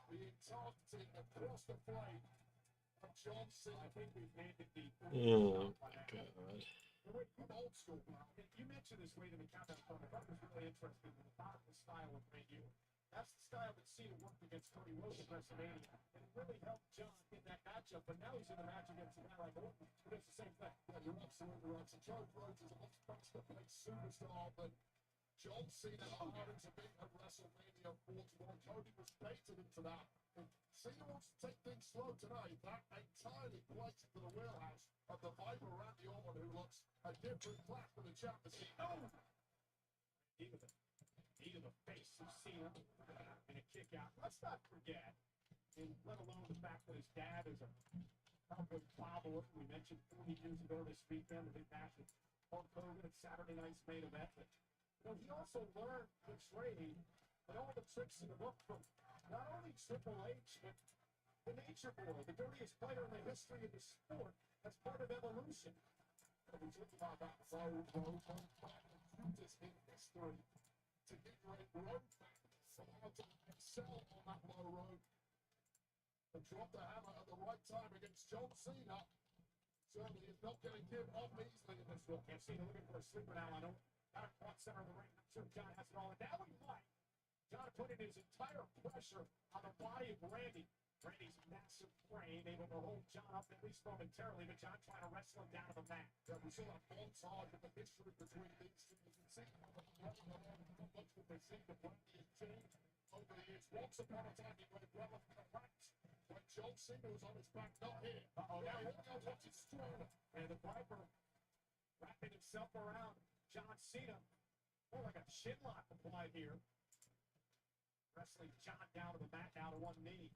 The intensity across the frame of John Cena. I think we've made it the Oh, my God. We're old school now. You mentioned this late in the countdown program. I thought it was really interesting. The methodical style of Randy Orton. That's the style that Cena worked against Cody Rhodes at WrestleMania. And it really helped John in that matchup. But now he's in the match against a guy like Orton who does the same thing. Yeah, you're absolutely right. So Joe Rhodes is a much faster-paced superstar than John Cena allowed to be at WrestleMania 41. Cody was baited into that. And Cena wants to take things slow tonight. That entirely plays into the wheelhouse of the Viper Randy Orton, who looks a different class for the championship. Oh! Knee to the face of Cena and a kick out. Let's not forget, and let alone the fact that his dad is a cowboy cowboy. We mentioned 40 years ago this weekend, the big match with Hulk Hogan at Saturday night's main event. But, he also learned the trade and all the tricks in the book from not only Triple H, but the Nature Boy, the dirtiest player in the history of the sport, as part of evolution. And we talk about that low road, this in history to give great road for how to excel on that low road and drop the hammer at the right time against John Cena. Certainly is not going to give up easily in this one. Can't see looking for a sleeper now. I know back front center of the ring. I'm sure John has it all. And now he might. John putting his entire pressure on the body of Randy. Randy's massive frame able to hold John up at least momentarily, but John trying to wrestle him down to the mat. Yeah, we saw that montage of the history between these two. You can see how much that they see the Randy has changed over the years. Once upon a time, he went well up in the ranks when John Cena was on his back, not here. Uh-oh, now here goes what's his stronger. And the Viper wrapping himself around John Cena. More like a chin lock applied here. Wrestling John down to the mat, now to one knee.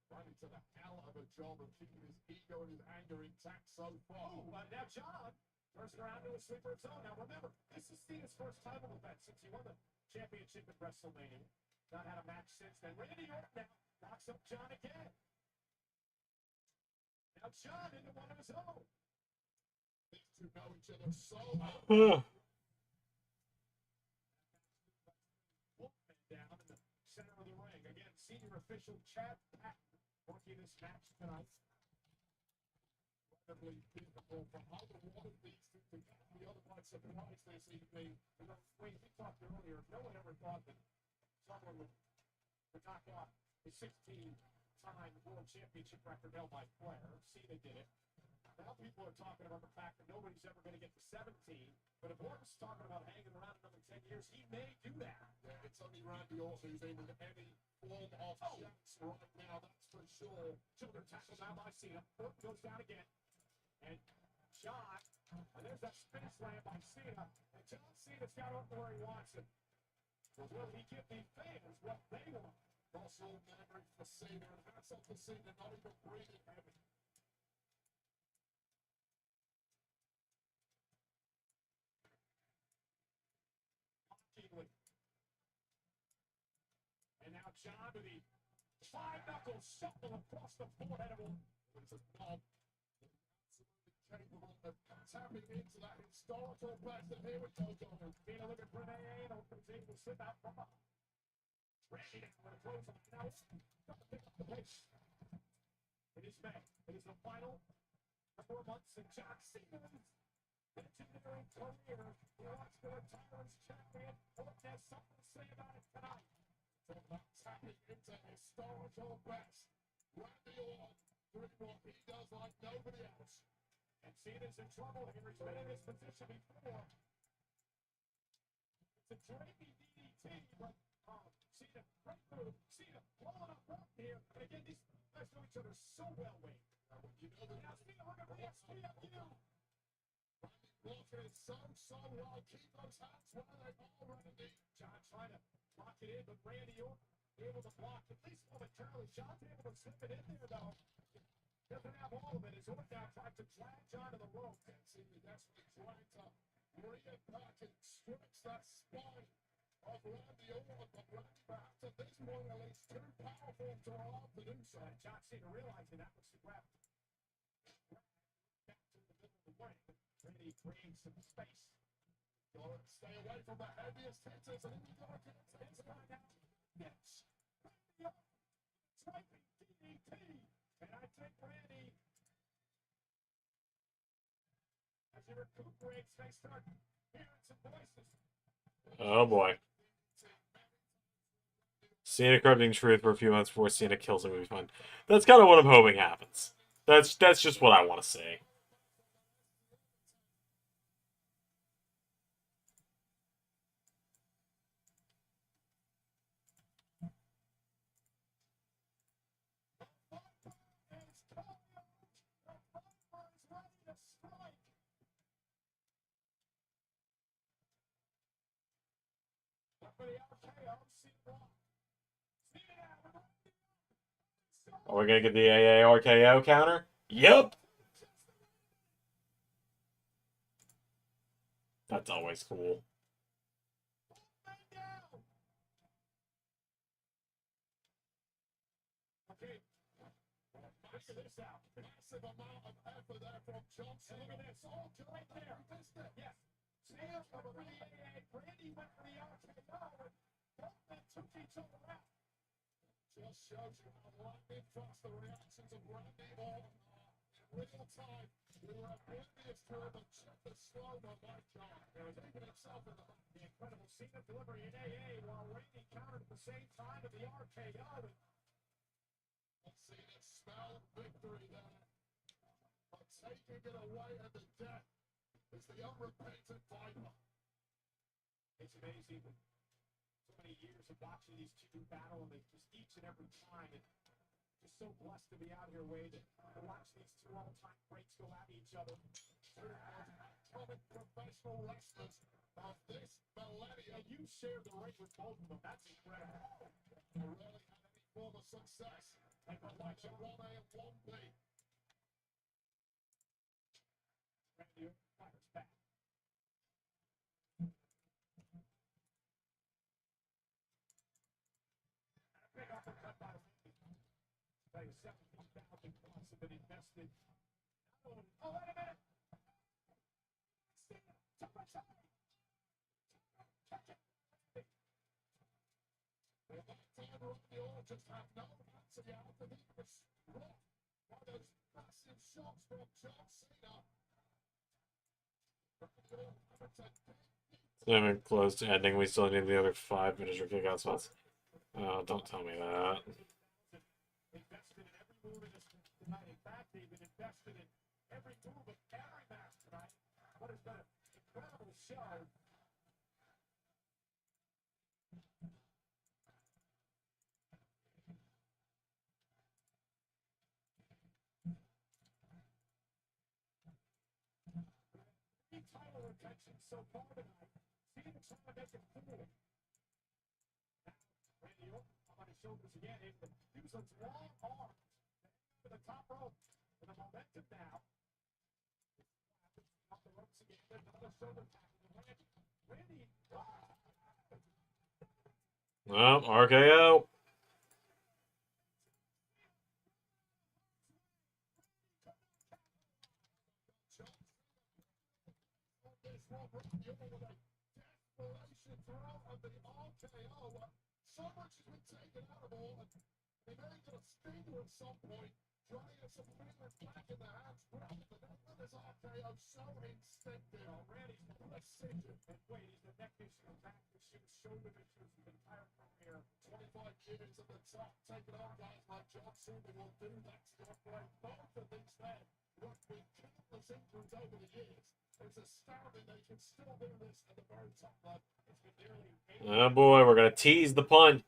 Running to the hell of a job of keeping his ego and his anger intact so far. Oh, now John turns around to a sleeper of his own. Now remember, this is Cena's first title event since he won the championship at WrestleMania. Not had a match since then. Randy Orton now knocks up John again. Now John into one of his own. These two know each other so well. Down in the center of the ring. Again, senior official Chad Patton working this match tonight. Incredibly difficult for either one of these two to get the other by surprise this evening. Wayne, we talked earlier, no one ever thought that struggling to knock off the 16-time World Championship record held by Flair. Cena did it. Now people are talking about the fact that nobody's ever going to get to 17. But if Orton's talking about hanging around another 10 years, he may do that. Yeah, it's only Randy Orton who's in any form of chance right now, that's for sure. Shoulder tackle now by Cena. Orton goes down again. And John, and there's that spin slam by Cena. And John Cena's got Orton where he wants him. But will he give the fans what they want? Muscle memory for Cena, and hats off to Cena, not even breathing heavy. And now John with the five-knuckle shuffle across the forehead of Orton. It's a knob. Capable of tapping into that historical best, and here we go, Donald. Being a little bit Renee and Orton's able to slip out from behind. Randy down with a close on. Now Orton got to pick up the pace. It is May. It is the final 4 months in John Cena's legendary career. He wants to retire as champion. Orton has something to say about it tonight. Talk about tapping into historical best. Randy Orton doing what he does like nobody else. And Cena's in trouble here. He's been in this position before. It's a drapey DDT, but Cena right through. Cena blowing up Orton here. And again, these guys know each other so well, Wayne. You know that Now Cena, look at this. PLU. blocking it so well. Keep those hands where they are, Randy. John trying to lock it in, but Randy Orton able to block at least momentarily. John's able to slip it in there, though. Doesn't have all of it. As Orton now tries to drag John to the rope. Cena desperately trying to bring it back and stretch that spine of Randy Orton, but Randy, perhaps at this point, at least too powerful to allow to do so. John Cena realizing that was the grab. Back to the middle of the ring. Randy creates some space. Gotta stay away from the heaviest hitters, and you gotta get to his Right now, yes. Randy Orton, swiping DDT. And I think Randy, as he recuperates, they start hearing some voices. Oh boy. Cena corrupting truth for a few months before Cena kills him would be fun. That's kind of what I'm hoping happens. That's just what I want to see. Are we gonna get the AA RKO counter? Yep. That's always cool. Okay. Figure this out. massive amount of effort there from Johnson. Look at this. Oh, right there. Yes. Cena went for the AA. Randy went for the RKO. And both men took each other out. Just shows you how lightning fast the reactions of Randy Orton are in real time. We were oblivious to it, but check the slow-mo by John. Taking himself in the incredible Cena delivery in AA while Randy countered at the same time with the RKO. Cena smelled victory there. But taking it away at the death is the unrepentant Viper. It's amazing. So many years of watching these two battle, and they just each and every time. And just so blessed to be out here, Wade, to watch these two all-time greats go at each other. Common professional wrestlers of this millennium. And you shared the ring with both of them. That's incredible. They rarely had any form of success. And but watch Like out. 1A and 1B. Randy fires back. Big uppercut by Randy. Tell you, 17,000 plus have been invested. Oh, wait a minute. Cena, too much time. Catch it. Well, that time Randy Orton just had no answer yet after he was rocked by those massive shots from John Cena. Randy Orton having to Even close to ending. We still need the other 5 finisher kickout spots. Oh, don't tell me that. Invested in every move in this tonight. In fact, they've been invested in every move of every match tonight. What has been an incredible show. Title retention so far tonight. See him trying to make it cool. Randy Orton on his shoulders again, able to use those long arms to the top rope. And the momentum now. Off the ropes again. There's another shoulder tackle to Randy. Randy. Well, RKO. So much has been taken out of all, and they may get a stinger at some point. Johnny has some fingers back in the hands, grabbing the neck with his RKO so instinctive. Randy's precision. And wait, he's the neck issue, back issue, shoulder issues, the entire career. 25 years at the top, taking on guys like John Cena will do that stuff right. Both of these men worked with countless injuries over the years. It's astounding they can still do this at the very top level. It's been nearly Oh boy, we're gonna tease the punt.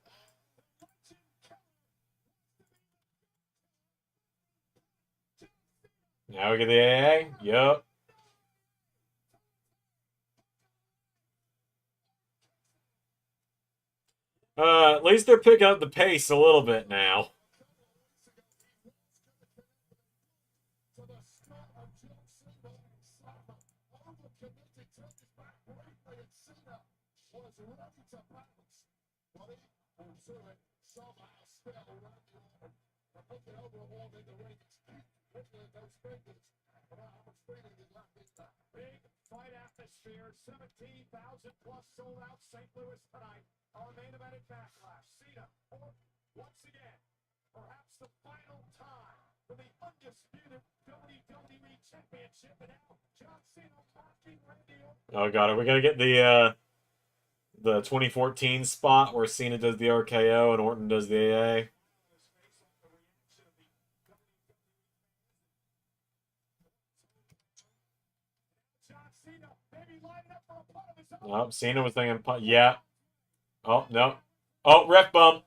Now we get the AA. Yup. At least they're picking up the pace a little bit now. So the start of John Cena overcommitted, turned his back briefly, and Cena was ready to bounce. But he pulled through it, somehow still around the order. But looking overall in the ring, it's keep wiggling those fingers. About how much freedom is left in that. big fight atmosphere. 17,000 plus sold out St. Louis tonight. Our main event at Backlash. Cena, or once again, perhaps the final time for the undisputed WWE Championship. And now, John Cena mocking Randy Orton. Oh god, are we gonna get the 2014 spot where Cena does the RKO and Orton does the AA? John Cena, maybe lining up for a punt of his own. Oh, Cena was thinking punt. Yeah. Oh no. Oh, ref bump.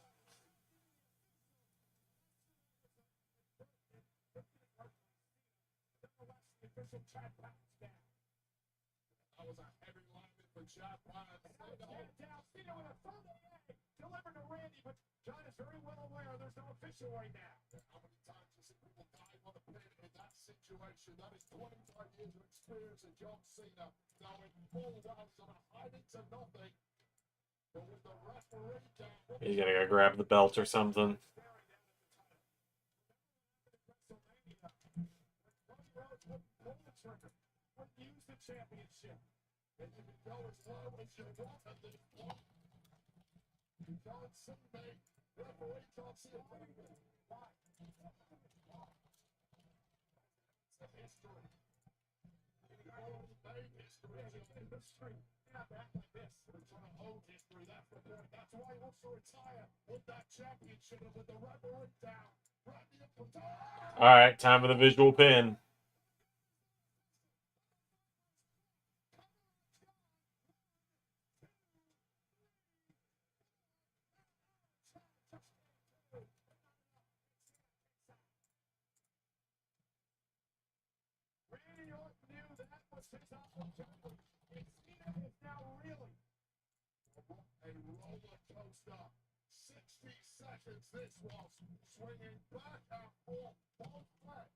That was a heavy lineman for Chad Bryant. Down, Cena with a third leg delivered to Randy, but John is very well aware there's no official right now. How many times you see people dive on a pin in that situation? That is 25 years of experience in John Cena, knowing full well he's on a hiding to nothing. But with the referee down, He's gonna go grab the belt or something. Would use the championship. and you can go as low as you want at this point. You can't see me. Referee can't see a thing. Why? It's a history. Made history. History. Not back like this. We're trying to hold history. That's the point. That's why he wants to retire with that championship and with the referee down. Randy Orton. All right, time for the visual pin. Randy Orton knew that was his opportunity. And Cena is now reeling. A roller coaster. 60 seconds this was. Swinging back and forth. Both men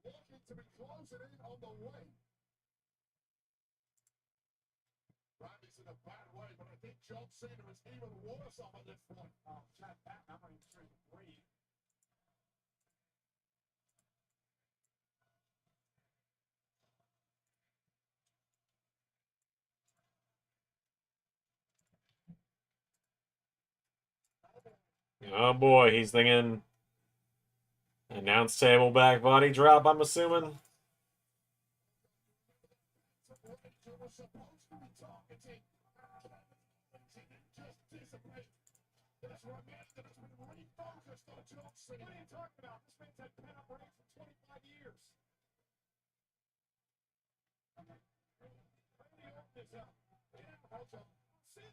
looking to be closing in on the win. Randy's in a bad way, but I think John Cena is even worse off at this point. Oh, Chad Patton, I'm not even sure he can breathe. Oh boy, he's thinking announce table back body drop, I'm assuming. Rachel was supposed to be targeting. Just dissipate. This remains focused on John Cena. What are you talking about? This man's had pent-up rage for 25 years. Randy Orton is up.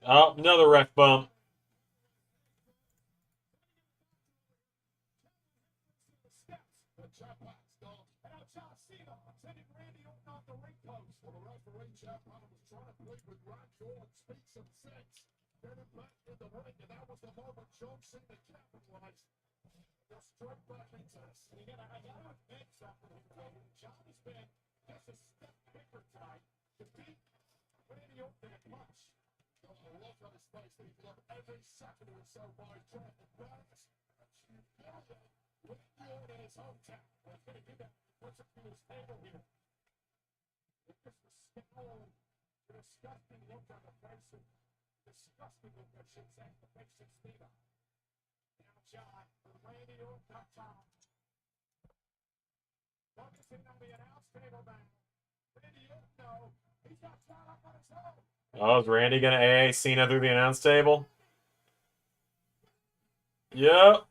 Oh, another ref bump. And now John Cena sending Randy Orton off the ring post. Well, the referee, Jeff Hunter, was trying to plead with Randall and speak some sense. Get him back in the ring, and that was the moment John Cena capitalized. Just straight back into this. And again, I gotta admit something here. John has been just a step bigger tonight to beat Randy Orton in a punch. The look on his face that he's loved every second or so by John. The balance. You know that. Randy Orton in his hometown. He's going to do that. Puts it to his table here. Look at the scowl. The disgusting look on the face. Disgusting look, I should say. The face of Cena. Now John, Randy Orton up top. Focusing on the announce table now. Randy Orton, though, he's got John up on his own. Oh, is Randy gonna AA Cena through the announce table? Yep.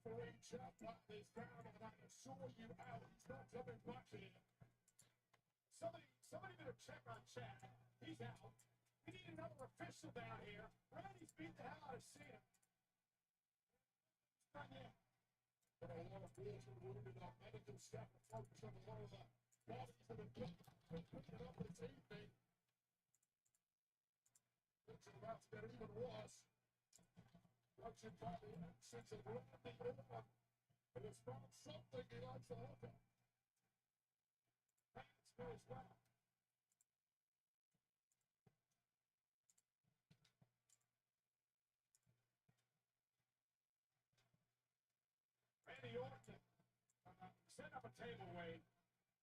Referee Jeff Hunter is down, and I assure you, Al, he's not coming back here. Somebody better check on Chad. He's out. We need another official down here. Randy's beat the hell out of Cena. Not yet. But a lot of balls were wounded on medical staff to focus on one of the bodies of the gun. They're picking it up this evening. It's about to get even worse. Watching by the absence of Randy Orton. It has found something he likes to look at. That's goes well. Randy Orton setting up a table, Wade.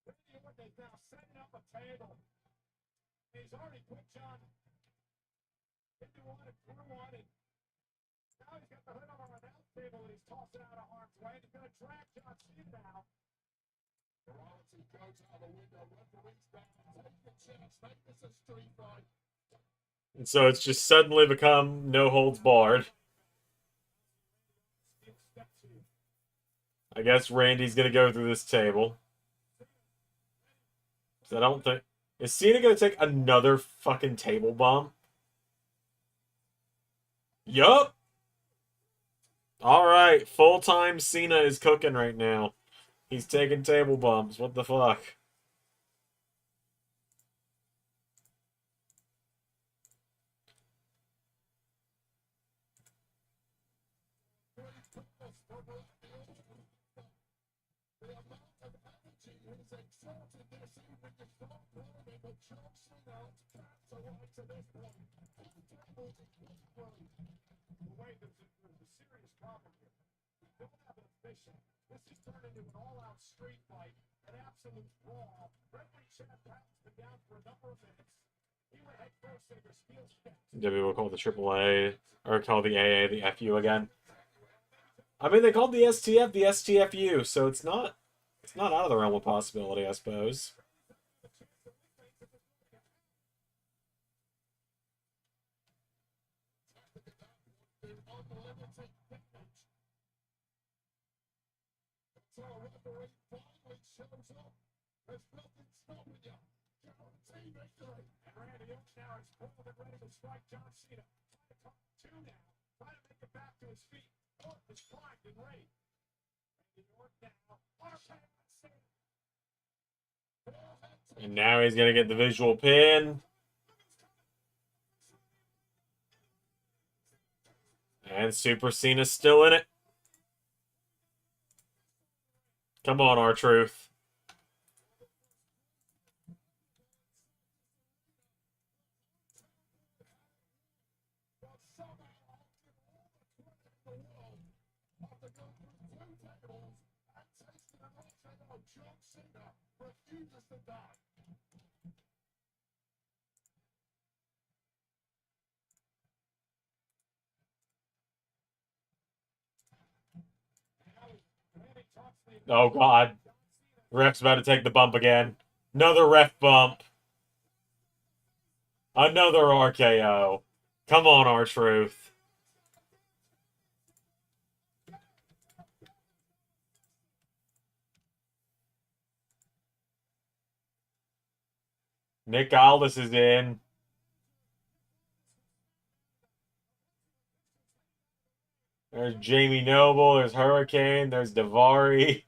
Randy Orton is now setting up a table. He's already put John into one and through one, and now he's got the hood on the announce table, and he's tossing out of harm's way. He's going to drag John Cena now. Morality goes out the window. Referee's down. Take the chance. Make this a street fight. And so it's just suddenly become no holds barred. I guess Randy's gonna go through this table. So I don't think... Is Cena gonna take another fucking table bump? Yup! Alright, full-time Cena is cooking right now. He's taking table bumps. What the fuck? Wait, there's a serious problem here. We don't have an official. This has turned into an all-out street fight, an absolute brawl. Referee Chad Patton's been down for a number of minutes. He went head first into the steel steps. Maybe we'll call the AAA, or call the AA the FU again. I mean, they called the STF the STFU, so it's not out of the realm of possibility, I suppose. So a referee finally shows up. There's nothing stopping you. Guarantee victory. And Randy Orton now is cold and ready to strike John Cena. Trying to come to now. Trying to make it back to his feet. Orton is primed and ready. Randy Orton now. RKO Cena. And now he's gonna get the visual pin. And Super Cena's still in it. Come on, R-Truth. But somehow, all the world have to go through 2 tables and taste an RKO. John Cena refuses to die. Oh, God. Ref's about to take the bump again. Another ref bump. Another RKO. Come on, R-Truth. Nick Aldis is in. There's Jamie Noble. There's Hurricane. There's Daivari.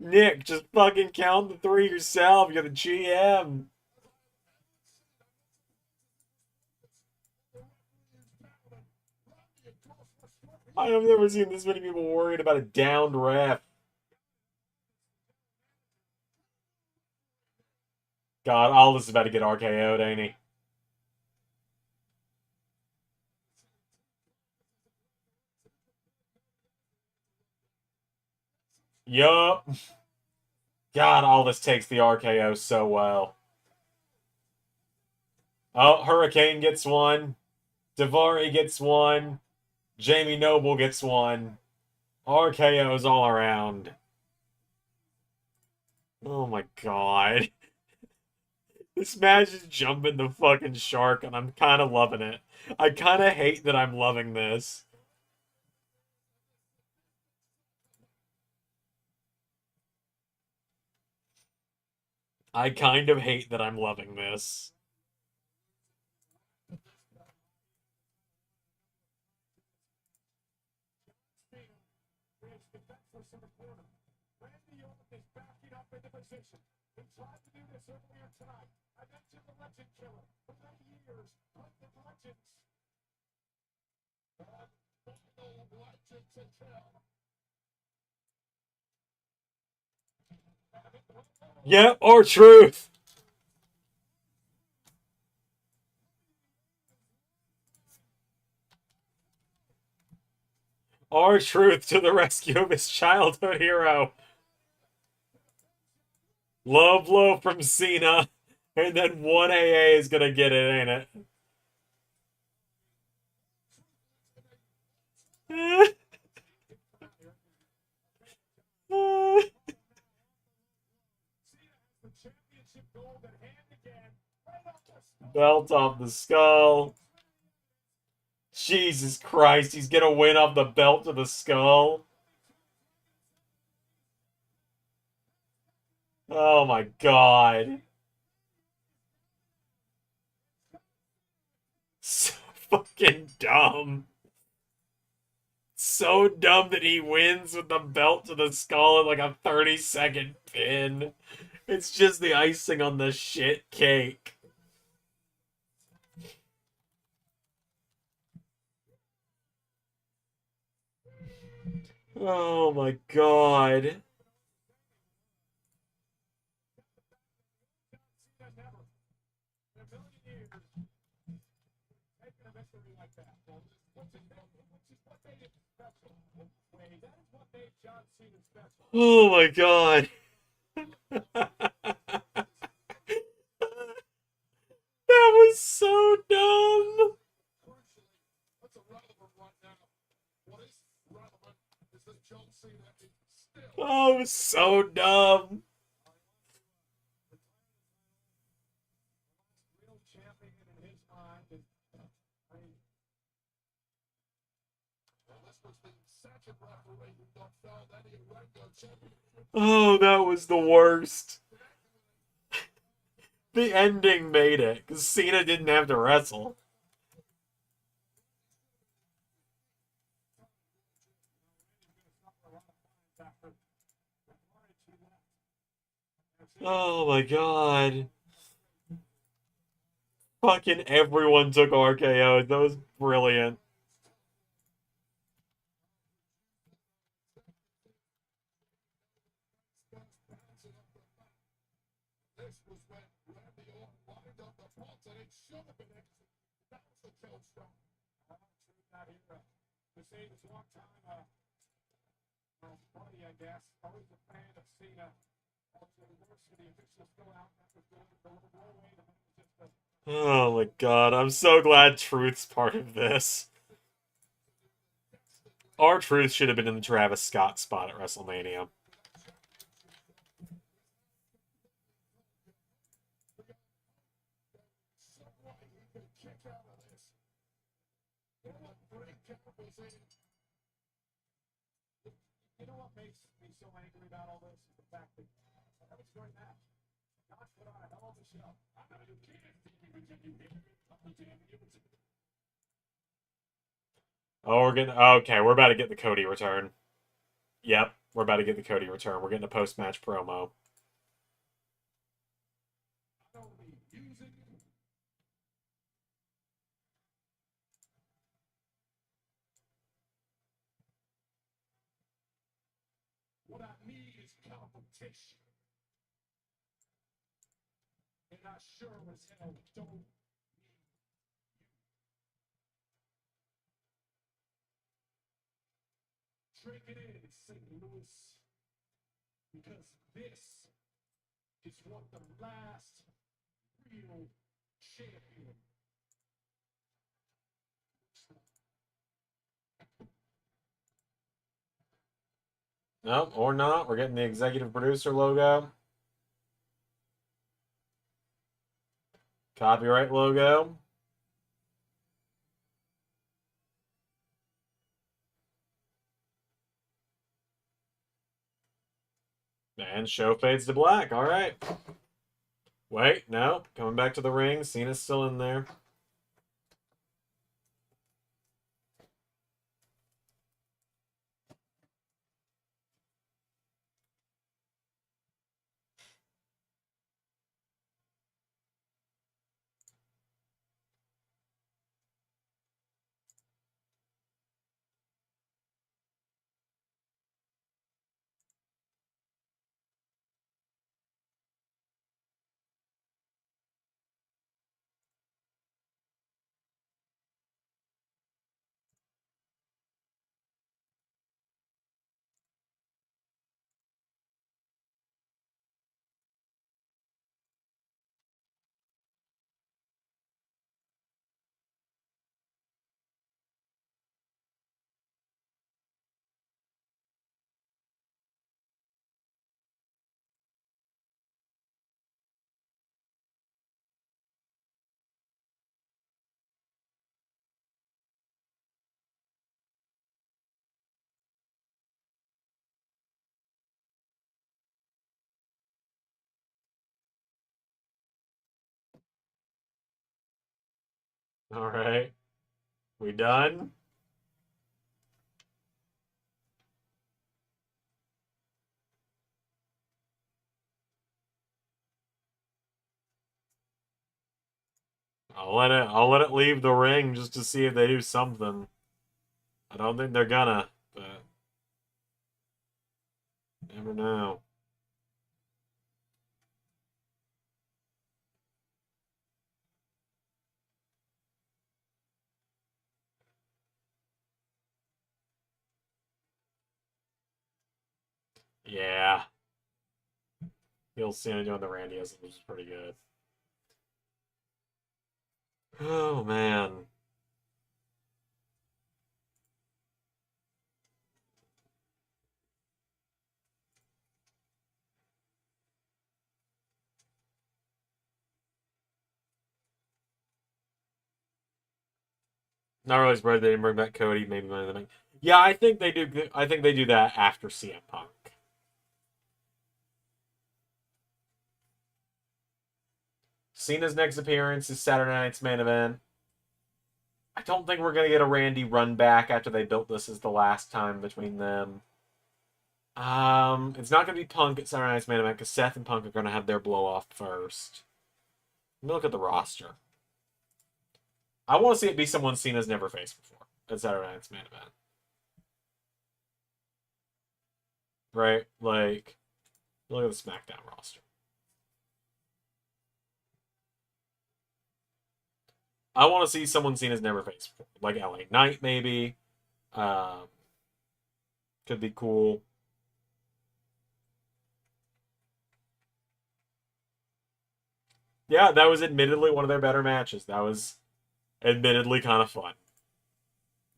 Nick, just fucking count the 3 yourself. You're the GM. I have never seen this many people worried about a downed ref. God, Aldis is about to get RKO'd, ain't he? Yup. God, Aldis takes the RKO so well. Oh, Hurricane gets one. Daivari gets one. Jamie Noble gets one. RKO's all around. Oh my god. This match is jumping the fucking shark, and I'm kind of loving it. I kind of hate that I'm loving this. I kind of hate that I'm loving this. Randy Orton is backing up into position. He tried to do this earlier tonight. I mentioned the legend killer for many years. Put the legends. Final legend to kill. Yeah, R-Truth. R-Truth to the rescue of his childhood hero. Low blow from Cena. And then 1AA is gonna get it, ain't it? Belt off the skull. Jesus Christ, he's gonna win off the belt to the skull. Oh my god. So fucking dumb. So dumb that he wins with the belt to the skull in like a 30-second pin. It's just the icing on the shit cake. Oh my god. Oh my god. That was so dumb. Oh, it was so dumb. Oh, that was the worst. The ending made it, because Cena didn't have to wrestle. Oh my god. Fucking everyone took RKO. That was brilliant. this was when Randy Orton lined up the punch and it should have been exit. That was the kill strong. Not here. To say this long time, buddy, I guess. Always a fan of Cena. Also, the worst of the officials go out. That was the little away. The man was just a. Oh my god, I'm so glad Truth's part of this. Our Truth should have been in the Travis Scott spot at WrestleMania. You know what makes me so angry about all this is the fact that that was during that. God put on a hell of a show. I know you can't Oh, we're getting... Okay, we're about to get the Cody return. Yep, we're about to get the Cody return. We're getting a post-match promo. What I need is competition. And I sure as hell don't need you. Drink it in, St. Louis. Because this is what the last real champion looks like. Nope, or not. We're getting the executive producer logo. Copyright logo. And show fades to black. All right. Wait, no. Coming back to the ring. Cena's still in there. All right. We done? I'll let it leave the ring just to see if they do something. I don't think they're gonna, but never know. Yeah. You'll see him doing the Randyism, which is pretty good. Oh man. Not really surprised they didn't bring back Cody. Maybe Money in the Bank. Yeah, I think they do. I think they do that after CM Punk. Cena's next appearance is Saturday night's main event. I don't think we're gonna get a Randy run back after they built this as the last time between them. It's not gonna be Punk at Saturday night's main event because Seth and Punk are gonna have their blow off first. Let me look at the roster. I want to see it be someone Cena's never faced before at Saturday night's main event. Right? Like, look at the SmackDown roster. I want to see someone seen as never faced before, like LA Knight maybe. Could be cool. Yeah, that was admittedly one of their better matches. That was admittedly kind of fun.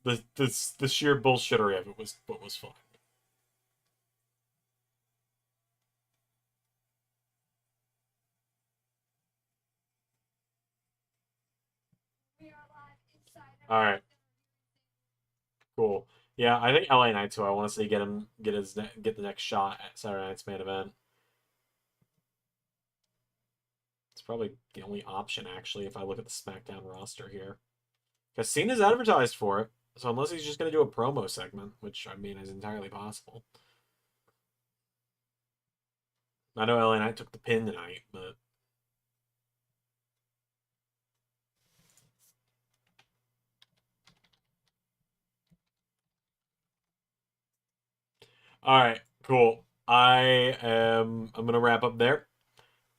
The sheer bullshittery of it was what was fun. We are live inside. All right. Cool. Yeah, I think LA Knight too. I want to see get the next shot at Saturday Night's main event. It's probably the only option actually if I look at the SmackDown roster here. Because Cena's advertised for it, so unless he's just going to do a promo segment, which I mean is entirely possible. I know LA Knight took the pin tonight, but all right, cool. I'm gonna wrap up there.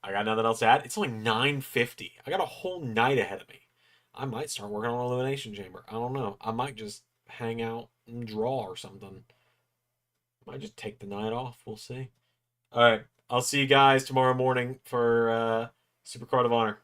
I got nothing else to add. It's only 9:50. I got a whole night ahead of me. I might start working on Elimination Chamber. I don't know. I might just hang out and draw or something. Might just take the night off. We'll see. All right. I'll see you guys tomorrow morning for Super Card of Honor.